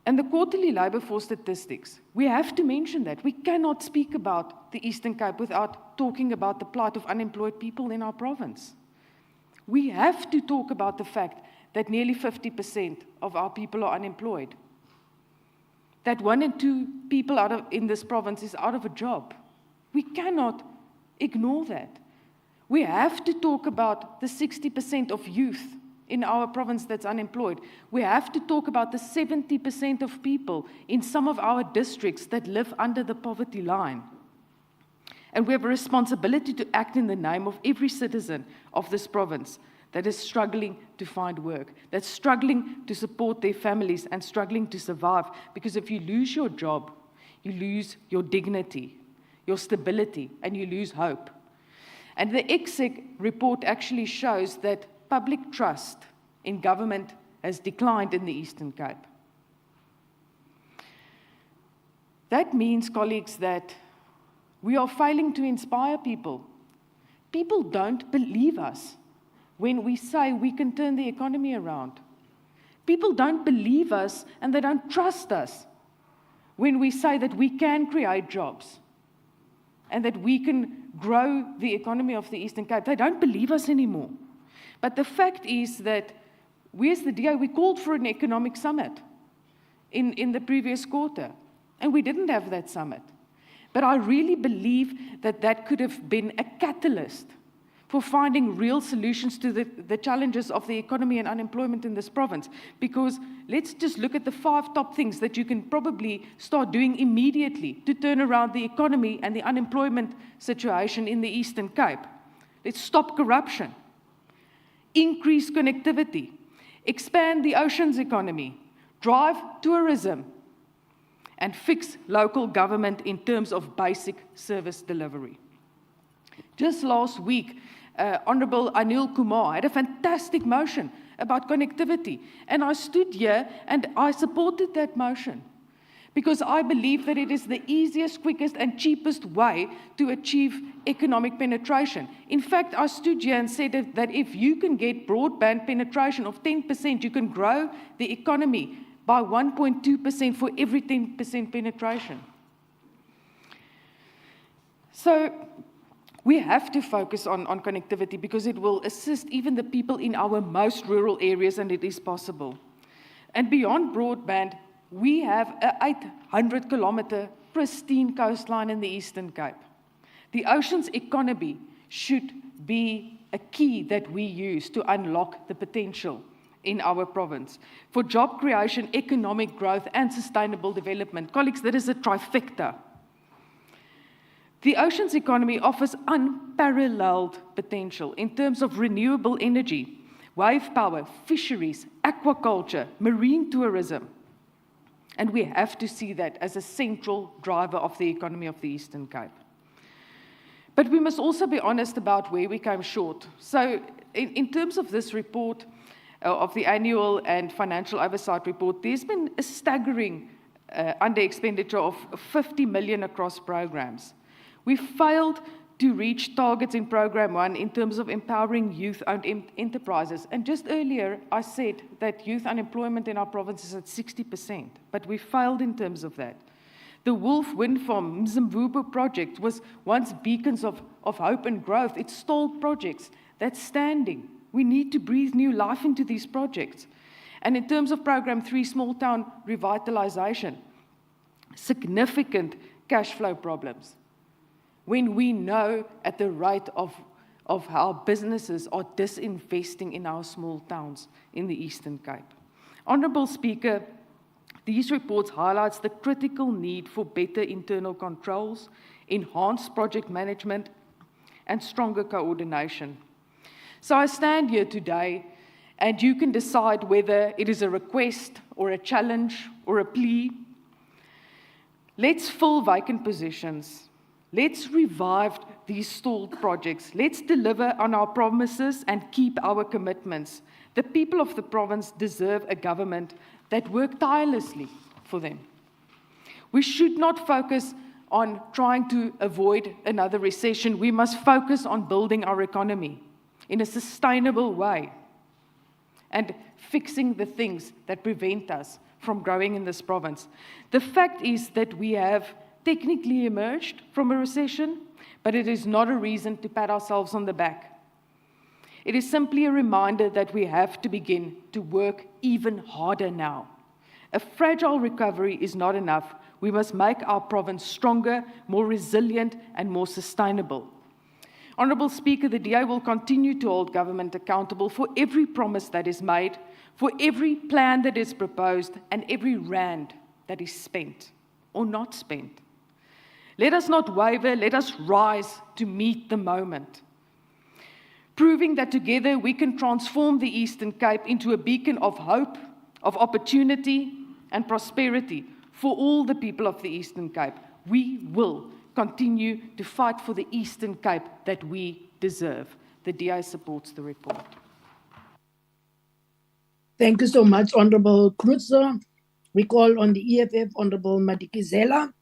And the quarterly labour force statistics, we have to mention that. We cannot speak about the Eastern Cape without talking about the plight of unemployed people in our province. We have to talk about the fact that nearly 50% of our people are unemployed. that 1 in 2 people in this province is out of a job. We cannot ignore that. We have to talk about the 60% of youth in our province that's unemployed. We have to talk about the 70% of people in some of our districts that live under the poverty line. And we have a responsibility to act in the name of every citizen of this province that is struggling to find work, that's struggling to support their families and struggling to survive. Because if you lose your job, you lose your dignity, your stability, and you lose hope. And the exec report actually shows that public trust in government has declined in the Eastern Cape. That means, colleagues, that we are failing to inspire people. People don't believe us when we say we can turn the economy around. People don't believe us and they don't trust us when we say that we can create jobs and that we can grow the economy of the Eastern Cape. They don't believe us anymore. But the fact is that we as the DA, we called for an economic summit in the previous quarter, and we didn't have that summit. But I really believe that that could have been a catalyst for finding real solutions to the challenges of the economy and unemployment in this province. Because let's just look at the 5 top things that you can probably start doing immediately to turn around the economy and the unemployment situation in the Eastern Cape. Let's stop corruption, increase connectivity, expand the oceans economy, drive tourism, and fix local government in terms of basic service delivery. Just last week, Honourable Anil Kumar had a fantastic motion about connectivity, and I stood here and I supported that motion because I believe that it is the easiest, quickest, and cheapest way to achieve economic penetration. In fact, I stood here and said that if you can get broadband penetration of 10%, you can grow the economy by 1.2% for every 10% penetration. So we have to focus on connectivity because it will assist even the people in our most rural areas, and it is possible. And beyond broadband, we have an 800-kilometer pristine coastline in the Eastern Cape. The ocean's economy should be a key that we use to unlock the potential in our province for job creation, economic growth, and sustainable development. Colleagues, that is a trifecta. The ocean's economy offers unparalleled potential in terms of renewable energy, wave power, fisheries, aquaculture, marine tourism. And we have to see that as a central driver of the economy of the Eastern Cape. But we must also be honest about where we came short. So in terms of this report, of the annual and financial oversight report, there's been a staggering under-expenditure of 50 million across programs. We failed to reach targets in Program 1 in terms of empowering youth-owned enterprises. And just earlier, I said that youth unemployment in our province is at 60%, but we failed in terms of that. The Wolf Wind Farm Mzimvubu project was once beacons of hope and growth. It stalled projects. That's standing. We need to breathe new life into these projects. And in terms of Program 3, Small Town Revitalization, significant cash flow problems. When we know at the rate of how businesses are disinvesting in our small towns in the Eastern Cape. Honourable Speaker, these reports highlights the critical need for better internal controls, enhanced project management, and stronger coordination. So I stand here today, and you can decide whether it is a request or a challenge or a plea. Let's fill vacant positions. Let's revive these stalled projects. Let's deliver on our promises and keep our commitments. The people of the province deserve a government that works tirelessly for them. We should not focus on trying to avoid another recession. We must focus on building our economy in a sustainable way and fixing the things that prevent us from growing in this province. The fact is that we have technically emerged from a recession, but it is not a reason to pat ourselves on the back. It is simply a reminder that we have to begin to work even harder now. A fragile recovery is not enough. We must make our province stronger, more resilient, and more sustainable. Honourable Speaker, the DA will continue to hold government accountable for every promise that is made, for every plan that is proposed, and every rand that is spent or not spent. Let us not waver, let us rise to meet the moment, proving that together we can transform the Eastern Cape into a beacon of hope, of opportunity and prosperity for all the people of the Eastern Cape. We will continue to fight for the Eastern Cape that we deserve. The DA supports the report. Thank you so much, Honourable Cruiser. We call on the EFF, Honourable Madikizela.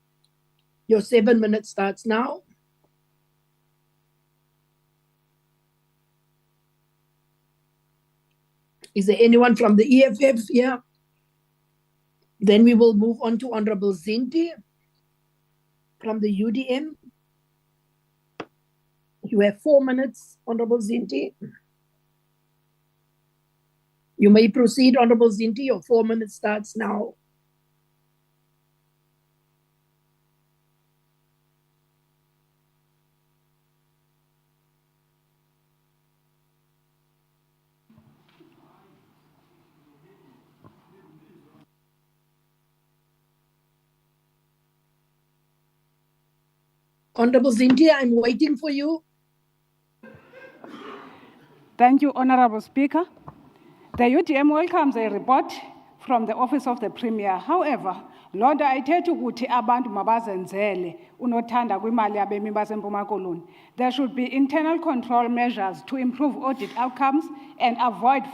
Your 7 minutes starts now. Is there anyone from the EFF here? Then we will move on to Honourable Zinti from the UDM. You have 4 minutes, Honourable Zinti. You may proceed, Honourable Zinti. Your 4 minutes starts now. Honourable Zinti, I'm waiting for you. Thank you, Honourable Speaker. The UDM welcomes a report from the Office of the Premier. However, Lord, I tell you ukuthi abantu mabazenzele unothanda kwimali yabemi baseMpuma Koloni. There should be internal control measures to improve audit outcomes and avoid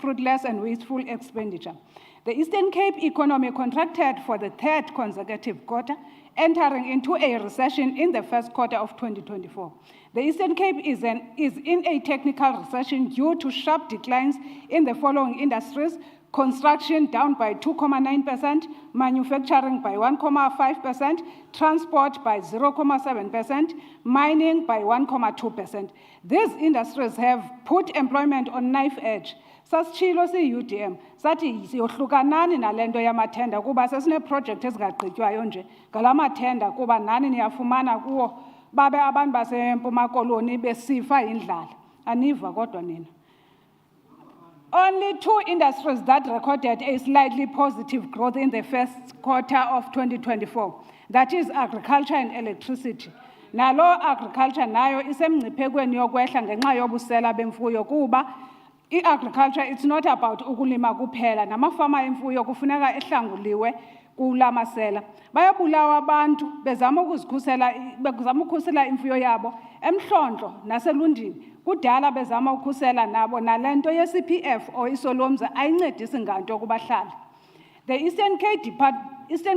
fruitless and wasteful expenditure. The Eastern Cape economy contracted for the third consecutive quarter, entering into a recession in the first quarter of 2024. The Eastern Cape is in a technical recession due to sharp declines in the following industries: construction down by 2.9%, manufacturing by 1.5%, transport by 0.7%, mining by 1.2%. These industries have put employment on knife edge. Sasitshilo si-UDM sathi siyohlukanani nalento yamathenda kuba sesine-project ezingagqitywayo nje ngala mathenda kuba nani niyafumana kuwo babe abantu baseMpuma Koloni besifa yindlala. Aniva kodwa nina. Only 2 industries that recorded a slightly positive growth in the first quarter of 2024. That is agriculture and electricity. Nalo agriculture nayo isemngciphekweni yokwehla ngenxa yobusela bemfuyo kuba agriculture, it's not about ukulima kuphela. Namafama emfuyo kufuneka ehlanguliwe kula masela. Bayabulawa abantu bezama ukukhusela imfuyo yabo emhlonhlo naselundini. Kudala bezama ukukhusela nabo nalento ye-CPF or isolomza ayincedisi nganto kubahlali. The Eastern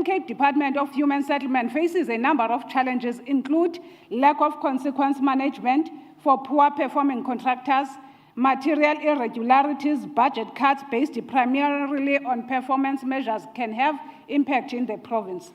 Cape Department of Human Settlement faces a number of challenges, include lack of consequence management for poor performing contractors, material irregularities, budget cuts based primarily on performance measures can have impact in the province.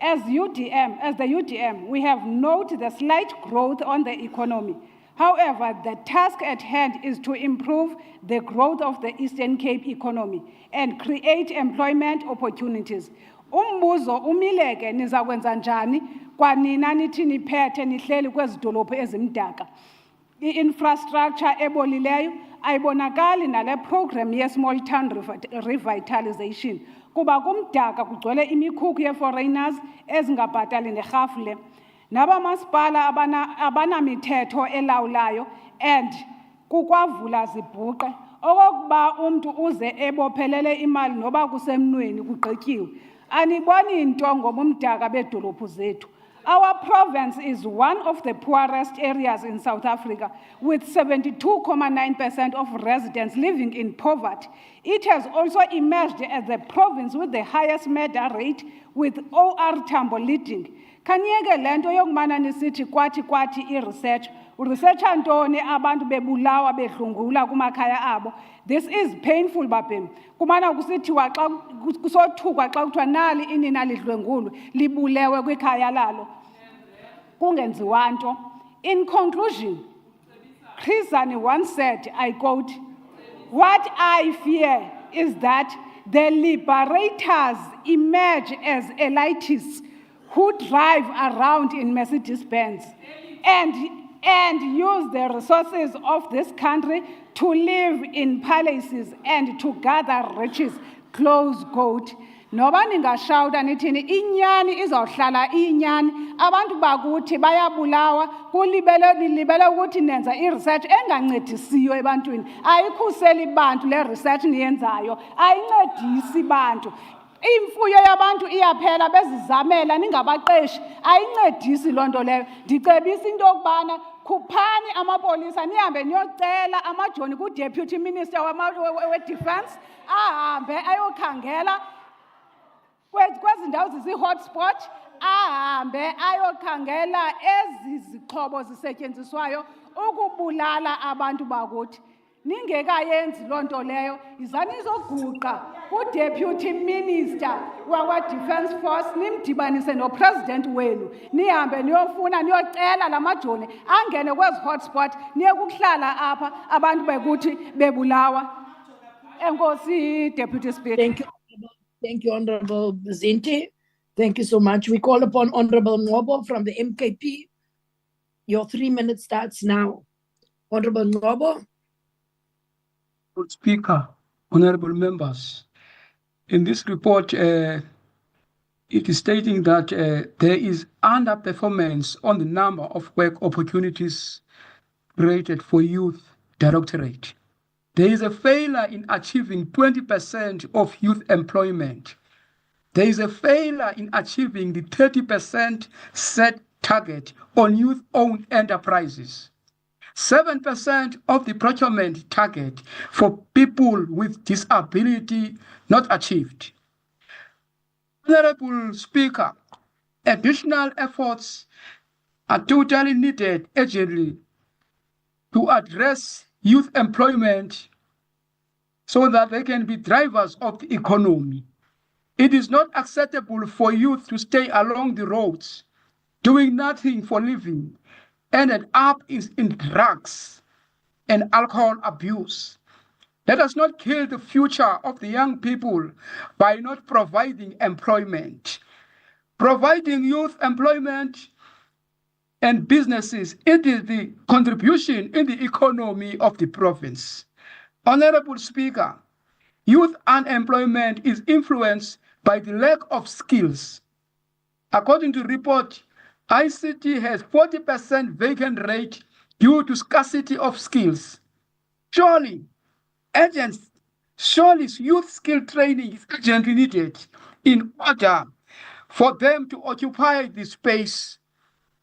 As the UDM, we have noted the slight growth on the economy. However, the task at hand is to improve the growth of the Eastern Cape economy and create employment opportunities. Umbuzo umileke nizakwenza njani kwanina nithi niphethe nihleli kwezi dolophu ezimdaka. I-infrastructure ebolileyo ayibonakali nale program ye-small town revitalization kuba kumdaka kugcwele imikhukhu ye-foreigners ezingabhatali nerhafu le. Nabamasipala abanamithetho elawulayo and kukwavula zibhuqe okokuba umntu uze ebophelele imali noba kusemnweni kugqityiwe. Aniboni nto ngobumdaka bedolophu zethu. Our province is one of the poorest areas in South Africa, with 72.9% of residents living in poverty. It has also emerged as the province with the highest murder rate, with OR Tambo leading. Kanyeke lento yokumana nisithi kwathi i-research. Uresearcha ntoni abantu bebulawa bedlungula kumakhaya abo. This is painful babhem. Kumana kusithiwa xa kusothukwa xa kuthiwa nali inina lidlwengulwe libulewe kwikhaya lalo. Kungenziwa nto. In conclusion, Chris Hani once said, I quote, "What I fear is that the liberators emerge as elites who drive around in Mercedes-Benz and use the resources of this country to live in palaces and to gather riches, close quote. Noba ningashawuta nithini inyani izohlala inyani abantu bakuthi bayabulawa kulibele ukuthi nenza i-research engancedisiyo ebantwini ayikhuseli bantu le research niyenzayo ayincedisi bantu imfuyo yabantu iyaphela bezizamela ningabaqeshi ayincedisi loo nto leyo ndicebisa into yokubana khuphani amapolisa nihambe niyocela amajoni ku-deputy minister we-defense ahambe ayokhangela kwezi ndawo zizi-hotspot ahambe ayokhangela ezi zixhobo zisetyenziswayo ukubulala abantu bakuthi ningekayenzi loo nto leyo yizani izoguqa ku-deputy minister wakwa-defense force nimdibanise nopresident wenu nihambe niyofuna niyocela la majoni angene kwezi hotspot niye kukuhlala apha abantu bekuthi bebulawa enkosi deputy speaker. Thank you, Honorable Zinti. Thank you so much. We call upon Honorable Ngobo from the MKP. Your 3 minutes starts now. Honorable Ngobo. Speaker, honorable members, in this report, it is stating that there is underperformance on the number of work opportunities created for youth directorate. There is a failure in achieving 20% of youth employment. There is a failure in achieving the 30% set target on youth-owned enterprises. 7% of the procurement target for people with disability not achieved. Honorable Speaker, additional efforts are totally needed urgently to address youth employment so that they can be drivers of the economy. It is not acceptable for youth to stay along the roads, doing nothing for living, ended up in drugs and alcohol abuse. Let us not kill the future of the young people by not providing employment. Providing youth employment and businesses, it is the contribution in the economy of the province. Honorable Speaker, youth unemployment is influenced by the lack of skills. According to the report, ICT has 40% vacant rate due to scarcity of skills. Surely youth skill training is urgently needed in order for them to occupy the space.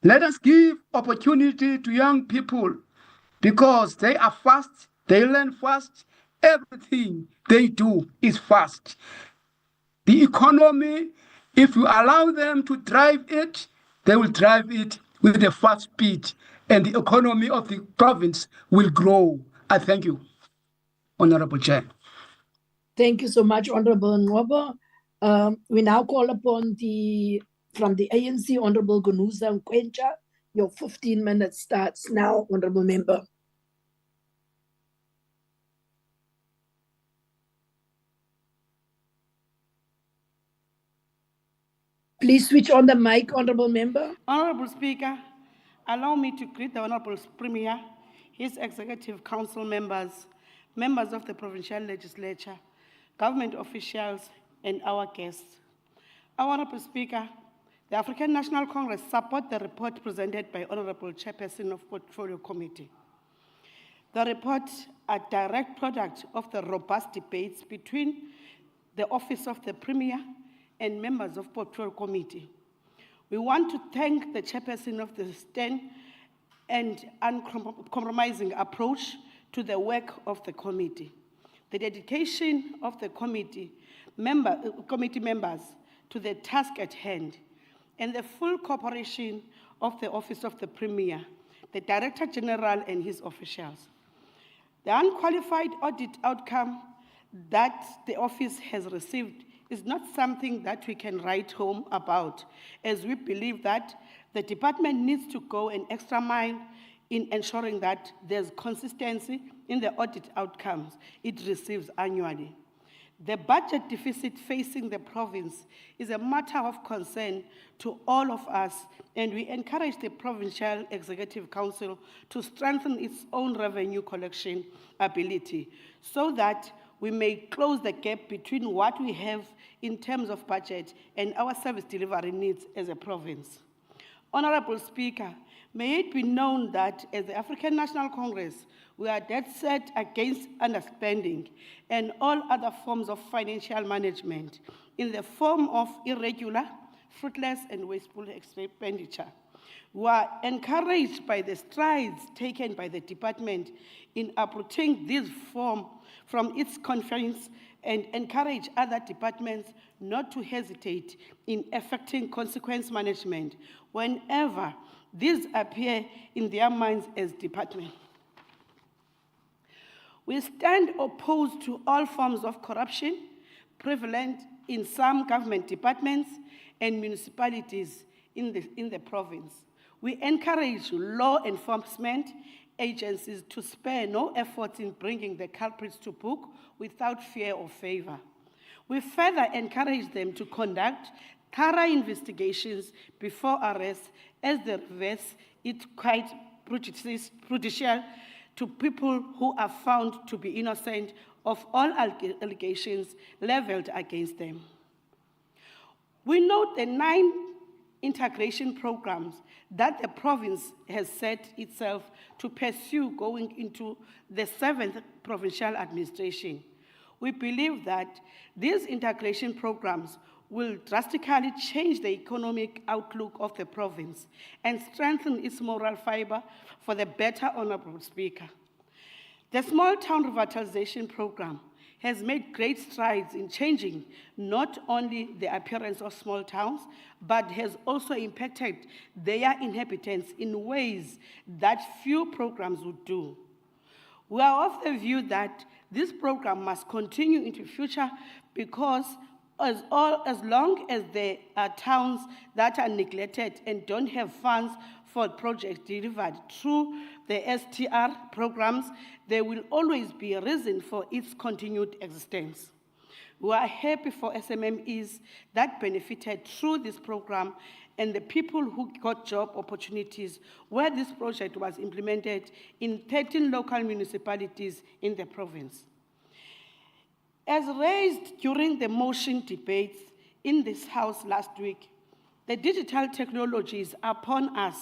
Let us give opportunity to young people because they are fast, they learn fast, everything they do is fast. The economy, if you allow them to drive it, they will drive it with a fast speed and the economy of the province will grow. I thank you, Honorable Chair. Thank you so much, Honorable Ngobo. We now call upon from the ANC, Honorable Gunuza Nkwencha. Your 15 minutes starts now, Honorable Member. Please switch on the mic, Honorable Member. Honorable Speaker, allow me to greet the Honorable Premier, his Executive Council members, members of the Provincial Legislature, government officials, and our guests. Honorable Speaker, the African National Congress supports the report presented by Honorable Chairperson of Portfolio Committee. The report is a direct product of the robust debates between the Office of the Premier and members of Portfolio Committee. We want to thank the Chairperson of the stern and uncompromising approach to the work of the committee, the dedication of the committee members to the task at hand, and the full cooperation of the Office of the Premier, the Director General and his officials. The unqualified audit outcome that the office has received is not something that we can write home about, as we believe that the department needs to go an extra mile in ensuring that there's consistency in the audit outcomes it receives annually. The budget deficit facing the province is a matter of concern to all of us, and we encourage the Provincial Executive Council to strengthen its own revenue collection ability so that we may close the gap between what we have in terms of budget and our service delivery needs as a province. Honorable Speaker, may it be known that as the African National Congress, we are dead set against underspending and all other forms of financial management in the form of irregular, fruitless, and wasteful expenditure. We are encouraged by the strides taken by the department in uprooting this form from its confines and encourage other departments not to hesitate in effecting consequence management whenever these appear in their minds as department. We stand opposed to all forms of corruption prevalent in some government departments and municipalities in the province. We encourage law enforcement agencies to spare no efforts in bringing the culprits to book without fear or favor. We further encourage them to conduct thorough investigations before arrest, as the reverse is quite prejudicial to people who are found to be innocent of all allegations leveled against them. We note the 9 integration programs that the province has set itself to pursue going into the 7th provincial administration. We believe that these integration programs will drastically change the economic outlook of the province and strengthen its moral fiber for the better, Honorable Speaker. The Small Town Revitalization Program has made great strides in changing not only the appearance of small towns, but has also impacted their inhabitants in ways that few programs would do. We are of the view that this program must continue into future because as long as there are towns that are neglected and don't have funds for projects delivered through the STR programs, there will always be a reason for its continued existence. We are happy for SMMEs that benefited through this program and the people who got job opportunities where this project was implemented in 13 local municipalities in the province. As raised during the motion debates in this House last week, the digital technology is upon us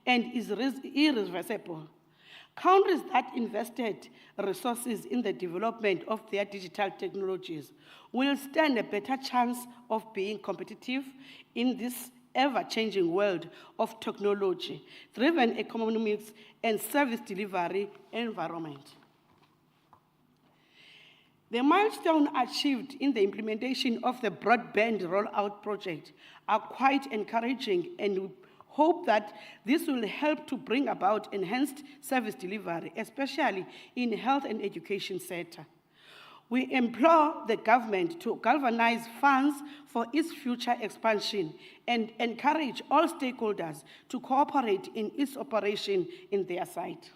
and is irreversible. Countries that invested resources in the development of their digital technologies will stand a better chance of being competitive in this ever-changing world of technology-driven economics and service delivery environment. The milestone achieved in the implementation of the broadband rollout project are quite encouraging, and we hope that this will help to bring about enhanced service delivery, especially in health and education sector. We implore the government to galvanize funds for its future expansion and encourage all stakeholders to cooperate in its operation in their site.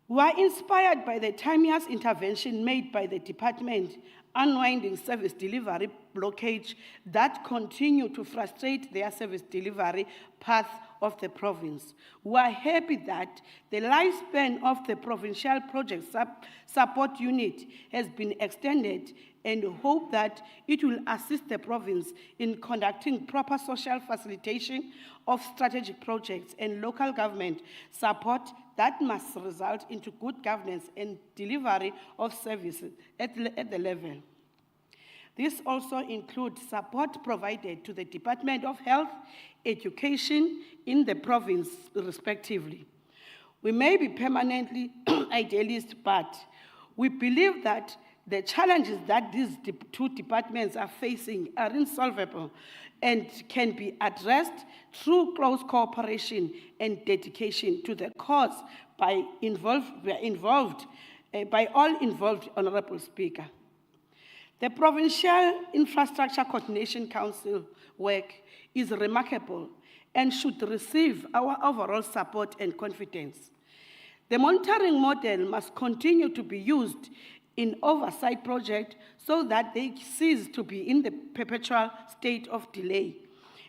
We are inspired by the timeous intervention made by the department, unwinding service delivery blockage that continue to frustrate their service delivery path of the province. We are happy that the lifespan of the Provincial Project Support Unit has been extended and hope that it will assist the province in conducting proper social facilitation of strategic projects and local government support that must result into good governance and delivery of services at the level. This also includes support provided to the Department of Health, Education in the province, respectively. We may be permanently idealist, but we believe that the challenges that these two departments are facing are insolvable and can be addressed through close cooperation and dedication to the cause by all involved, Honorable Speaker. The Provincial Infrastructure Coordination Council work is remarkable and should receive our overall support and confidence. The monitoring model must continue to be used in oversight project so that they cease to be in the perpetual state of delay.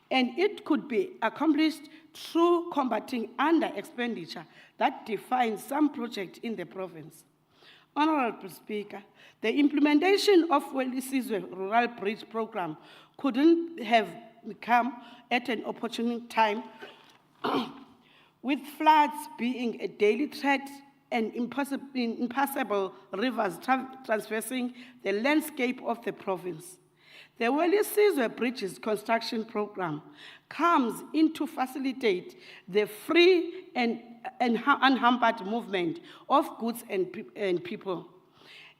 And it could be accomplished through combating under expenditure that defines some projects in the province. Honorable Speaker, the implementation of Welisizwe Rural Bridge Program couldn't have come at an opportune time with floods being a daily threat and impassable rivers traversing the landscape of the province. The Welisizwe Bridges construction program comes in to facilitate the free and unhampered movement of goods and people.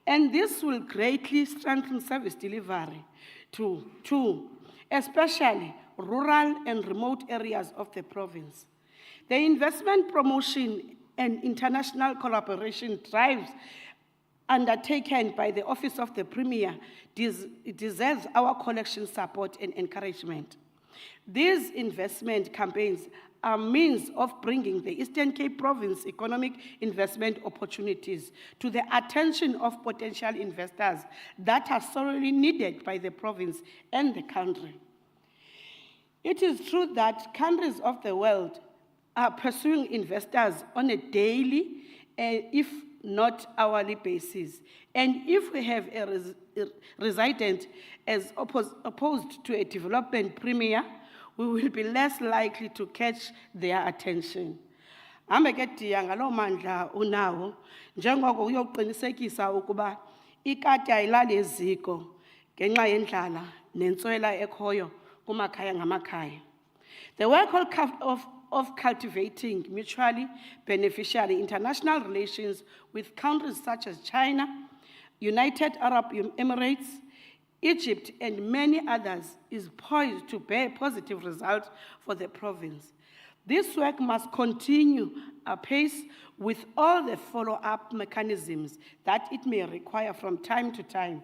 And this will greatly strengthen service delivery to especially rural and remote areas of the province. The investment promotion and international collaboration drives undertaken by the Office of the Premier deserves our collection support and encouragement. These investment campaigns are means of bringing the Eastern Cape Province economic investment opportunities to the attention of potential investors that are sorely needed by the province and the country. It is true that countries of the world are pursuing investors on a daily, if not hourly basis. And if we have a resident as opposed to a development premier, we will be less likely to catch their attention. Ambeketiya ngalo mandla unawo njengoko uyoqinisekisa ukuba ikati ayilali eziko ngenxa yendlala nentswela ekhoyo kumakhaya ngamakhaya. The work of cultivating mutually beneficial international relations with countries such as China, United Arab Emirates, Egypt, and many others is poised to bear positive results for the province. This work must continue apace with all the follow-up mechanisms that it may require from time to time.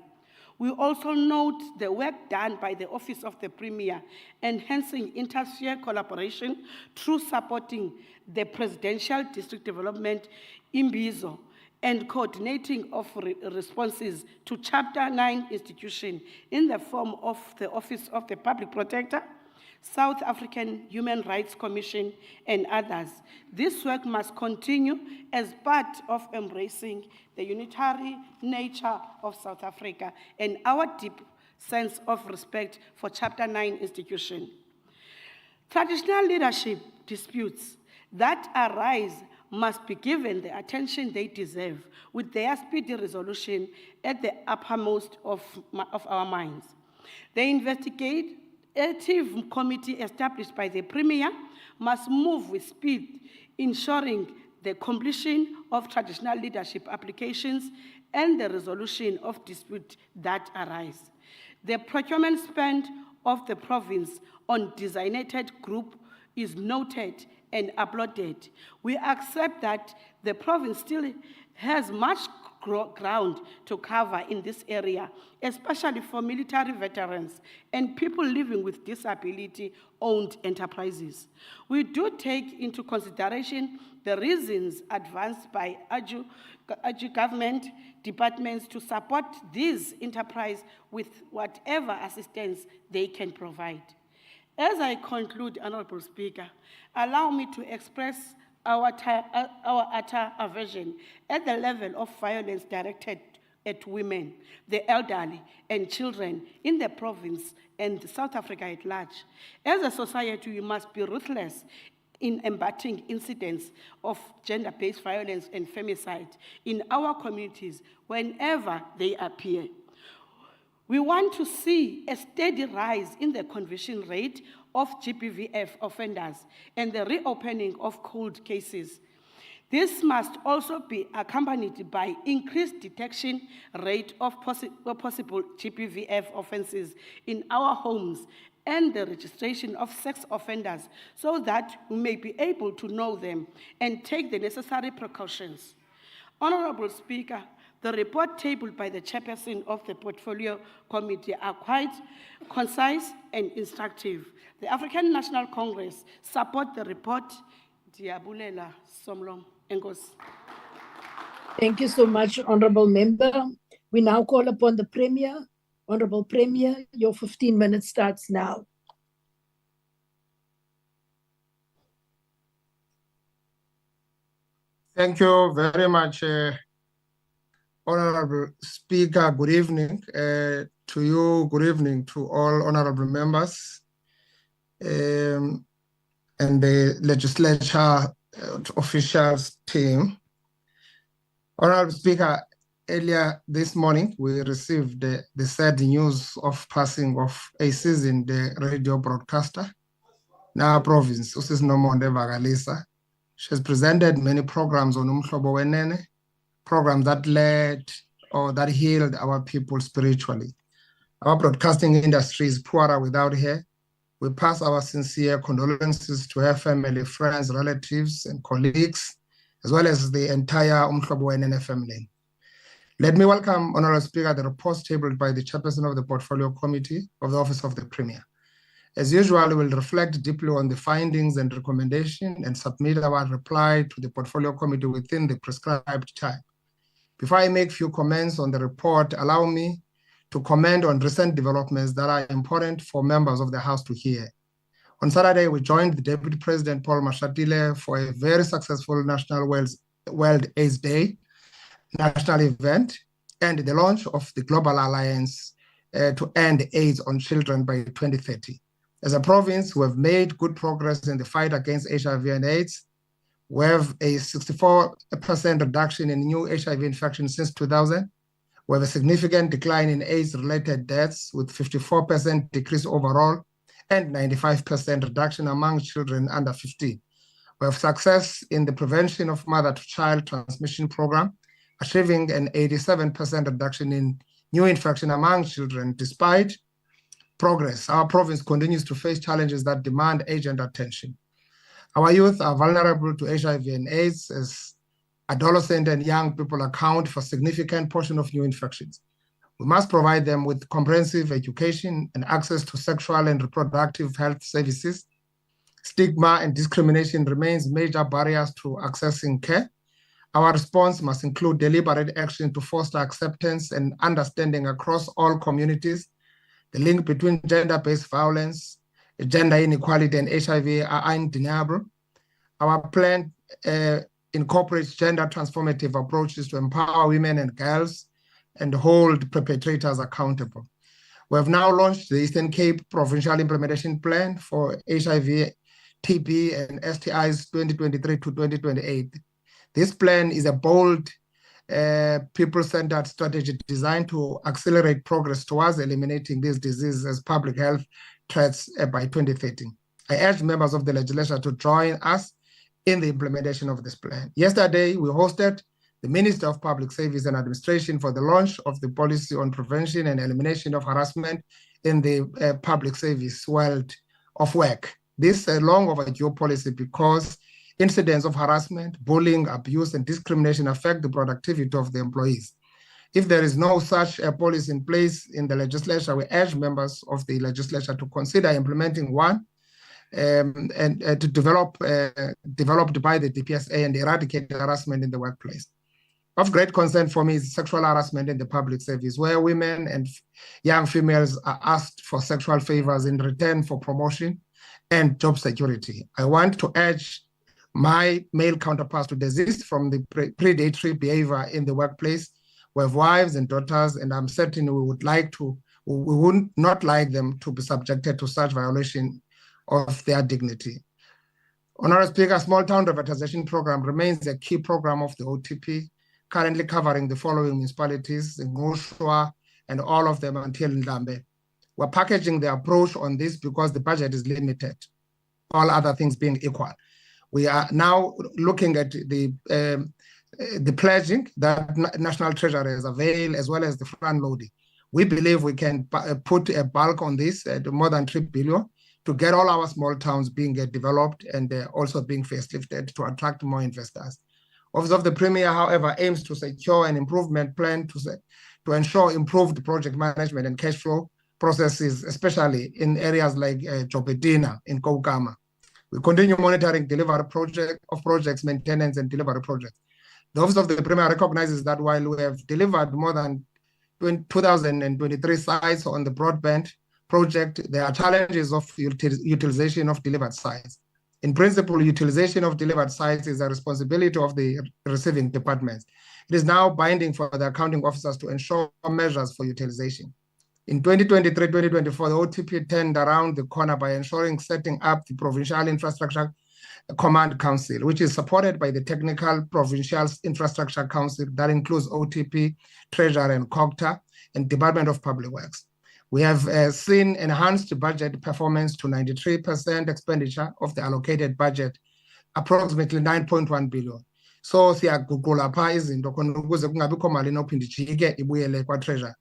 We also note the work done by the Office of the Premier, enhancing inter-sphere collaboration through supporting the Presidential District Development Imbizo and coordinating of responses to Chapter 9 institutions in the form of the Office of the Public Protector, South African Human Rights Commission, and others. This work must continue as part of embracing the unitary nature of South Africa and our deep sense of respect for Chapter 9 institution. Traditional leadership disputes that arise must be given the attention they deserve with their speedy resolution at the uppermost of our minds. The investigative committee established by the Premier must move with speed, ensuring the completion of traditional leadership applications and the resolution of disputes that arise. The procurement spend of the province on designated group is noted and applauded. We accept that the province still has much ground to cover in this area, especially for military veterans and people living with disability-owned enterprises. We do take into consideration the reasons advanced by AGU government departments to support these enterprises with whatever assistance they can provide. As I conclude, Honorable Speaker, allow me to express our utter aversion at the level of violence directed at women, the elderly, and children in the province and South Africa at large. As a society, we must be ruthless in embating incidents of gender-based violence and femicide in our communities whenever they appear. We want to see a steady rise in the conviction rate of GBVF offenders and the reopening of cold cases. This must also be accompanied by increased detection rate of possible GBVF offenses in our homes and the registration of sex offenders so that we may be able to know them and take the necessary precautions. Honorable Speaker, the report tabled by the chairperson of the Portfolio Committee are quite concise and instructive. The African National Congress support the report. Diabulela Somlom Engos. Thank you so much, Honorable Member. We now call upon the Premier. Honorable Premier, your 15 minutes starts now. Thank you very much, Honorable Speaker. Good evening to you. Good evening to all honorable members and the legislature officials team. Honorable Speaker, earlier this morning, we received the sad news of passing of a seasoned radio broadcaster, now province, Usis Nomonde Vagalisa. She has presented many programs on Umhlobo Wenene, programs that led or that healed our people spiritually. Our broadcasting industry is poorer without her. We pass our sincere condolences to her family, friends, relatives, and colleagues, as well as the entire Umhlobo Wenene family. Let me welcome, Honorable Speaker, the reports tabled by the Chairperson of the Portfolio Committee of the Office of the Premier. As usual, we will reflect deeply on the findings and recommendations and submit our reply to the Portfolio Committee within the prescribed time. Before I make few comments on the report, allow me to comment on recent developments that are important for members of the House to hear. On Saturday, we joined the Deputy President Paul Mashatile for a very successful National World AIDS Day national event and the launch of the Global Alliance to End AIDS on Children by 2030. As a province, we have made good progress in the fight against HIV and AIDS. We have a 64% reduction in new HIV infections since 2000. We have a significant decline in AIDS-related deaths with 54% decrease overall and 95% reduction among children under 15. We have success in the prevention of mother-to-child transmission program, achieving an 87% reduction in new infection among children. Despite progress, our province continues to face challenges that demand urgent attention. Our youth are vulnerable to HIV and AIDS, as adolescent and young people account for a significant portion of new infections. We must provide them with comprehensive education and access to sexual and reproductive health services. Stigma and discrimination remains major barriers to accessing care. Our response must include deliberate action to foster acceptance and understanding across all communities. The link between gender-based violence, gender inequality, and HIV are undeniable. Our plan incorporates gender transformative approaches to empower women and girls and hold perpetrators accountable. We have now launched the Eastern Cape Provincial Implementation Plan for HIV, TB, and STIs 2023 to 2028. This plan is a bold, people-centered strategy designed to accelerate progress towards eliminating these diseases as public health threats by 2030. I urge members of the legislature to join us in the implementation of this plan. Yesterday, we hosted the Minister of Public Service and Administration for the launch of the policy on prevention and elimination of harassment in the public service world of work. This is a long overdue policy because incidents of harassment, bullying, abuse, and discrimination affect the productivity of the employees. If there is no such a policy in place in the legislature, we urge members of the legislature to consider implementing one and to developed by the DPSA and eradicate harassment in the workplace. Of great concern for me is sexual harassment in the public service, where women and young females are asked for sexual favors in return for promotion and job security. I want to urge my male counterparts to desist from the predatory behavior in the workplace. We have wives and daughters, and I'm certain we would not like them to be subjected to such violation of their dignity. Honorable Speaker, Small Town Revitalization Program remains a key program of the OTP, currently covering the following municipalities, Ngoshwa, and all of them until Ndlambe. We're packaging the approach on this because the budget is limited, all other things being equal. We are now looking at the pledging that National Treasury avail, as well as the front loading. We believe we can put a bulk on this at more than 3 billion to get all our small towns being developed and also being facelifted to attract more investors. Office of the Premier, however, aims to secure an improvement plan to ensure improved project management and cash flow processes, especially in areas like Jobedina in Koukama. We continue monitoring delivery projects, maintenance, and delivery projects. The Office of the Premier recognizes that while we have delivered more than 2023 sites on the broadband project, there are challenges of utilization of delivered sites. In principle, utilization of delivered sites is a responsibility of the receiving departments. It is now binding for the accounting officers to ensure measures for utilization. In 2023-2024, the OTP turned around the corner by ensuring setting up the Provincial Infrastructure Command Council, which is supported by the Technical Provincial Infrastructure Council that includes OTP, Treasury and COGTA, and Department of Public Works. We have seen enhanced budget performance to 93% expenditure of the allocated budget, approximately 9.1 billion. So siyaguqula pha izinto khona ukuze kungabikho mali enophinde ijike ibuyele kwa-Treasury.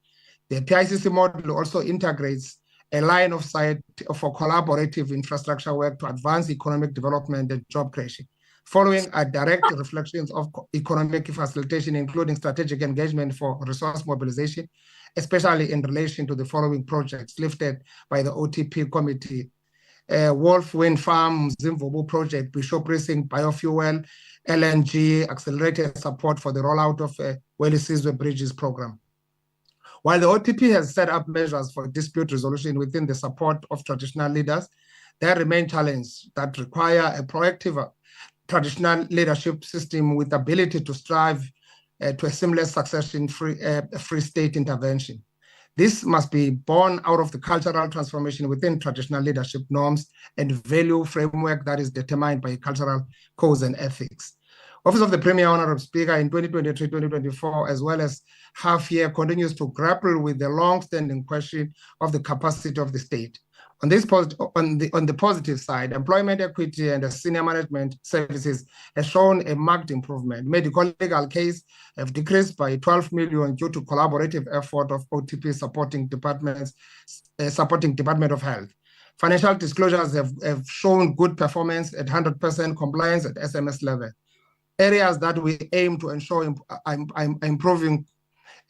The PICC model also integrates a line of sight for collaborative infrastructure work to advance economic development and job creation, following a direct reflections of economic facilitation, including strategic engagement for resource mobilization, especially in relation to the following projects lifted by the OTP committee: Wolf Wind Farm, Zimvubu project, Bishop Precinct, biofuel, LNG, accelerated support for the rollout of Welisizwe Bridges program. While the OTP has set up measures for dispute resolution within the support of traditional leaders, there remain challenges that require a proactive traditional leadership system with ability to strive to a seamless succession-free state intervention. This must be born out of the cultural transformation within traditional leadership norms and value framework that is determined by cultural codes and ethics. Office of the Premier, Honorable Speaker, in 2023-2024, as well as half year, continues to grapple with the long-standing question of the capacity of the state. On the positive side, employment equity and senior management services has shown a marked improvement. Medical legal case have decreased by 12 million due to collaborative effort of OTP supporting departments, supporting Department of Health. Financial disclosures have shown good performance at 100% compliance at SMS level. Areas that we aim to ensure improving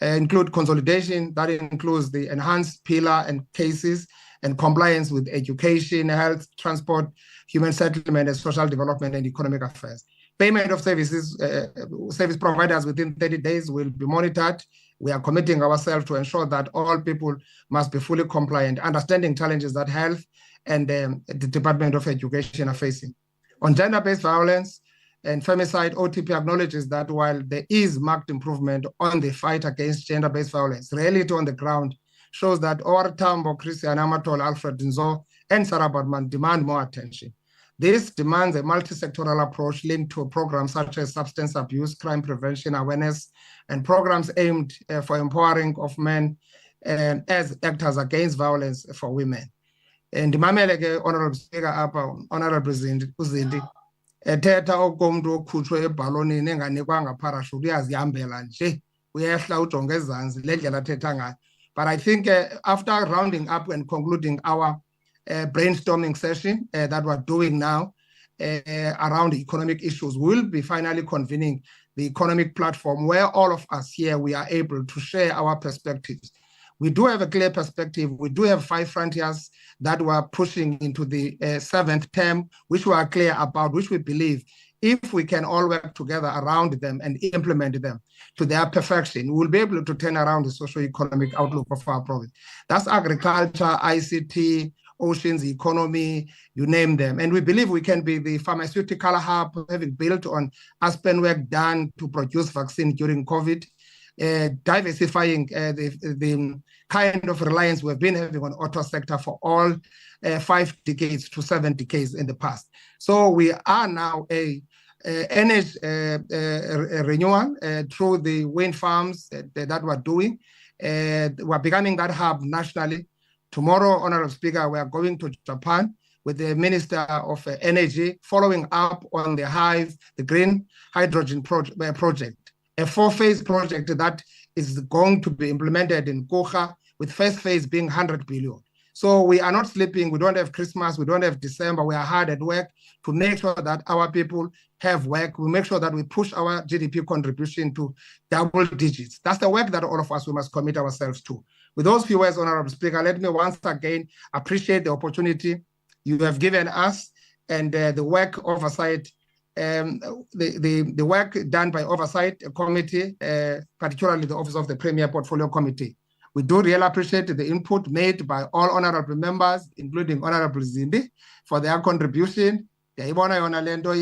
include consolidation, that includes the enhanced pillar and cases and compliance with education, health, transport, human settlement, and social development and economic affairs. Payment of services, service providers within 30 days will be monitored. We are committing ourselves to ensure that all people must be fully compliant, understanding challenges that health and the Department of Education are facing. On gender-based violence and femicide, OTP acknowledges that while there is marked improvement on the fight against gender-based violence, reality on the ground shows that our Tambo, Christian Amatol, Alfred Nzo, and Sarah Badman demand more attention. This demands a multi-sectoral approach linked to programs such as substance abuse, crime prevention, awareness, and programs aimed for empowering of men as actors against violence for women. And the Honorable Speaker, Honorable Uzindi, ethetha okomntu okhutshwe ebhalonini enganikwanga parachute uyazihambela nje uyehla ujonge ezantsi le ndlela athetha ngayo. But I think after rounding up and concluding our brainstorming session that we're doing now around economic issues, we'll be finally convening the economic platform where all of us here, we are able to share our perspectives. We do have a clear perspective. We do have 5 frontiers that we're pushing into the 7th term, which we are clear about, which we believe if we can all work together around them and implement them to their perfection, we'll be able to turn around the socio-economic outlook of our province. That's agriculture, ICT, oceans, economy, you name them. And we believe we can be the pharmaceutical hub, having built on Aspen work done to produce vaccine during COVID, diversifying the kind of reliance we've been having on auto sector for all 5 decades to 7 decades in the past. So we are now a energy renewal through the wind farms that we're doing. We're becoming that hub nationally. Tomorrow, Honorable Speaker, we are going to Japan with the Minister of Energy, following up on the green hydrogen project. A 4-phase project that is going to be implemented in Kocha, with first phase being 100 billion. So we are not sleeping. We don't have Christmas. We don't have December. We are hard at work to make sure that our people have work. We make sure that we push our GDP contribution to double digits. That's the work that all of us, we must commit ourselves to. With those few words, Honorable Speaker, let me once again appreciate the opportunity you have given us and the work oversight the work done by Oversight Committee, particularly the Office of the Premier Portfolio Committee. We do really appreciate the input made by all honorable members, including Honorable Zindi, for their contribution. Ndiyayibona yona lento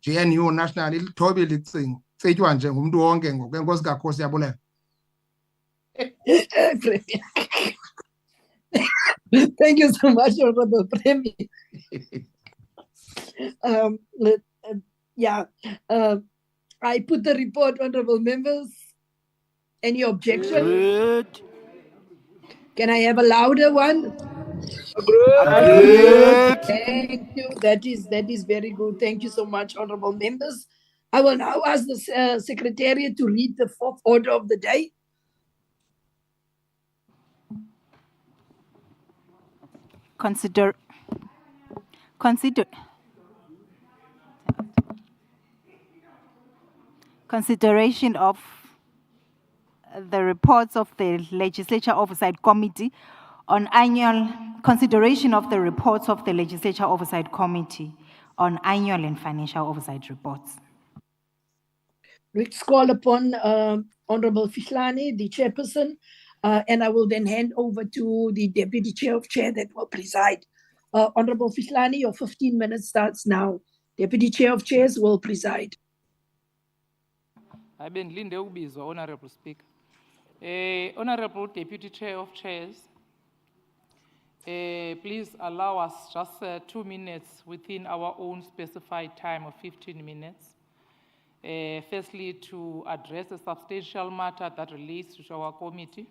GNU national ilithobi licing setywa nje ngumntu wonke ngoku. Enkosi kakhulu, siyabulela. Thank you so much, Honorable Premier. I put the report, honorable members. Any objection? Can I have a louder one? Thank you. That is very good. Thank you so much, honorable members. I will now ask the Secretariat to read the fourth order of the day. Consideration of the reports of the Legislature Oversight Committee on annual and financial oversight reports. Let's call upon Honorable Fishlani, the chairperson, and I will then hand over to the Deputy Chair of Chair that will preside. Honorable Fishlani, your 15 minutes starts now. Deputy Chair of Chairs will preside. Honorable Speaker. Honorable Deputy Chair of Chairs, please allow us just 2 minutes within our own specified time of 15 minutes. Firstly, to address a substantial matter that relates to our committee.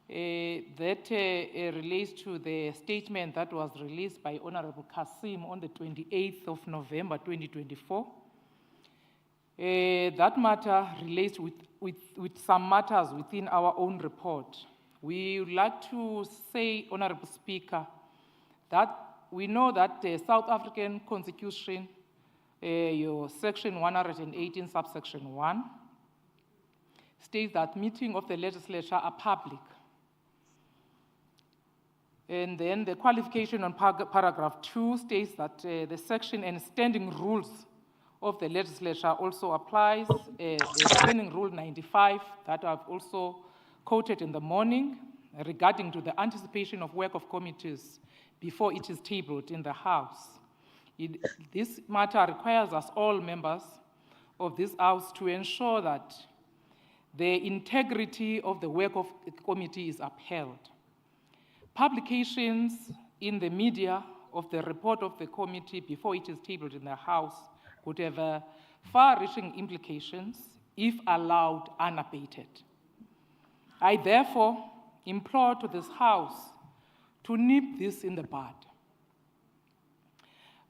That relates to the statement that was released by Honorable Kasim on the 28th of November 2024. That matter relates with some matters within our own report. We would like to say, Honorable Speaker, that we know that the South African Constitution, your section 118, subsection 1, states that meetings of the legislature are public. And then the qualification on paragraph 2 states that the section and standing rules of the legislature also applies. Standing Rule 95 that I've also quoted in the morning regarding to the anticipation of work of committees before it is tabled in the House. This matter requires us all members of this House to ensure that the integrity of the work of the committee is upheld. Publications in the media of the report of the committee before it is tabled in the House could have far-reaching implications if allowed unabated. I therefore implore to this House to nip this in the bud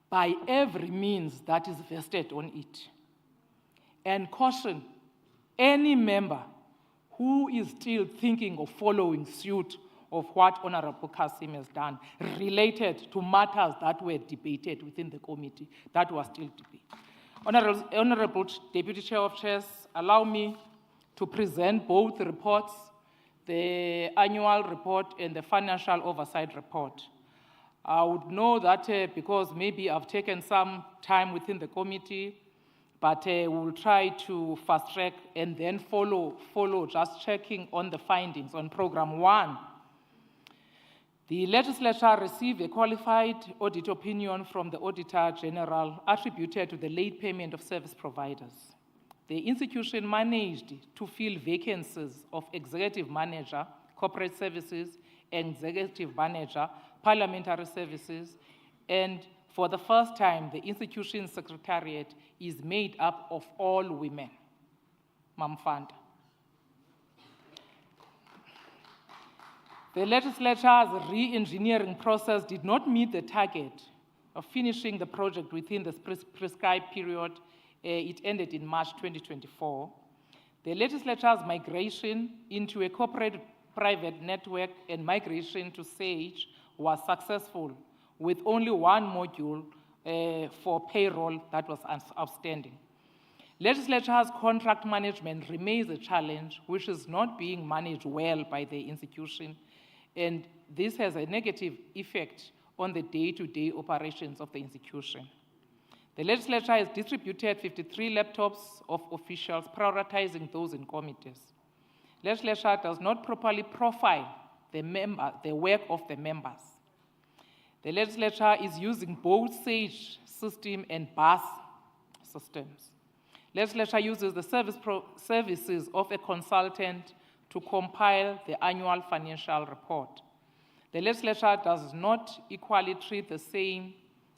by every means that is vested on it, and caution any member who is still thinking of following suit of what Honorable Kasim has done related to matters that were debated within the committee that were still debated. Honorable Deputy Chair of Chairs, allow me to present both reports, the annual report and the financial oversight report. I would know that because maybe I've taken some time within the committee, but we'll try to fast track and then follow just checking on the findings on program 1. The legislature received a qualified audit opinion from the Auditor General attributed to the late payment of service providers. The institution managed to fill vacancies of executive manager, corporate services, executive manager, parliamentary services, and for the first time, the institution's secretariat is made up of all women. Mamfanda. The legislature's re-engineering process did not meet the target of finishing the project within the prescribed period. It ended in March 2024. The legislature's migration into a corporate private network and migration to SAGE was successful, with only one module for payroll that was outstanding. Legislature's contract management remains a challenge, which is not being managed well by the institution, and this has a negative effect on the day-to-day operations of the institution. The legislature has distributed 53 laptops of officials, prioritizing those in committees. Legislature does not properly profile the work of the members. The legislature is using both SAGE system and BUS systems. Legislature uses the services of a consultant to compile the annual financial report. The legislature does not equally treat the same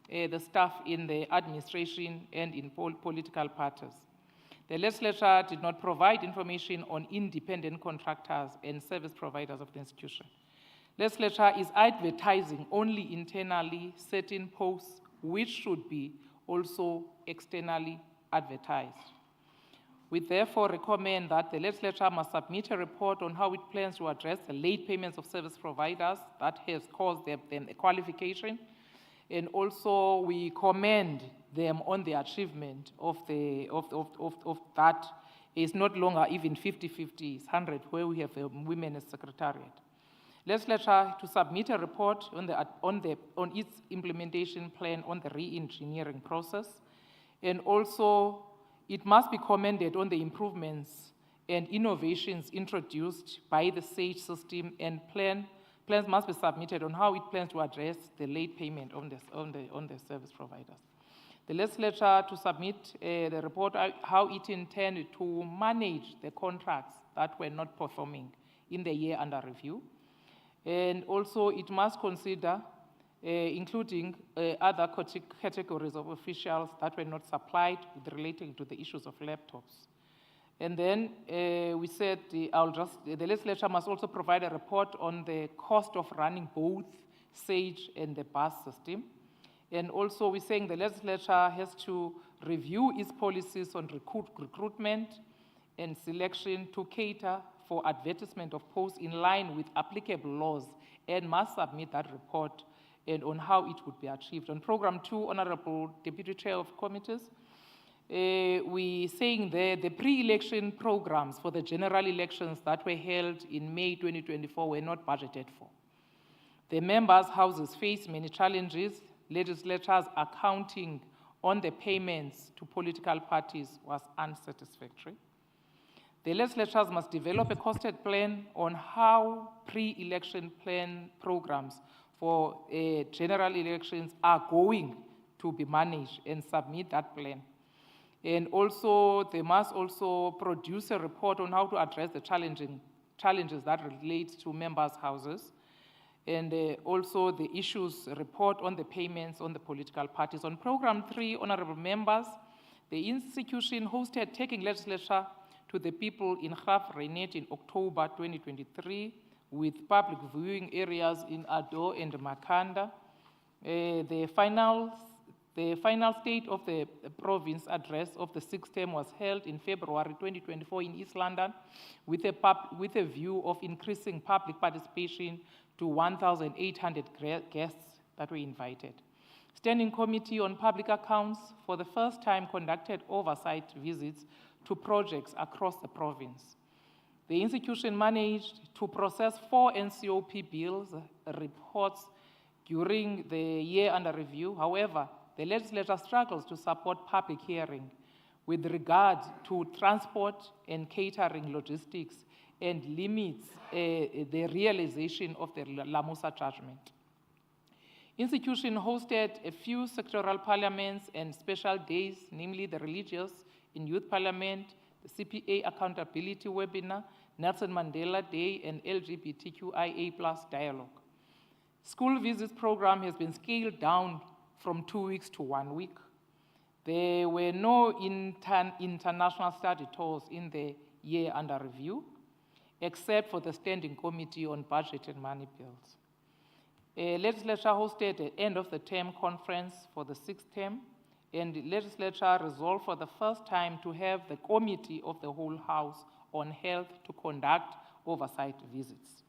the staff in the administration and in political parties. The legislature did not provide information on independent contractors and service providers of the institution. Legislature is advertising only internally certain posts which should be also externally advertised. We therefore recommend that the legislature must submit a report on how it plans to address the late payments of service providers that has caused them a qualification. And also we commend them on the achievement of that. Is not longer even 50-50, it's 100, where we have a women's secretariat. Legislature to submit a report on its implementation plan on the re-engineering process. And also, it must be commended on the improvements and innovations introduced by the SAGE system, and plans must be submitted on how it plans to address the late payment on the service providers. The legislature to submit the report how it intended to manage the contracts that were not performing in the year under review. And also it must consider including other categories of officials that were not supplied with relating to the issues of laptops. And then we said the legislature must also provide a report on the cost of running both SAGE and the BUS system. And also we're saying the legislature has to review its policies on recruitment and selection to cater for advertisement of posts in line with applicable laws, and must submit that report and on how it would be achieved. On Program 2, Honorable Deputy Chair of Committees, we saying there the pre-election programs for the general elections that were held in May 2024 were not budgeted for. The members' houses face many challenges. Legislatures accounting on the payments to political parties was unsatisfactory. The legislatures must develop a costed plan on how pre-election plan programs for general elections are going to be managed and submit that plan. And also, they must also produce a report on how to address the challenges that relate to members' houses. And also the issues report on the payments on the political parties. On Program 3, honorable members, the institution hosted Taking Legislature to the People in Graf Reinet in October 2023 with public viewing areas in Ado and Makanda. The final state of the province address of the sixth term was held in February 2024 in East London with a view of increasing public participation to 1,800 guests that were invited. Standing Committee on Public Accounts for the first time conducted oversight visits to projects across the province. The institution managed to process 4 NCOP bills reports during the year under review. However, the legislature struggles to support public hearing with regard to transport and catering logistics and limits the realization of the Lamusa judgment. Institution hosted a few sectoral parliaments and special days, namely the Religious in Youth Parliament, the CPA Accountability Webinar, Nelson Mandela Day, and LGBTQIA+ dialogue. School visits program has been scaled down from 2 weeks to 1 week. There were no international study tours in the year under review, except for the Standing Committee on Budget and Money Bills. Legislature hosted an end of the term conference for the 6th term, and the legislature resolved for the first time to have the Committee of the Whole House on Health to conduct oversight visits.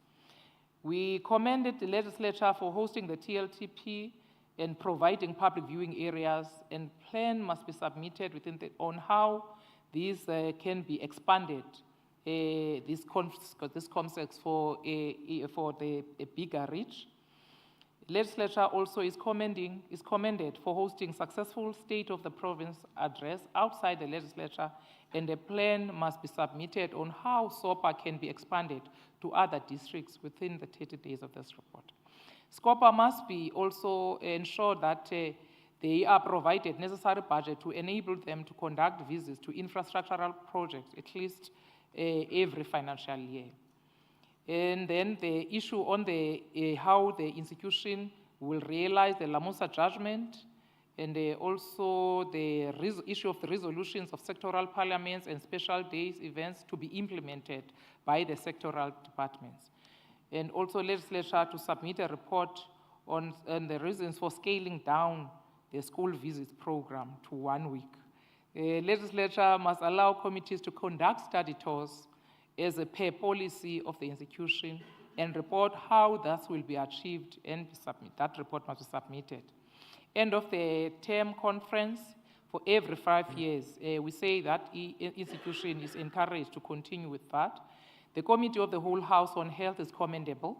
We commended the legislature for hosting the TLTP and providing public viewing areas, and plan must be submitted on how these can be expanded, this concept for a bigger reach. Legislature also is commended for hosting successful State of the Province address outside the legislature, and a plan must be submitted on how SOPA can be expanded to other districts within the 30 days of this report. SCOPA must be also ensure that they are provided necessary budget to enable them to conduct visits to infrastructural projects at least every financial year. And then the issue on the how the institution will realize the Lamusa judgment, and also the issue of the resolutions of sectoral parliaments and special days events to be implemented by the sectoral departments. And also legislature to submit a report on the reasons for scaling down the school visits program to 1 week. The legislature must allow committees to conduct study tours as a per policy of the institution and report how that will be achieved and that report must be submitted. End of the term conference for every 5 years. We say that institution is encouraged to continue with that. The Committee of the Whole House on Health is commendable.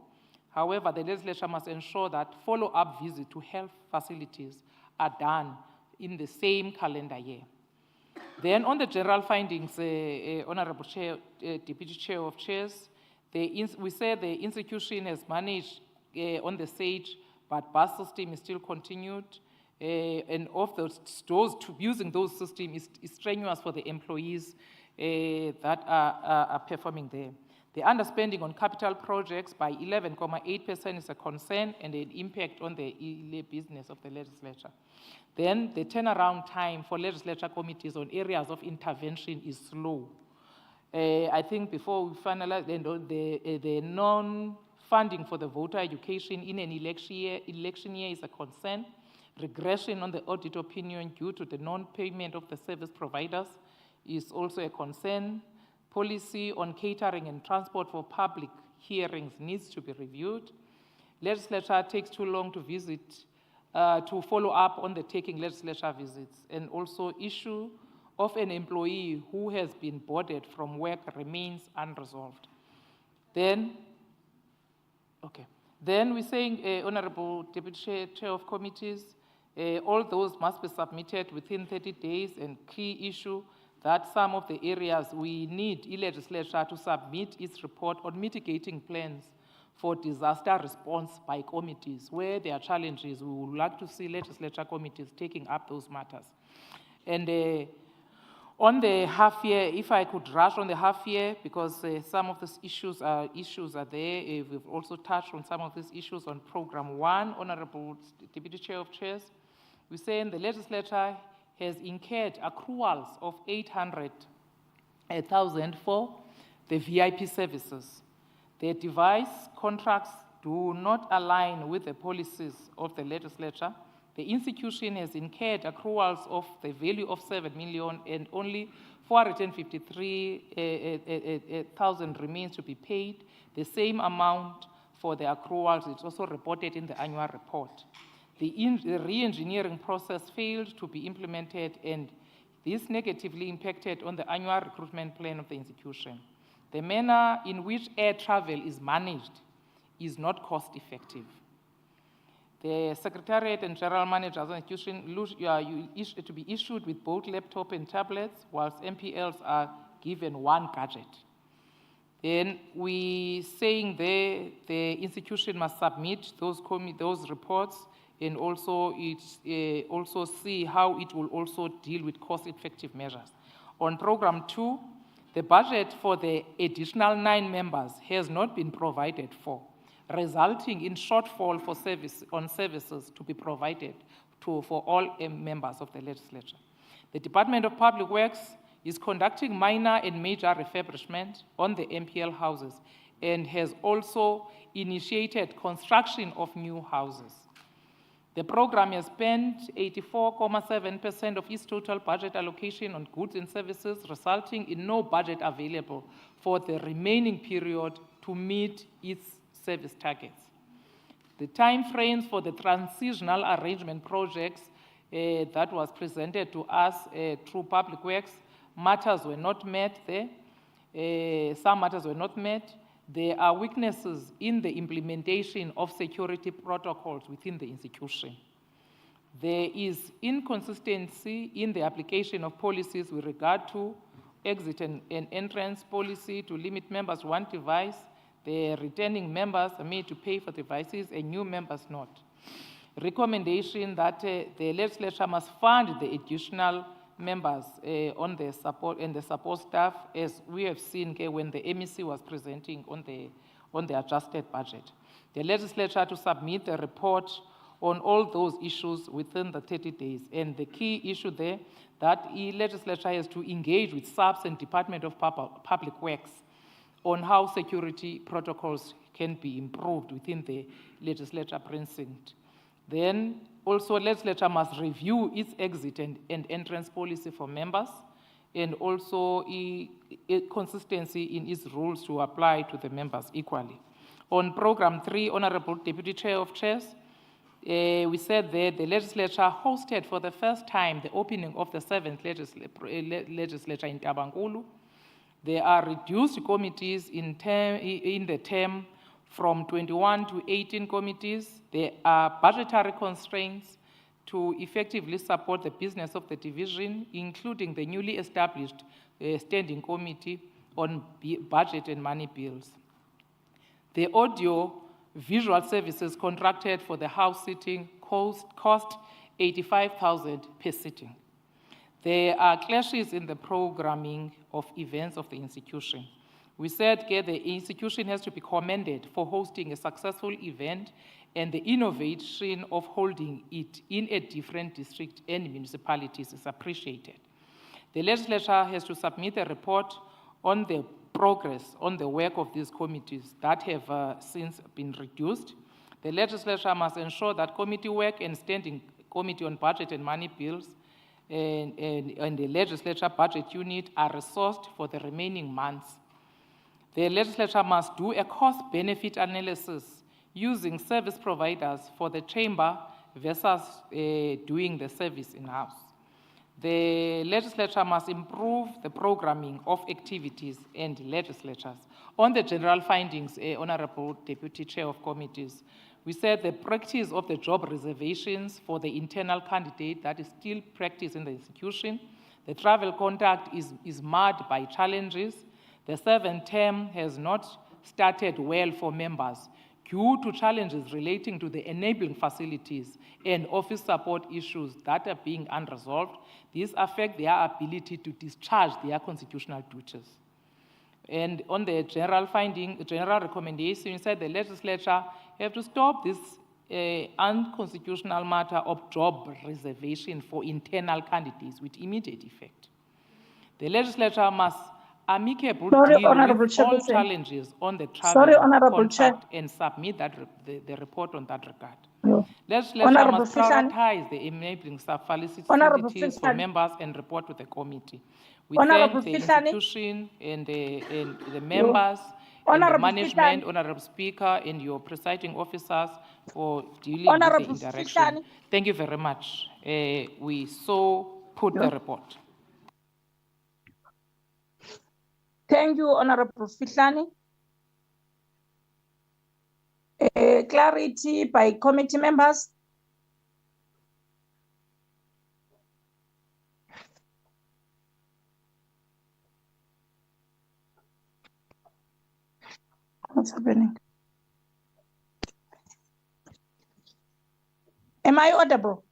However, the legislature must ensure that follow-up visits to health facilities are done in the same calendar year. Then on the general findings, Honorable Chair, Deputy Chair of Chairs, we say the institution has managed on the SAGE, but bus system is still continued. And of those using those systems is strenuous for the employees that are performing there. The underspending on capital projects by 11.8% is a concern and an impact on the business of the legislature. Then the turnaround time for legislature committees on areas of intervention is slow. I think before we finalize the non-funding for the voter education in an election year is a concern. Regression on the audit opinion due to the non-payment of the service providers is also a concern. Policy on catering and transport for public hearings needs to be reviewed. Legislature takes too long to visit, to follow up on the taking legislature visits, and also issue of an employee who has been boarded from work remains unresolved. Then we're saying, Honorable Deputy Chair of Committees, all those must be submitted within 30 days, and key issue that some of the areas we need e-legislature to submit its report on mitigating plans for disaster response by committees. Where there are challenges, we would like to see legislature committees taking up those matters. And on the half year, if I could rush on the half year, because some of these issues are there. We've also touched on some of these issues on Program 1, Honorable Deputy Chair of Chairs. We say in the legislature has incurred accruals of 800,000 for the VIP services. The device contracts do not align with the policies of the legislature. The institution has incurred accruals of the value of 7 million and only 453,000 remains to be paid. The same amount for the accruals is also reported in the annual report. The re-engineering process failed to be implemented, and this negatively impacted on the annual recruitment plan of the institution. The manner in which air travel is managed is not cost effective. The Secretariat and General Managers of the institution to be issued with both laptop and tablets, whilst MPLs are given one gadget. Then we saying there the institution must submit those reports, and also also see how it will also deal with cost-effective measures. On Program 2, the budget for the additional 9 members has not been provided for, resulting in shortfall for services to be provided for all members of the legislature. The Department of Public Works is conducting minor and major refurbishment on the MPL houses and has also initiated construction of new houses. The program has spent 84.7% of its total budget allocation on goods and services, resulting in no budget available for the remaining period to meet its service targets. The time frames for the transitional arrangement projects that was presented to us through Public Works, matters were not met there. Some matters were not met. there are weaknesses in the implementation of security protocols within the institution. There is inconsistency in the application of policies with regard to exit and entrance policy to limit members to one device. The returning members are made to pay for devices and new members not. Recommendation that the legislature must fund the additional members on the support and the support staff, as we have seen when the MEC was presenting on the adjusted budget. The legislature to submit a report on all those issues within the 30 days. And the key issue there, that the legislature has to engage with SAPS and Department of Public Works on how security protocols can be improved within the legislature precinct. Then also legislature must review its exit and entrance policy for members, and also consistency in its rules to apply to the members equally. On Program 3, Honorable Deputy Chair of Chairs, we said that the legislature hosted for the first time the opening of the 7th legislature in Tabangulu. There are reduced committees in the term from 21 to 18 committees. There are budgetary constraints to effectively support the business of the division, including the newly established standing committee on budget and money bills. The audio visual services contracted for the house sitting cost 85,000 per sitting. There are clashes in the programming of events of the institution. We said the institution has to be commended for hosting a successful event, and the innovation of holding it in a different district and municipalities is appreciated. The legislature has to submit a report on the progress on the work of these committees that have since been reduced. The legislature must ensure that committee work and standing committee on budget and money bills and the legislature budget unit are resourced for the remaining months. The legislature must do a cost-benefit analysis using service providers for the chamber versus doing the service in-house. The legislature must improve the programming of activities and legislatures. On the general findings, Honorable Deputy Chair of Committees, we said the practice of the job reservations for the internal candidate, that is still practice in the institution. The travel contact is marred by challenges. The 7th term has not started well for members due to challenges relating to the enabling facilities and office support issues that are being unresolved. These affect their ability to discharge their constitutional duties. And on the general recommendation, we said the legislature have to stop this unconstitutional matter of job reservation for internal candidates with immediate effect. The legislature must amicably deal with all challenges on the travel contract and submit the report on that regard. Legislature must prioritize the enabling facilities for members and report to the committee. We thank the institution and the members and the management, Honorable Speaker, and your presiding officers for dealing with the interaction. Thank you very much. We so put the report. Thank you, Honorable Fihlani. Clarity by committee members. What's happening? Am I audible,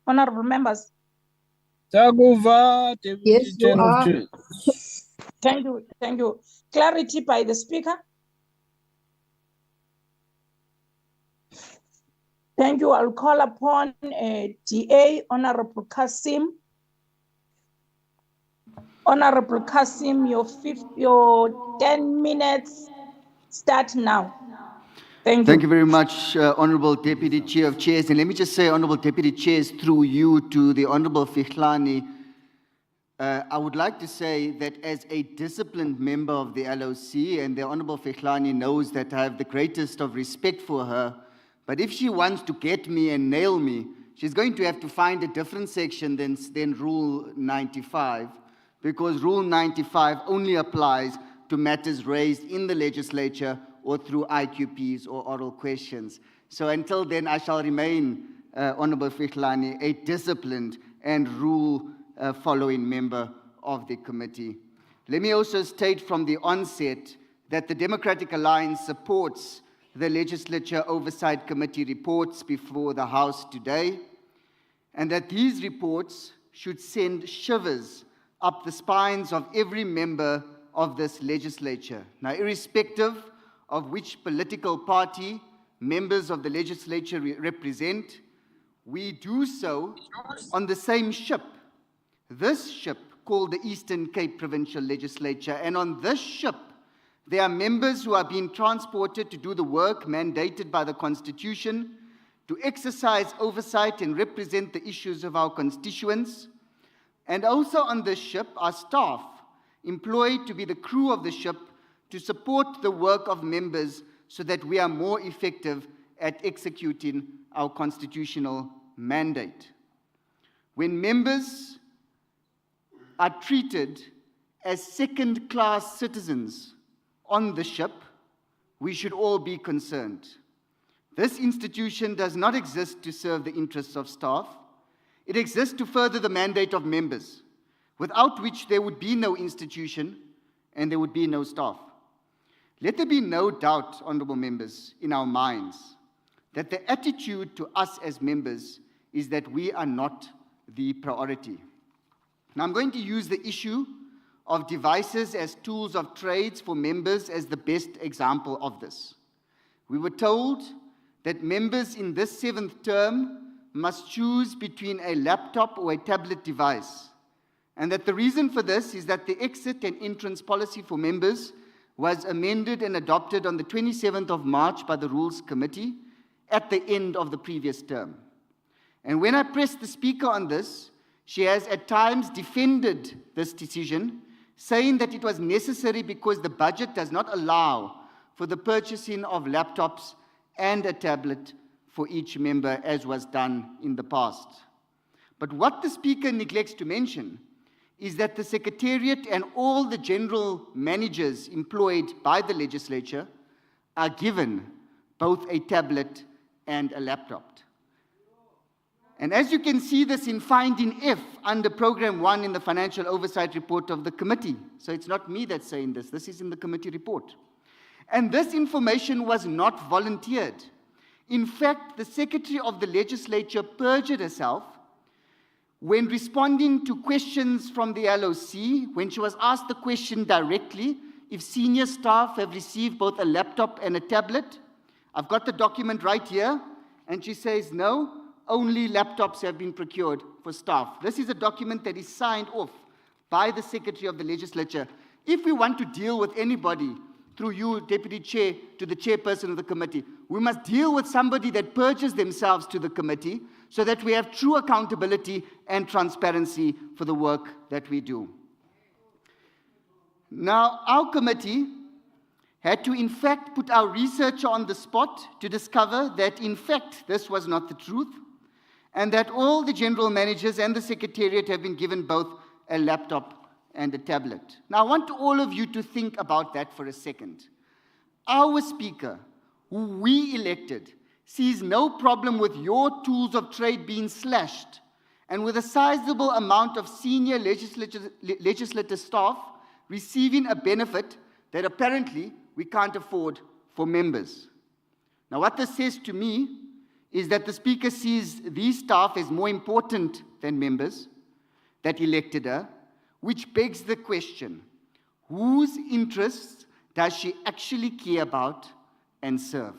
honorable members? Taguva, Yes, you are. Deputy. Thank you, thank you. Clarity by the speaker. Thank you. I'll call upon DA, Honorable Kasim. Honorable Kasim, your 10 minutes start now. Thank you very much, Honorable Deputy Chair of Chairs. And let me just say, Honorable Deputy Chairs, through you to the Honorable Fihlani, I would like to say that as a disciplined member of the LOC, and the Honorable Fihlani knows that I have the greatest of respect for her, but if she wants to get me and nail me, she's going to have to find a different section than Rule 95, because Rule 95 only applies to matters raised in the legislature or through IQPs or oral questions. So until then, I shall remain, Honorable Fihlani, a disciplined and rule-following member of the committee. Let me also state from the onset that the Democratic Alliance supports the Legislature Oversight Committee reports before the House today, and that these reports should send shivers up the spines of every member of this legislature. Now, irrespective of which political party members of the legislature represent, we do so on the same ship. This ship called the Eastern Cape Provincial Legislature, and on this ship, there are members who are being transported to do the work mandated by the Constitution, to exercise oversight and represent the issues of our constituents. And also on this ship are staff employed to be the crew of the ship to support the work of members so that we are more effective at executing our constitutional mandate. When members are treated as second-class citizens on the ship, we should all be concerned. This institution does not exist to serve the interests of staff. It exists to further the mandate of members, without which there would be no institution and there would be no staff. Let there be no doubt, honorable members, in our minds that the attitude to us as members is that we are not the priority. Now, I'm going to use the issue of devices as tools of trades for members as the best example of this. We were told that members in this 7th term must choose between a laptop or a tablet device, and that the reason for this is that the exit and entrance policy for members was amended and adopted on the 27th of March by the Rules Committee at the end of the previous term. And when I pressed the Speaker on this, she has at times defended this decision, saying that it was necessary because the budget does not allow for the purchasing of laptops and a tablet for each member, as was done in the past. But what the Speaker neglects to mention is that the Secretariat and all the general managers employed by the legislature are given both a tablet and a laptop. And as you can see this in finding F under Program 1 in the Financial Oversight Report of the committee. So it's not me that's saying this, this is in the committee report. And this information was not volunteered. In fact, the Secretary of the Legislature perjured herself when responding to questions from the LOC, when she was asked the question directly, if senior staff have received both a laptop and a tablet. I've got the document right here, and she says, no, only laptops have been procured for staff. This is a document that is signed off by the Secretary of the Legislature. If we want to deal with anybody, through you, Deputy Chair, to the chairperson of the committee, we must deal with somebody that perjures themselves to the committee so that we have true accountability and transparency for the work that we do. Now, our committee had to in fact put our researcher on the spot to discover that in fact this was not the truth, and that all the general managers and the Secretariat have been given both a laptop and a tablet. Now, I want all of you to think about that for a second. Our Speaker, who we elected, sees no problem with your tools of trade being slashed, and with a sizable amount of senior legislative staff receiving a benefit that apparently we can't afford for members. Now, what this says to me is that the Speaker sees these staff as more important than members that elected her, which begs the question, whose interests does she actually care about and serve?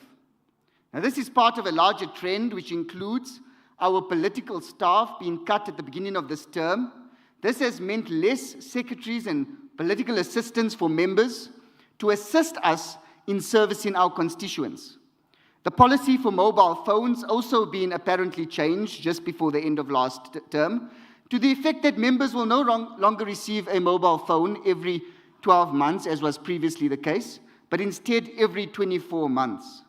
Now, this is part of a larger trend which includes our political staff being cut at the beginning of this term. This has meant less secretaries and political assistants for members to assist us in servicing our constituents. The policy for mobile phones also being apparently changed just before the end of last term, to the effect that members will no longer receive a mobile phone every 12 months, as was previously the case, but instead every 24 months.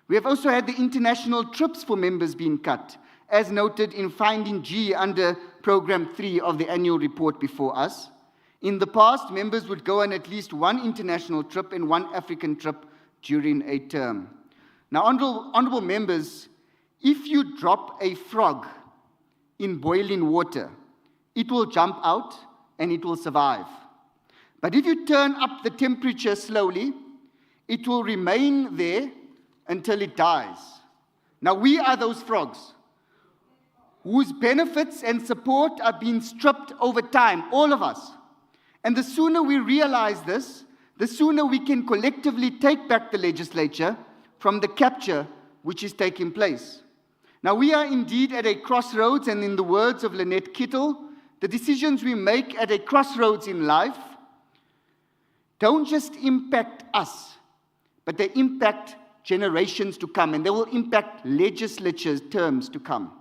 We have also had the international trips for members being cut, as noted in finding G under Program 3 of the annual report before us. In the past, members would go on at least one international trip and one African trip during a term. Now, honorable members, if you drop a frog in boiling water, it will jump out and it will survive. But if you turn up the temperature slowly, it will remain there until it dies. Now, we are those frogs whose benefits and support are being stripped over time, all of us. And the sooner we realize this, the sooner we can collectively take back the legislature from the capture which is taking place. Now, we are indeed at a crossroads, and in the words of Lynette Kittle, the decisions we make at a crossroads in life don't just impact us, but they impact generations to come, and they will impact legislature's terms to come.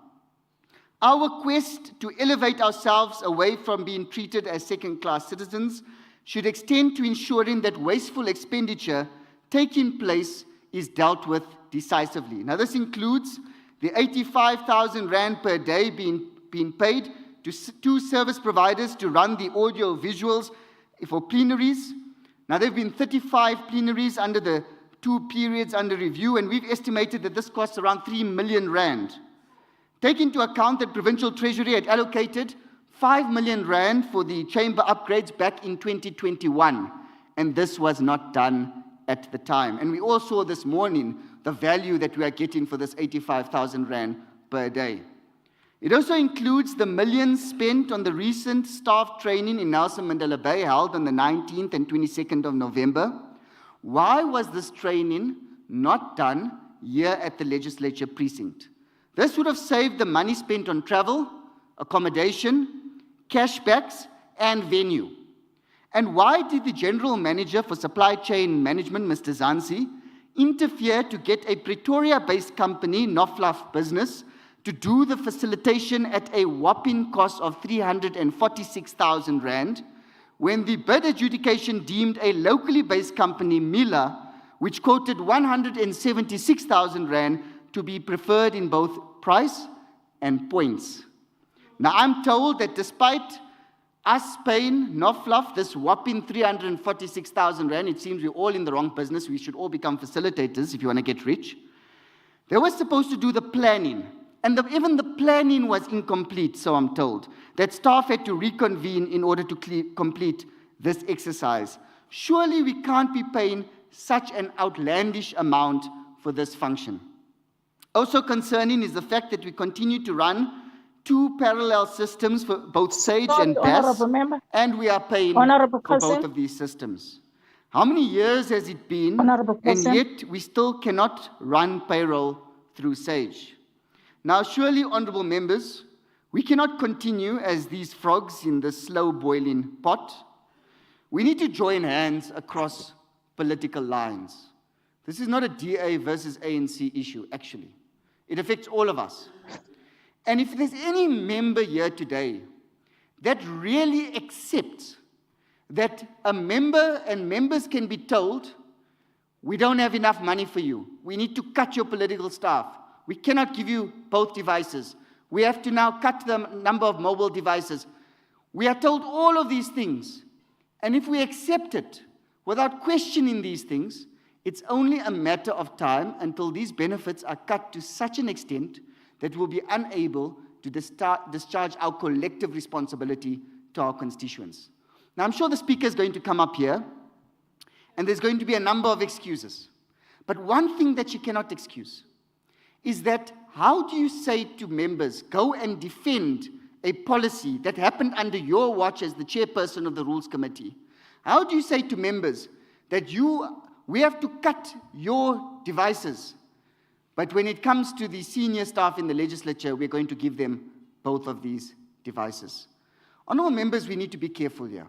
Our quest to elevate ourselves away from being treated as second-class citizens should extend to ensuring that wasteful expenditure taking place is dealt with decisively. Now, this includes the 85,000 Rand per day being paid to two service providers to run the audio visuals for plenaries. Now, there have been 35 plenaries under the 2 periods under review, and we've estimated that this costs around 3 million Rand. Take into account that Provincial Treasury had allocated 5 million Rand for the chamber upgrades back in 2021, and this was not done at the time. And we all saw this morning the value that we are getting for this 85,000 Rand per day. It also includes the millions spent on the recent staff training in Nelson Mandela Bay held on the 19th and 22nd of November. Why was this training not done here at the legislature precinct? This would have saved the money spent on travel, accommodation, cashbacks, and venue. And why did the General Manager for Supply Chain Management, Mr. Zansi, interfere to get a Pretoria-based company, Noflaf Business, to do the facilitation at a whopping cost of 346,000 Rand, when the bid adjudication deemed a locally based company, Mila, which quoted 176,000 Rand, to be preferred in both price and points. Now, I'm told that despite us paying Noflaf this whopping 346,000 Rand, it seems we're all in the wrong business. We should all become facilitators if you want to get rich. They were supposed to do the planning, and even the planning was incomplete, so I'm told, that staff had to reconvene in order to complete this exercise. Surely we can't be paying such an outlandish amount for this function. Also concerning is the fact that we continue to run 2 parallel systems for both SAGE and BAS, and we are paying for both of these systems. How many years has it been, and yet we still cannot run payroll through SAGE? Now, surely, honourable members, we cannot continue as these frogs in the slow-boiling pot. We need to join hands across political lines. This is not a DA versus ANC issue, actually. It affects all of us. And if there's any member here today that really accepts that a member and members can be told, we don't have enough money for you, we need to cut your political staff, we cannot give you both devices, we have to now cut the number of mobile devices. We are told all of these things. And if we accept it without questioning these things, it's only a matter of time until these benefits are cut to such an extent that we'll be unable to discharge our collective responsibility to our constituents. Now, I'm sure the Speaker is going to come up here, and there's going to be a number of excuses. But one thing that she cannot excuse is that how do you say to members, go and defend a policy that happened under your watch as the chairperson of the Rules Committee? How do you say to members that we have to cut your devices, but when it comes to the senior staff in the legislature, we're going to give them both of these devices? Honourable members, we need to be careful here.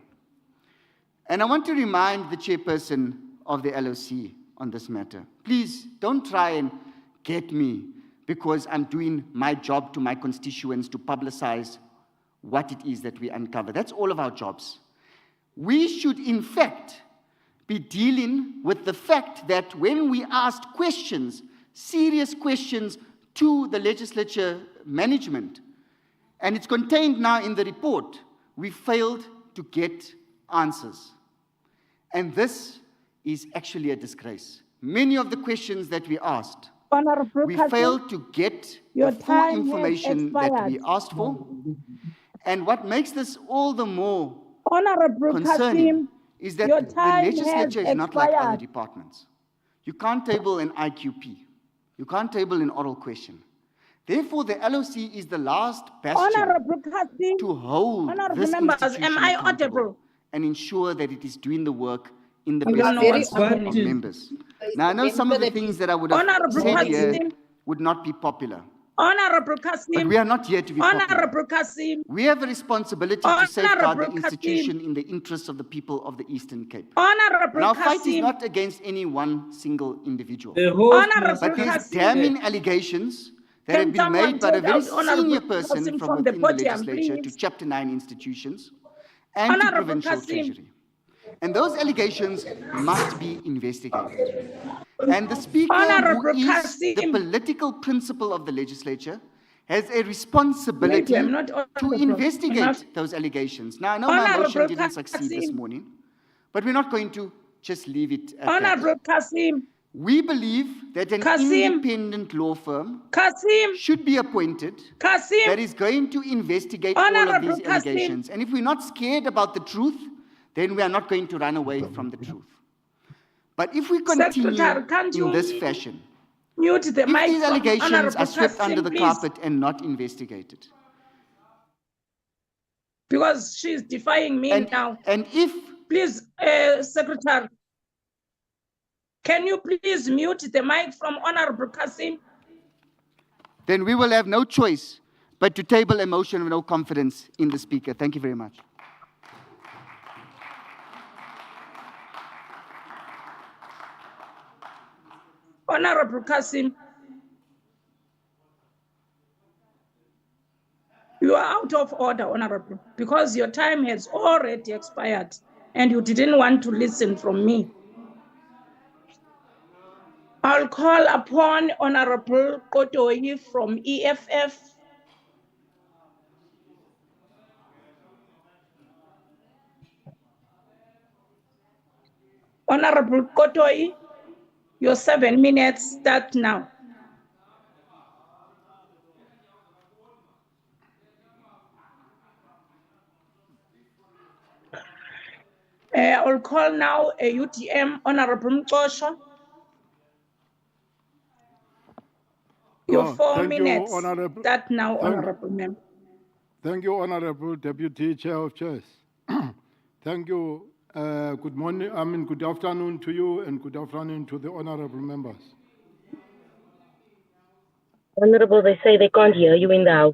And I want to remind the chairperson of the LOC on this matter. Please don't try and get me because I'm doing my job to my constituents to publicize what it is that we uncover. That's all of our jobs. We should, in fact, be dealing with the fact that when we asked questions, serious questions to the legislature management, and it's contained now in the report, we failed to get answers. And this is actually a disgrace. Many of the questions that we asked, Honorable we Kasim, failed to get your the full time has information that we expired. asked for. And what makes this all the more Honorable concerning Kasim, is that your the time legislature has is not like other expired. departments. You can't table an IQP. You can't table an oral question. Therefore, the LOC is the last bastion Honorable Kasim, to hold honorable this members, institution am I accountable audible? and ensure that it is doing the work in the You best are very interest of audible. members. Now, I know some of the things that I would have Honorable said here Kasim, would not be popular, Honorable but Kasim, we are not here to be popular. Honorable Kasim, We have a responsibility to safeguard the Honorable institution Kasim, in the interests of the people of the Eastern Cape. Honorable And our fight is Kasim, not against any one single individual. Honorable But there's Kasim, damning allegations that have can been someone made by a take very out Honorable senior person Kasim from from the within the podium, legislature to please? Chapter 9 institutions and to Honorable provincial Kasim, treasury. And those allegations must be investigated. And the Speaker, who Honorable is the Kasim, political principal of the legislature, has a responsibility maybe I'm not to audible investigate enough. those allegations. Now, I know my motion Honorable didn't succeed this Kasim, morning, but we're not going to just leave it at Honorable that. Kasim, We believe that an Kasim, independent law firm Kasim, should be appointed Kasim, that is going to investigate all of Honorable these Kasim. allegations. And if we're not scared about the truth, then we are not going to run away from the truth. But if we continue Secretary, can't in you this fashion, mute the if mic these from allegations Honorable are swept Kasim, under the please? carpet and not investigated, Because she's defying me now. and if Please, Secretary, can you please mute the mic from Honorable Kasim? then we will have no choice but to table a motion of no confidence in the Speaker. Thank you very much. Honorable Kasim, you are out of order, Honorable, because your time has already expired and you didn't want to listen from me. I'll call upon Honorable Kotoi from EFF. Honorable Kotoi, your 7 minutes start now. I'll call now a UTM, Honorable Mtosho. Your 4 minutes start now, Honorable Member. Thank you, Honorable Deputy Chair of Chairs. Thank you. Good morning, good afternoon to you and good afternoon to the honorable members. Honorable, they say they can't hear you in the house.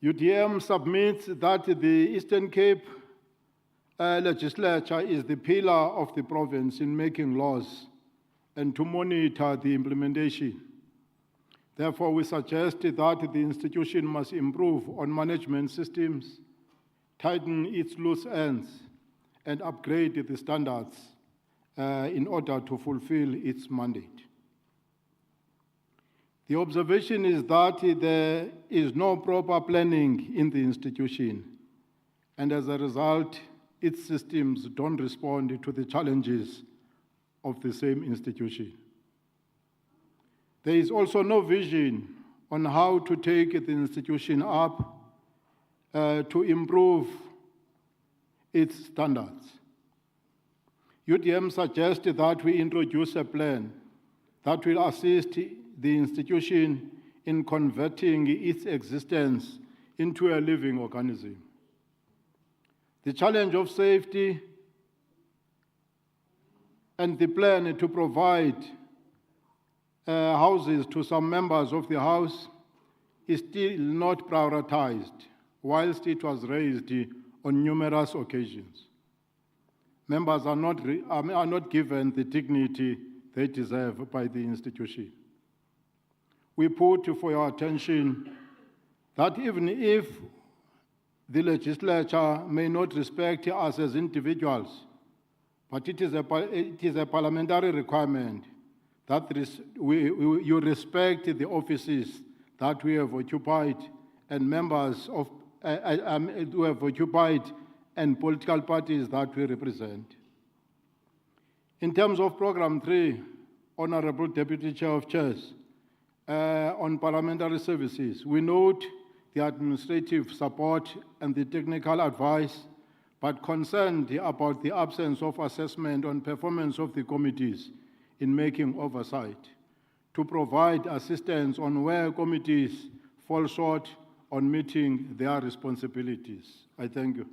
UTM submits that the Eastern Cape legislature is the pillar of the province in making laws and to monitor the implementation. Therefore, we suggest that the institution must improve on management systems, tighten its loose ends, and upgrade the standards in order to fulfill its mandate. The observation is that there is no proper planning in the institution, and as a result, its systems don't respond to the challenges of the same institution. There is also no vision on how to take the institution up to improve its standards. UTM suggests that we introduce a plan that will assist the institution in converting its existence into a living organism. The challenge of safety and the plan to provide houses to some members of the House is still not prioritized, whilst it was raised on numerous occasions. Members are not given the dignity they deserve by the institution. We put for your attention that even if the legislature may not respect us as individuals, but it is a parliamentary requirement that you respect the offices that we have occupied and members of who have occupied and political parties that we represent. In terms of Program 3, Honorable Deputy Chair of Chairs, on parliamentary services, we note the administrative support and the technical advice, but concerned about the absence of assessment on performance of the committees in making oversight, to provide assistance on where committees fall short on meeting their responsibilities. I thank you.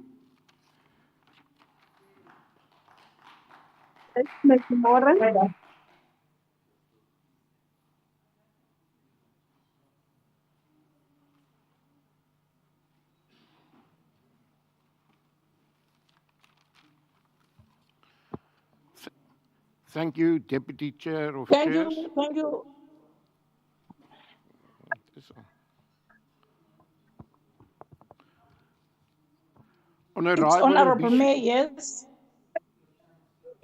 Thank you, Deputy Chair of Thank Chairs. you, thank you. It's Honorable Mayor, yes.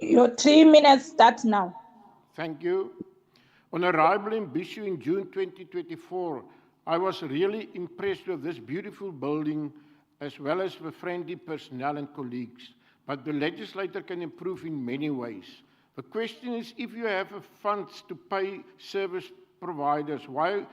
Your 3 minutes start now. Thank you. On arrival in Bishu in June 2024, I was really impressed with this beautiful building as well as the friendly personnel and colleagues. But the legislator can improve in many ways. The question is, if you have funds to pay service providers, why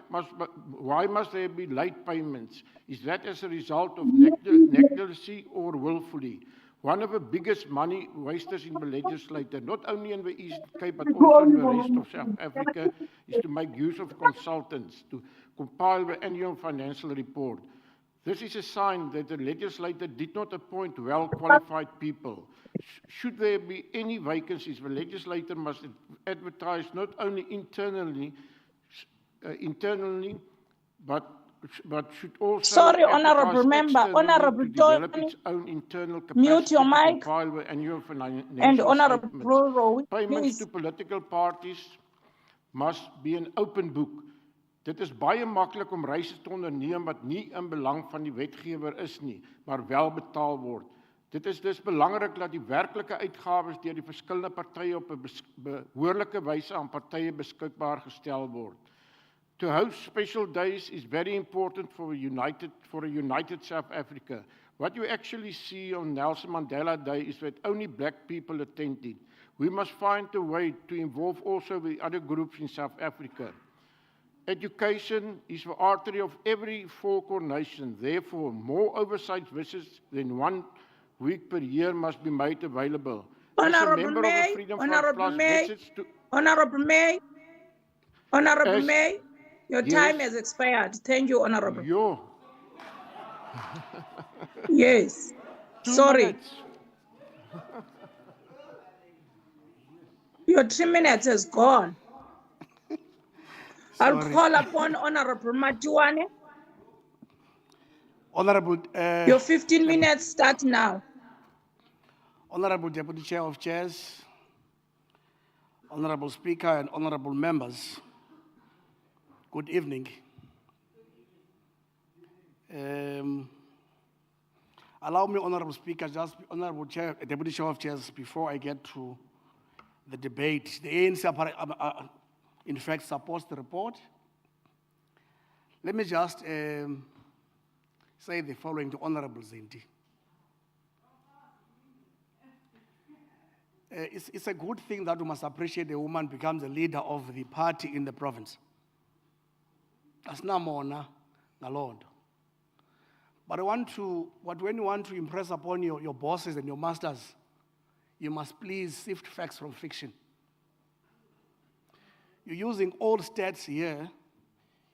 must there be late payments? Is that as a result of negligence or willfully? One of the biggest money wasters in the legislature, not only in the Eastern Cape, but also in the rest of South Africa, is to make use of consultants to compile the annual financial report. This is a sign that the legislator did not appoint well-qualified people. Should there be any vacancies, the legislator must advertise not only internally, but should also Sorry, Honorable Member, Honorable to develop its own internal capacity mute your to mic. compile the annual financial And Honorable statements. Rowe, Payments please. to political parties must be an open book. Dit is baie maklik om reise te onderneem wat nie in belang van die wetgewer is nie, maar wel betaal word. Dit is dus belangrik dat die werklike uitgawes deur die verskillende partye op 'n behoorlike wyse aan partye beskikbaar gestel word. To host special days is very important for a united South Africa. What you actually see on Nelson Mandela Day is that only black people attended. We must find a way to involve also the other groups in South Africa. Education is the artery of every four-core nation. Therefore, more oversight visits than 1 week per year must be made available. Honorable May, Honorable May, your time has expired. Thank you, Honorable. Yes. 2 Sorry. minutes. Your 3 minutes is gone. I'll Sorry. call upon Honorable Matuane. Honorable, Your 15 minutes start now. Honorable Deputy Chair of Chairs, Honorable Speaker and Honorable Members, good evening. Allow me, Honorable Speaker, Honorable Chair, Deputy Chair of Chairs, before I get to the debate. The ANC, in fact, supports the report. Let me just say the following to Honorable Zinti. It's a good thing that we must appreciate a woman becomes a leader of the party in the province. That's namona, the Lord. But when you want to impress upon your bosses and your masters, you must please sift facts from fiction. You're using old stats here.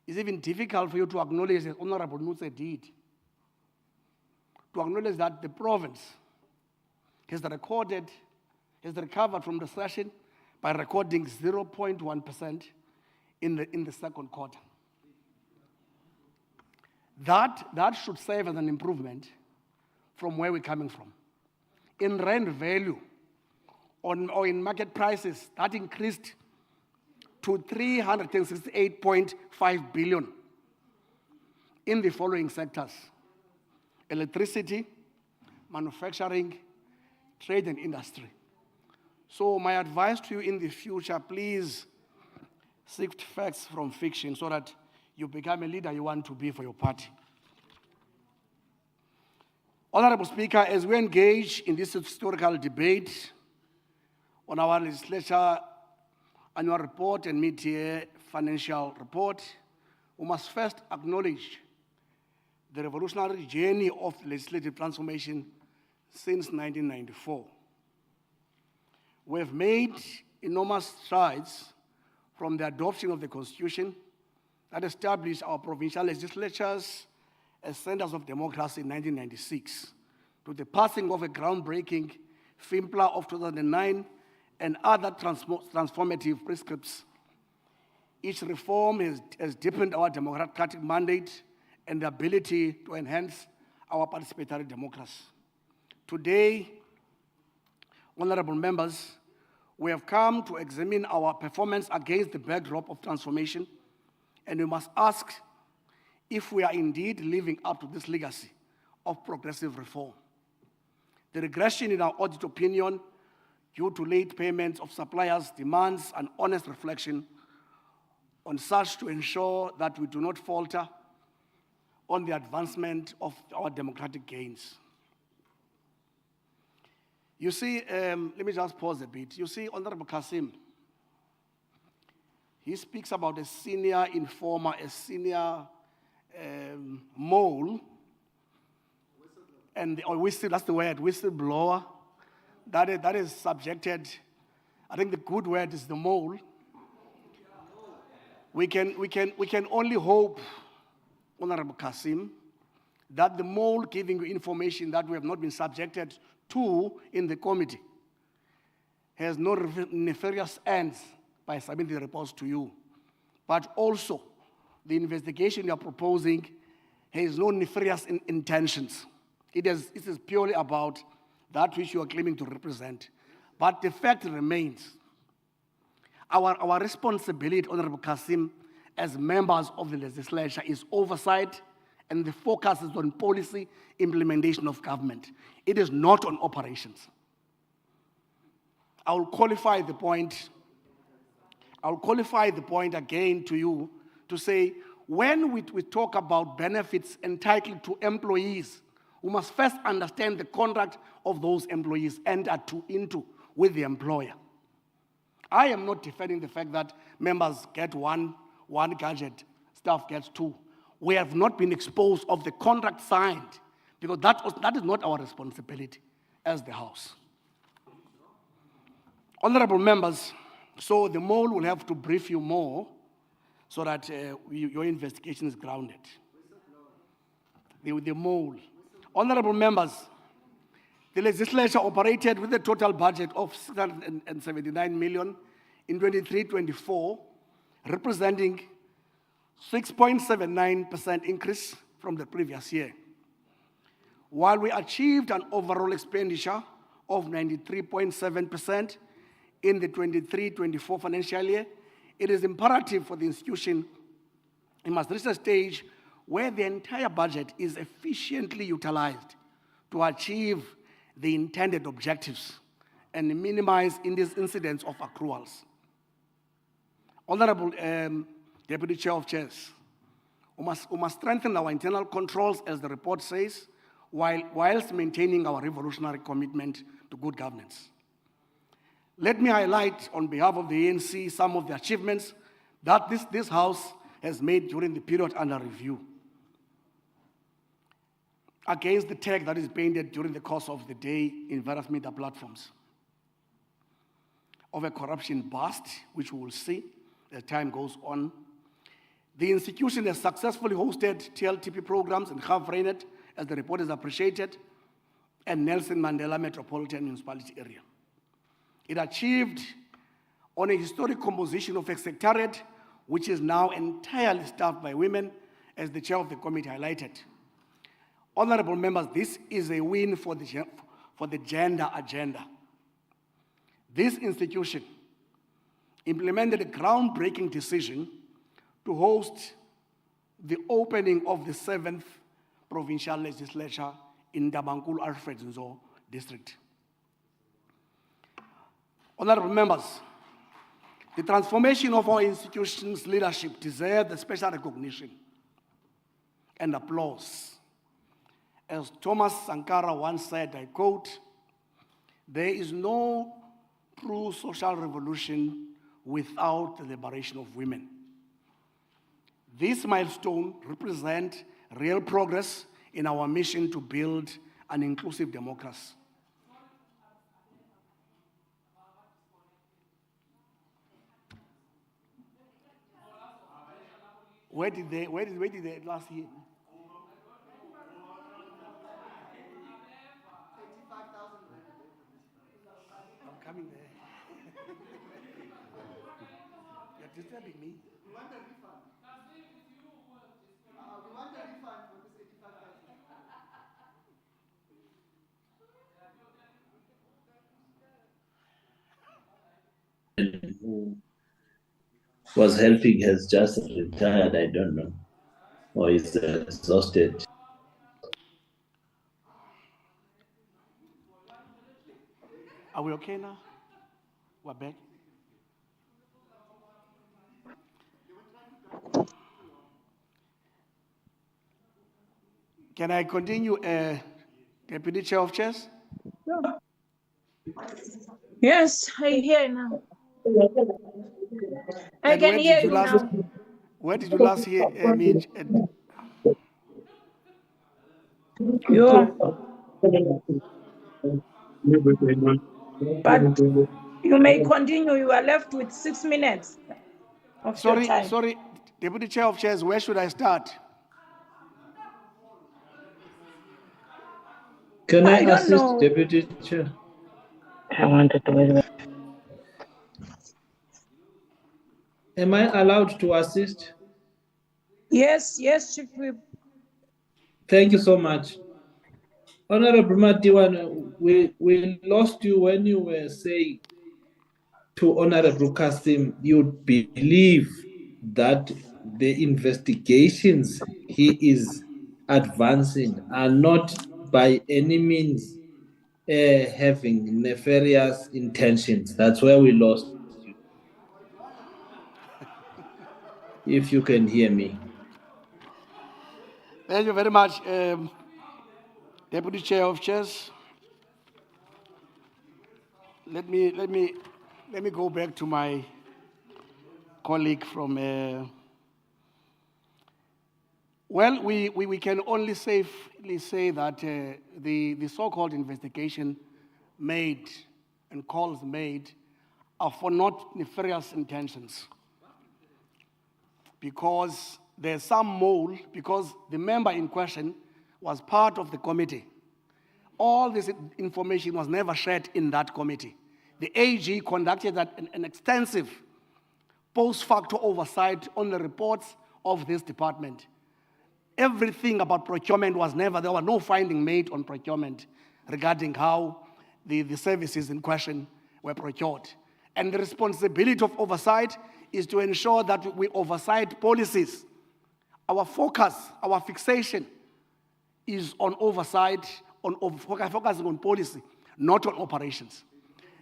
It's even difficult for you to acknowledge, as Honorable Nutse did, to acknowledge that the province has recovered from recession by recording 0.1% in the second quarter. That should serve as an improvement from where we're coming from. In rand value, or in market prices, that increased to 368.5 billion in the following sectors: electricity, manufacturing, trade and industry. So my advice to you in the future, please sift facts from fiction so that you become a leader you want to be for your party. Honorable Speaker, as we engage in this historical debate on our legislature annual report and mid-year financial report, we must first acknowledge the revolutionary journey of legislative transformation since 1994. We have made enormous strides from the adoption of the Constitution that established our provincial legislatures as centers of democracy in 1996, to the passing of a groundbreaking FIMPLA of 2009 and other transformative prescripts. Each reform has deepened our democratic mandate and the ability to enhance our participatory democracy. Today, honorable members, we have come to examine our performance against the backdrop of transformation, and we must ask if we are indeed living up to this legacy of progressive reform. The regression in our audit opinion due to late payments of suppliers demands an honest reflection on such to ensure that we do not falter on the advancement of our democratic gains. You see, let me just pause a bit. You see, Honorable Kasim, he speaks about a senior informer, a senior mole, and that's the word, whistleblower, that is subjected. I think the good word is the mole. We can only hope, Honorable Kasim, that the mole giving you information that we have not been subjected to in the committee has no nefarious ends by submitting the reports to you, but also the investigation you are proposing has no nefarious intentions. It is purely about that which you are claiming to represent. But the fact remains, our responsibility, Honorable Kasim, as members of the legislature is oversight, and the focus is on policy implementation of government. It is not on operations. I will qualify the point again to you to say, when we talk about benefits entitled to employees, we must first understand the contract of those employees entered into with the employer. I am not defending the fact that members get one gadget, staff gets two. We have not been exposed of the contract signed, because that is not our responsibility as the House. Honorable members, so the mole will have to brief you more so that your investigation is grounded. The mole. Honorable members, the legislature operated with a total budget of 679 million in 23-24, representing 6.79% increase from the previous year. While we achieved an overall expenditure of 93.7% in the 23-24 financial year, it is imperative for the institution, it must reach a stage where the entire budget is efficiently utilized to achieve the intended objectives and minimize in these incidents of accruals. Honorable Deputy Chair of Chairs, we must strengthen our internal controls, as the report says, whilst maintaining our revolutionary commitment to good governance. Let me highlight on behalf of the ANC some of the achievements that this House has made during the period under review against the tag that is painted during the course of the day in various media platforms of a corruption bust, which we will see as time goes on. The institution has successfully hosted TLTP programs in Gavrainet, as the report is appreciated, and Nelson Mandela Metropolitan Municipality area. It achieved on a historic composition of a secretariat, which is now entirely staffed by women, as the chair of the committee highlighted. Honorable members, this is a win for the gender agenda. This institution implemented a groundbreaking decision to host the opening of the 7th provincial legislature in Dabankulu Alfred Nzo district. Honorable members, the transformation of our institution's leadership deserves the special recognition and applause, As Thomas Sankara once said, I quote, "There is no true social revolution without the liberation of women." This milestone represents real progress in our mission to build an inclusive democracy. Where did they last year? I'm coming there. You're disturbing me. We want a refund. We want a refund for this 85,000. Who was helping has just retired, I don't know, or is exhausted. Are we okay now? We're back. Can I continue, Deputy Chair of Chairs? Yes, I hear now. I And can where hear did you you last? now. Where did you last hear me? Yeah. But you may continue. You are left with 6 minutes of your time. Sorry, Deputy Chair of Chairs, where should I start? Can I don't assist, know. Deputy Chair? I wanted to. Am I allowed to assist? Yes, Chief Whip. Thank you so much. Honorable Matiwan, we lost you when you were saying to Honorable Kasim, you believe that the investigations he is advancing are not by any means having nefarious intentions. That's where we lost you. If you can hear me. Thank you very much, Deputy Chair of Chairs. Let me go back to my colleague from. Well, we can only safely say that the so-called investigation made and calls made are for not nefarious intentions. Because there's some mole, because the member in question was part of the committee. All this information was never shared in that committee. The AG conducted an extensive post-facto oversight on the reports of this department. Everything about procurement was never, there were no findings made on procurement regarding how the services in question were procured. And the responsibility of oversight is to ensure that we oversight policies. Our focus, our fixation is on oversight, focusing on policy, not on operations.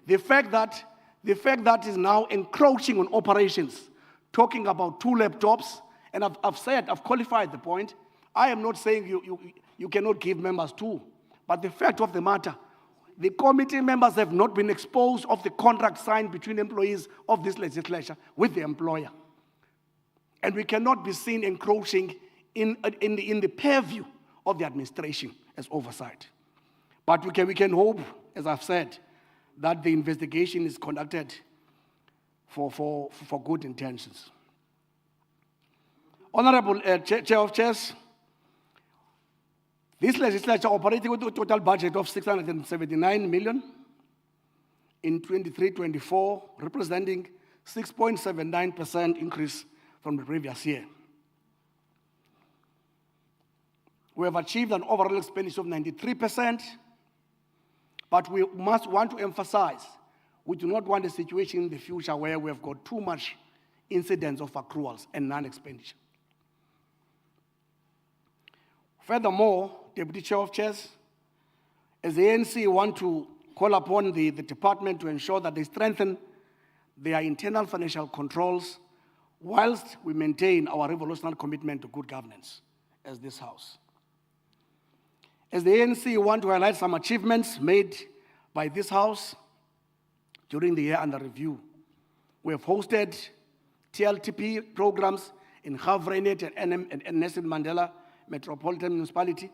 The fact that is now encroaching on operations, talking about 2 laptops, and I've qualified the point. I am not saying you cannot give members 2, but the fact of the matter, the committee members have not been exposed of the contract signed between employees of this legislature with the employer. And we cannot be seen encroaching in the purview of the administration as oversight. But we can hope, as I've said, that the investigation is conducted for good intentions. Honorable Chair of Chairs, this legislature operating with a total budget of 679 million in 23-24, representing 6.79% increase from the previous year. We have achieved an overall expenditure of 93%, but we must want to emphasize, we do not want a situation in the future where we have got too much incidence of accruals and non-expenditure. Furthermore, Deputy Chair of Chairs, as the ANC want to call upon the department to ensure that they strengthen their internal financial controls whilst we maintain our revolutionary commitment to good governance as this House. As the ANC, we want to highlight some achievements made by this House during the year under review. We have hosted TLTP programs in Gauteng and Nelson Mandela Metropolitan Municipality.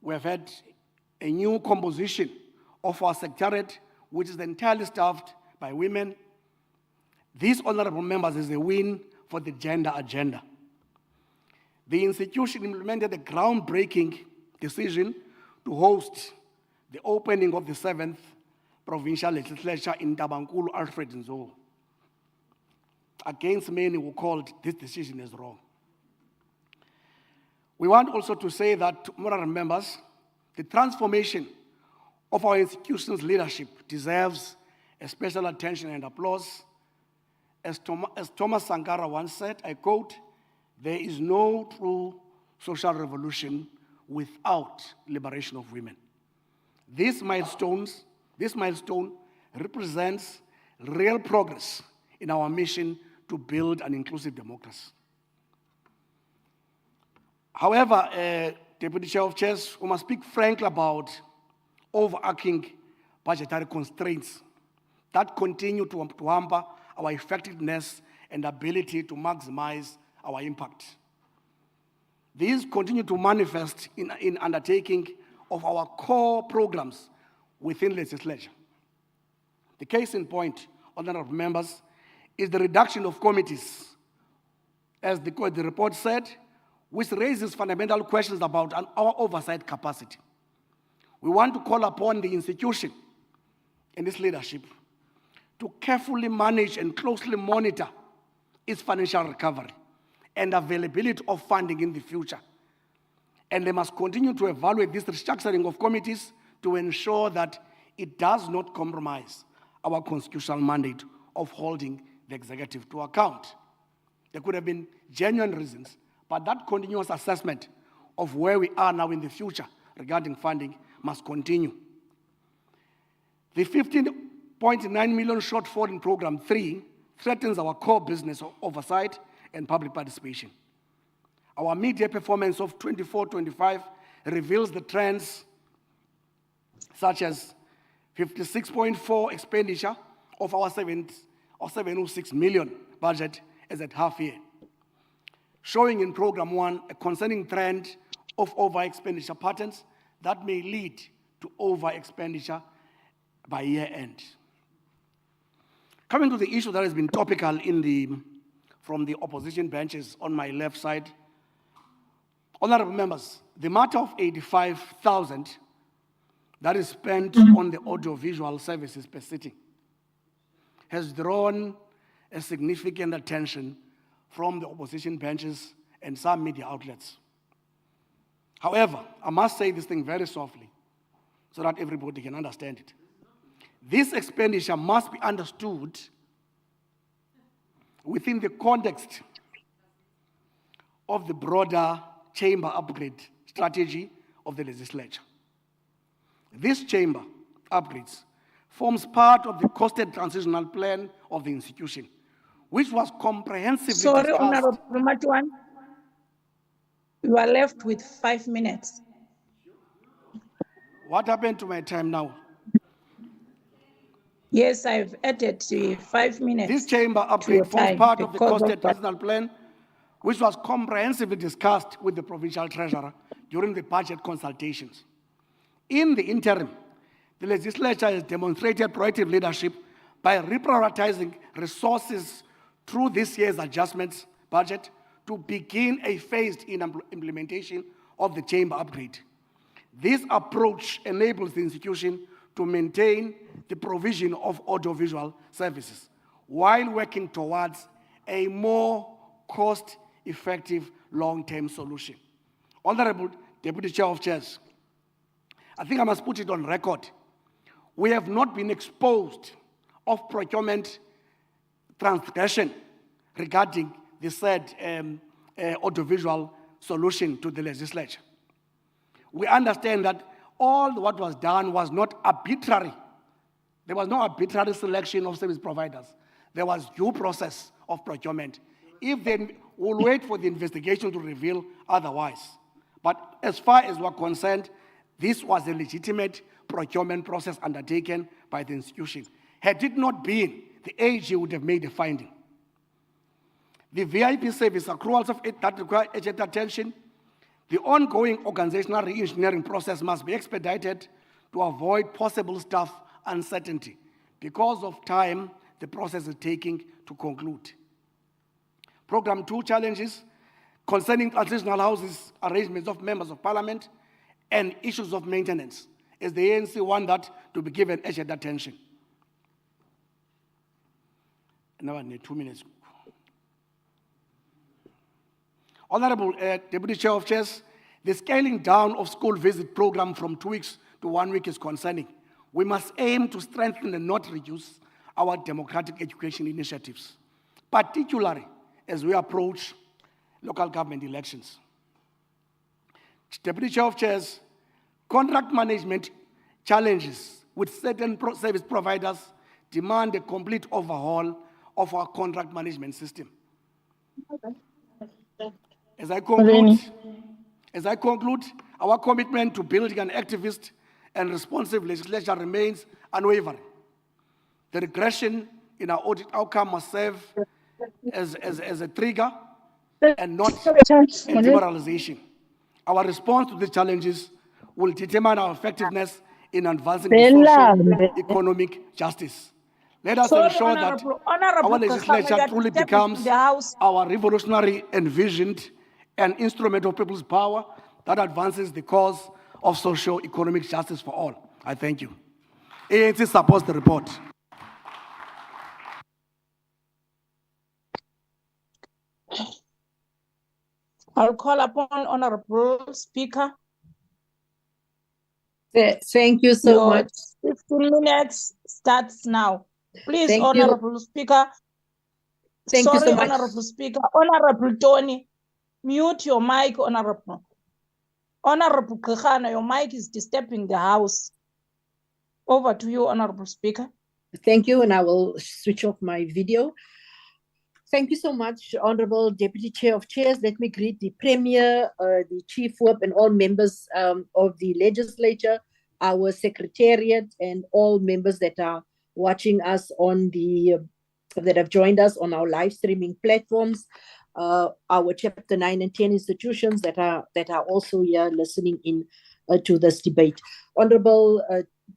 We have had a new composition of our secretariat, which is entirely staffed by women. This, honorable members, is a win for the gender agenda. The institution implemented a groundbreaking decision to host the opening of the 7th Provincial Legislature in Tabankulu, Alfred Nzo. Against many who called this decision as wrong. We want also to say that, honorable members, the transformation of our institution's leadership deserves a special attention and applause. As Thomas Sankara once said, I quote, "There is no true social revolution without liberation of women." This milestone represents real progress in our mission to build an inclusive democracy. However, Deputy Chair of Chairs, we must speak frankly about overarching budgetary constraints that continue to hamper our effectiveness and ability to maximize our impact. These continue to manifest in undertaking of our core programs within legislature. The case in point, honorable members, is the reduction of committees, as the report said, which raises fundamental questions about our oversight capacity. We want to call upon the institution and its leadership to carefully manage and closely monitor its financial recovery and availability of funding in the future. And they must continue to evaluate this restructuring of committees to ensure that it does not compromise our constitutional mandate of holding the executive to account. There could have been genuine reasons, but that continuous assessment of where we are now in the future regarding funding must continue. The 15.9 million shortfall in Program 3 threatens our core business of oversight and public participation. Our media performance of 24-25 reveals the trends such as 56.4 expenditure of our 706 million budget as at half year, showing in Program 1 a concerning trend of over-expenditure patterns that may lead to over-expenditure by year end. Coming to the issue that has been topical from the opposition benches on my left side, honorable members, the matter of 85,000 that is spent on the audiovisual services per sitting has drawn a significant attention from the opposition benches and some media outlets. However, I must say this thing very softly so that everybody can understand it. This expenditure must be understood within the context of the broader chamber upgrade strategy of the legislature. This chamber upgrades forms part of the costed transitional plan of the institution, which was comprehensively Sorry, discussed. Honorable Matiwan. You are left with 5 minutes. What happened to my time now? Yes, I've added 5 minutes. This chamber upgrade forms part of the costed transitional plan, which was comprehensively discussed with the provincial treasurer during the budget consultations. In the interim, the legislature has demonstrated proactive leadership by reprioritizing resources through this year's adjustments budget to begin a phased-in implementation of the chamber upgrade. This approach enables the institution to maintain the provision of audiovisual services while working towards a more cost-effective long-term solution. Honorable Deputy Chair of Chairs, I think I must put it on record. We have not been exposed of procurement transgression regarding the said audiovisual solution to the legislature. We understand that all what was done was not arbitrary. There was no arbitrary selection of service providers. There was due process of procurement. If they will wait for the investigation to reveal otherwise. But But as far as we're concerned, this was a legitimate procurement process undertaken by the institution. Had it not been, the AG would have made a finding. The VIP service accruals of it that require urgent attention, the ongoing organizational re-engineering process must be expedited to avoid possible staff uncertainty. Because of time, the process is taking to conclude. Program 2 challenges concerning transitional houses, arrangements of members of parliament, and issues of maintenance. Is the ANC want that to be given urgent attention? Now I need 2 minutes. Honorable Deputy Chair of Chairs, the scaling down of school visit program from 2 weeks to 1 week is concerning. We must aim to strengthen and not reduce our democratic education initiatives, particularly as we approach local government elections. Deputy Chair of Chairs, contract management challenges with certain service providers demand a complete overhaul of our contract management system. As I conclude, our commitment to building an activist and responsive legislature remains unwavering. The regression in our audit outcome must serve as a trigger and not a demoralization. Our response to these challenges will determine our effectiveness in advancing the social economic justice. Let us ensure that our legislature truly becomes our revolutionary envisioned an instrument of people's power that advances the cause of socio-economic justice for all. I thank you. ANC supports the report. I'll call upon Honorable Speaker. Thank you so Your much. 15 minutes starts now. Please, Thank you. Honorable Speaker. Thank you so Sorry, much. Honorable Speaker. Honorable Tony, mute your mic, Honorable. Honorable Kekana, your mic is disturbing the House. Over to you, Honorable Speaker. Thank you, and I will switch off my video. Thank you so much, Honorable Deputy Chair of Chairs. Let me greet the Premier, the Chief Whip, and all members of the legislature, our Secretariat, and all members that are watching us on that have joined us on our live streaming platforms, our Chapter 9 and 10 institutions that are also here listening in to this debate. Honorable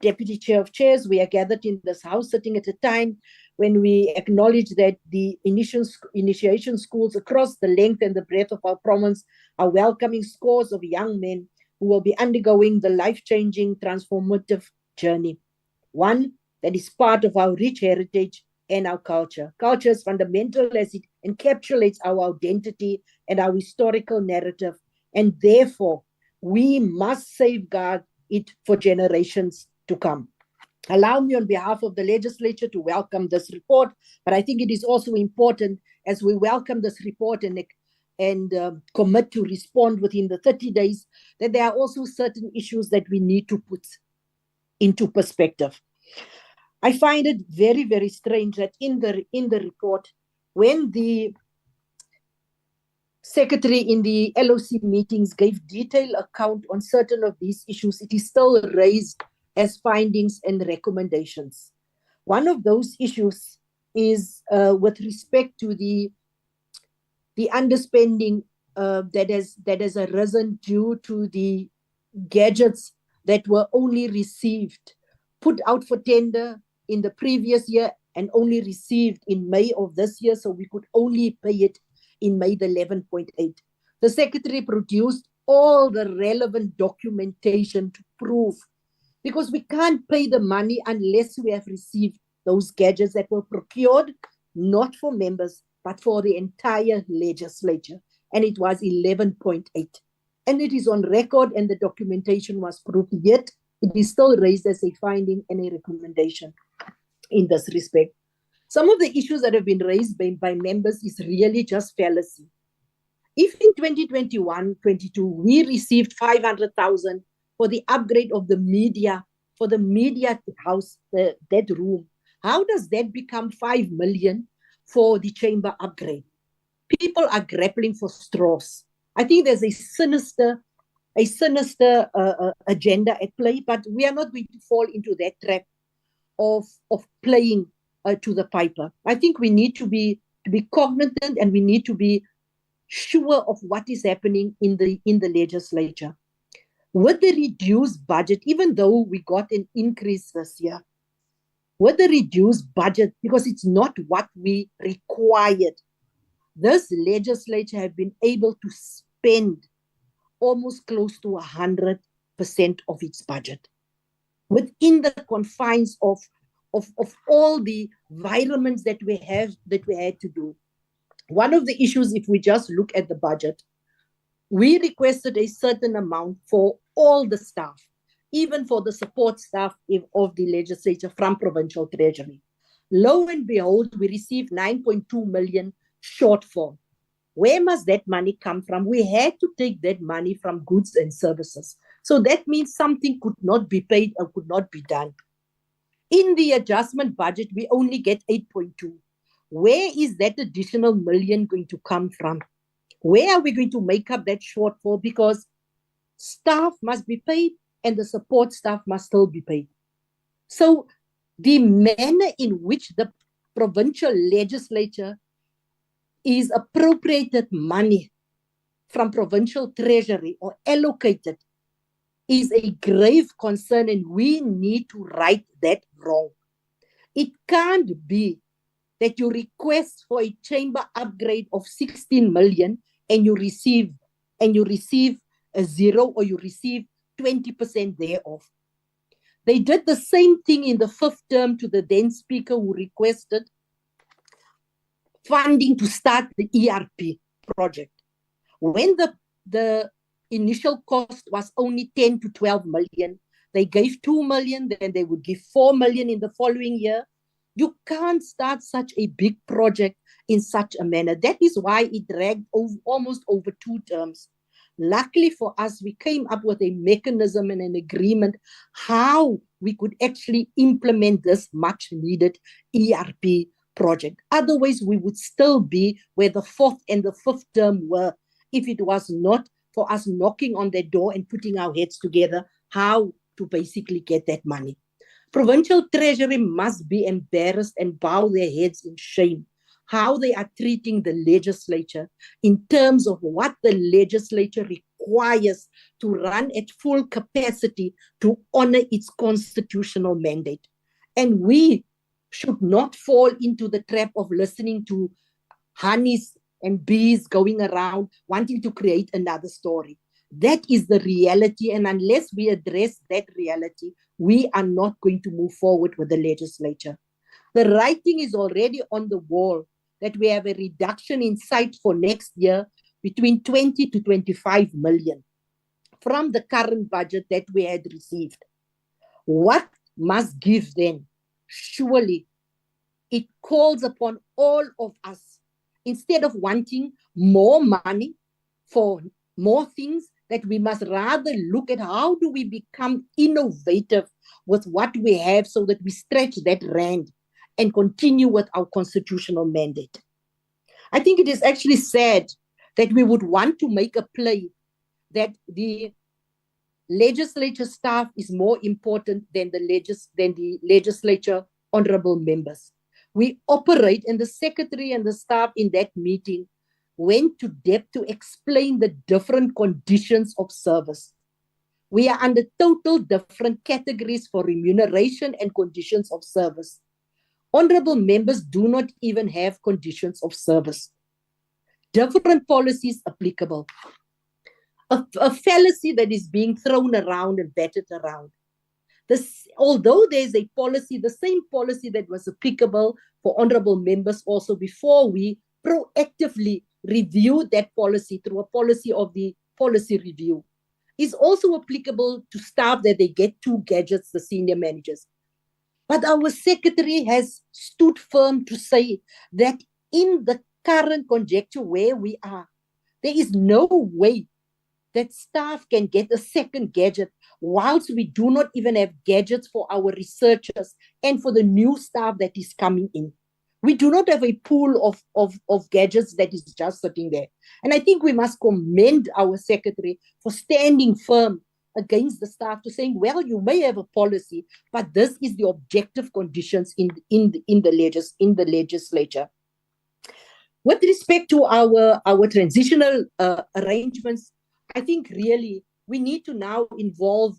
Deputy Chair of Chairs, we are gathered in this House sitting at a time when we acknowledge that the initiation schools across the length and the breadth of our province are welcoming scores of young men who will be undergoing the life-changing, transformative journey. One that is part of our rich heritage and our culture. Culture is fundamental as it encapsulates our identity and our historical narrative, and therefore we must safeguard it for generations to come. Allow me on behalf of the legislature to welcome this report, but I think it is also important as we welcome this report and commit to respond within the 30 days, that there are also certain issues that we need to put into perspective. I find it very, very strange that in the report, when the secretary in the LOC meetings gave detailed account on certain of these issues, it is still raised as findings and recommendations. One of those issues is with respect to the underspending that has arisen due to the gadgets that were only received, put out for tender in the previous year and only received in May of this year, so we could only pay it in May the 11.8. The secretary produced all the relevant documentation to prove, because we can't pay the money unless we have received those gadgets that were procured, not for members, but for the entire legislature. And it was 11.8. And it is on record and the documentation was proved, yet it is still raised as a finding and a recommendation in this respect. Some of the issues that have been raised by members is really just fallacy. If in 2021-22, we received 500,000 for the upgrade of the media, for the media house, that room, how does that become 5 million for the chamber upgrade? People are grappling for straws. I think there's a sinister a sinister agenda at play, but we are not going to fall into that trap of playing to the piper. I think we need to be cognizant, and we need to be sure of what is happening in the legislature. With the reduced budget, even though we got an increase this year, with the reduced budget, because it's not what we required, this legislature have been able to spend almost close to 100% of its budget within the confines of all the environments that we had to do. One of the issues, if we just look at the budget, we requested a certain amount for all the staff, even for the support staff of the legislature from provincial treasury. Lo and behold, we received 9.2 million shortfall. Where must that money come from? We had to take that money from goods and services. So that means something could not be paid or could not be done. In the adjustment budget, we only get 8.2. Where is that additional million going to come from? Where are we going to make up that shortfall? Because staff must be paid and the support staff must still be paid. So the manner in which the provincial legislature is appropriated money from provincial treasury or allocated is a grave concern, and we need to right that wrong. It can't be that you request for a chamber upgrade of 16 million and you receive a zero, or you receive 20% thereof. They did the same thing in the fifth term to the then speaker who requested funding to start the ERP project. When the initial cost was only 10 to 12 million, they gave 2 million, then they would give 4 million in the following year. You can't start such a big project in such a manner. That is why it dragged almost over 2 terms. Luckily for us, we came up with a mechanism and an agreement how we could actually implement this much needed ERP project. Otherwise, we would still be where the fourth and the fifth term were if it was not for us knocking on their door and putting our heads together how to basically get that money. Provincial Treasury must be embarrassed and bow their heads in shame how they are treating the legislature in terms of what the legislature requires to run at full capacity to honor its constitutional mandate. And we should not fall into the trap of listening to honeys and bees going around wanting to create another story. That is the reality, and unless we address that reality, we are not going to move forward with the legislature. The writing is already on the wall that we have a reduction in sight for next year between 20 to 25 million from the current budget that we had received. What must give then? Surely it calls upon all of us, instead of wanting more money for more things, that we must rather look at how do we become innovative with what we have so that we stretch that rand and continue with our constitutional mandate. I think it is actually sad that we would want to make a play that the legislature staff is more important than the legislature honorable members. We operate, and the secretary and the staff in that meeting went to depth to explain the different conditions of service. We are under total different categories for remuneration and conditions of service. Honorable members do not even have conditions of service. Different policies applicable. A fallacy that is being thrown around and batted around. Although there's a policy, the same policy that was applicable for honorable members also before we proactively review that policy through a policy of the policy review, is also applicable to staff that they get 2 gadgets, the senior managers. But our secretary has stood firm to say that in the current conjecture where we are, there is no way that staff can get a second gadget whilst we do not even have gadgets for our researchers and for the new staff that is coming in. We do not have a pool of gadgets that is just sitting there. And I think we must commend our secretary for standing firm against the staff to saying, well, you may have a policy, but this is the objective conditions in the legislature. With respect to our transitional arrangements, I think really we need to now involve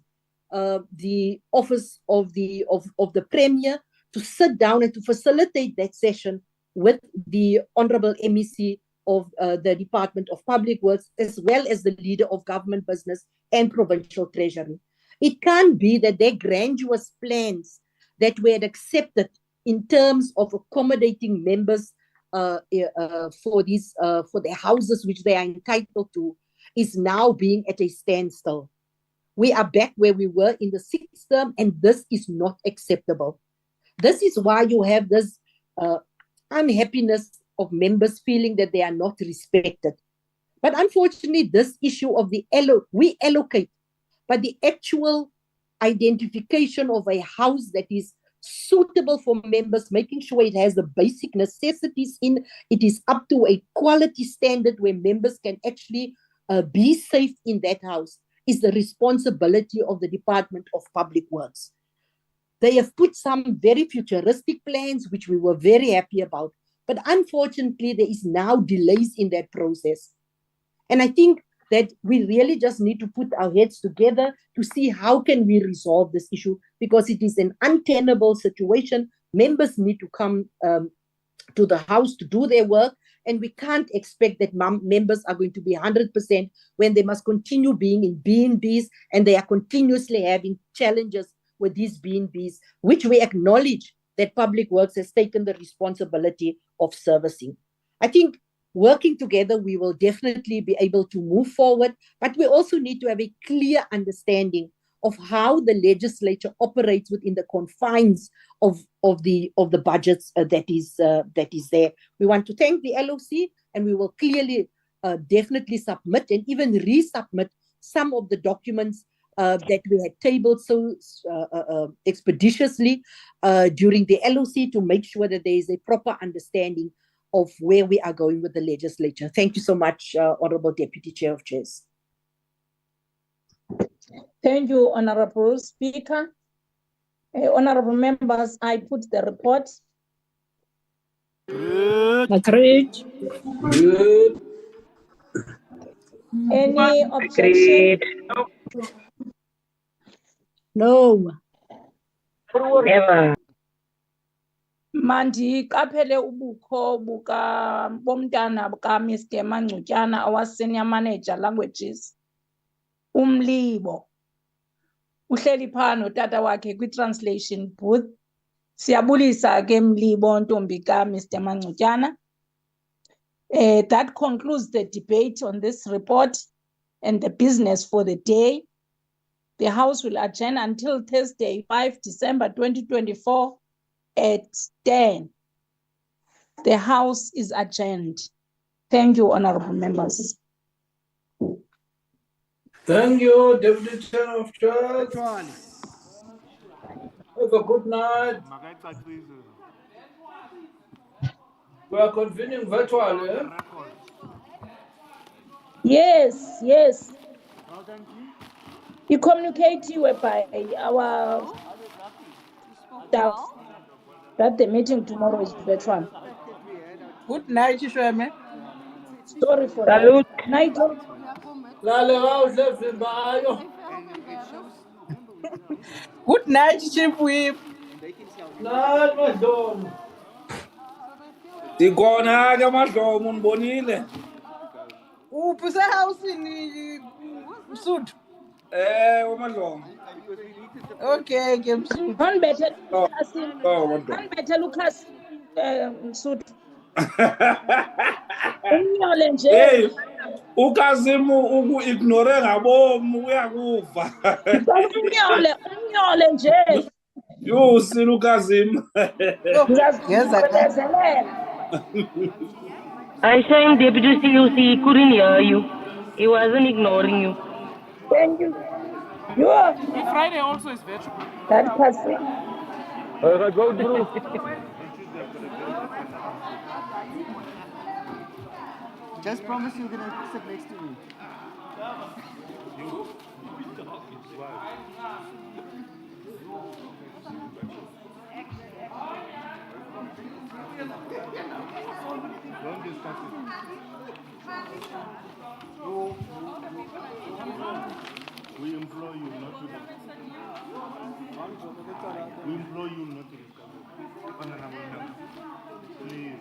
the office of the Premier to sit down and to facilitate that session with the Honorable MEC of the Department of Public Works, as well as the leader of government business and provincial treasury. It can't be that their grandiose plans that were accepted in terms of accommodating members for their houses, which they are entitled to, is now being at a standstill. We are back where we were in the 6th term, and this is not acceptable. This is why you have this unhappiness of members feeling that they are not respected. But unfortunately, this issue of we allocate, but the actual identification of a house that is suitable for members, making sure it has the basic necessities it is up to a quality standard where members can actually be safe in that house, is the responsibility of the Department of Public Works. They have put some very futuristic plans, which we were very happy about. But unfortunately, there is now delays in that process. And I think that we really just need to put our heads together to see how can we resolve this issue, because it is an untenable situation. Members need to come to the house to do their work, and we can't expect that members are going to be 100% when they must continue being in B&Bs and they are continuously having challenges with these B&Bs, which we acknowledge that Public Works has taken the responsibility of servicing. I think working together, we will definitely be able to move forward, but we also need to have a clear understanding of how the legislature operates within the confines of the budgets that is there. We want to thank the LOC, and we will clearly definitely submit and even resubmit some of the documents that we had tabled so expeditiously during the LOC to make sure that there is a proper understanding of where we are going with the legislature. Thank you so much, Honorable Deputy Chair of Chairs. Thank you, Honorable Speaker. Honorable members, I put the report. Agreed. Good. Any objection? No. Never. Mandi kaphele ubukho bomntana buka Mr. Mangcutyana, our senior manager languages. Umlibo. Uhleli phano tata wakhe kwi-translation booth. Siyabulisa ke Mlibo ntombi ka Mr. Mangcutyana. That concludes the debate on this report and the business for the day. The House will adjourn until Thursday, 5 December 2024 at 10. The House is adjourned. Thank you, honorable members. Thank you, Deputy Chair of Church. Have a good night. We are convening virtually. Eh? Yes, yes. You communicate by our staff that the meeting tomorrow is virtual. Good night, Shweme. Sorry for Salute. that. Night. Good night, Chief Whip. Night, Madlomo. Dikhona ke Madlomo unibonile. Uphi usehouseini Msuthu? Madlomo. Okay, ke Msuthu. Unbetter Madlomo. Unbetter Lucas Msuthu. Umnyole nje. Hey, uKazimu uku-ignore ngabomu uyakuva. Umnyole nje. Yusi uKazimu. I saying Deputy CUC, he couldn't hear you. He wasn't ignoring you. Thank you. You are. Friday also is virtual. That person. Go through. Just promise you're going to sit next to me. Don't discuss it. We implore you not to discuss. We implore you not to discuss. Please,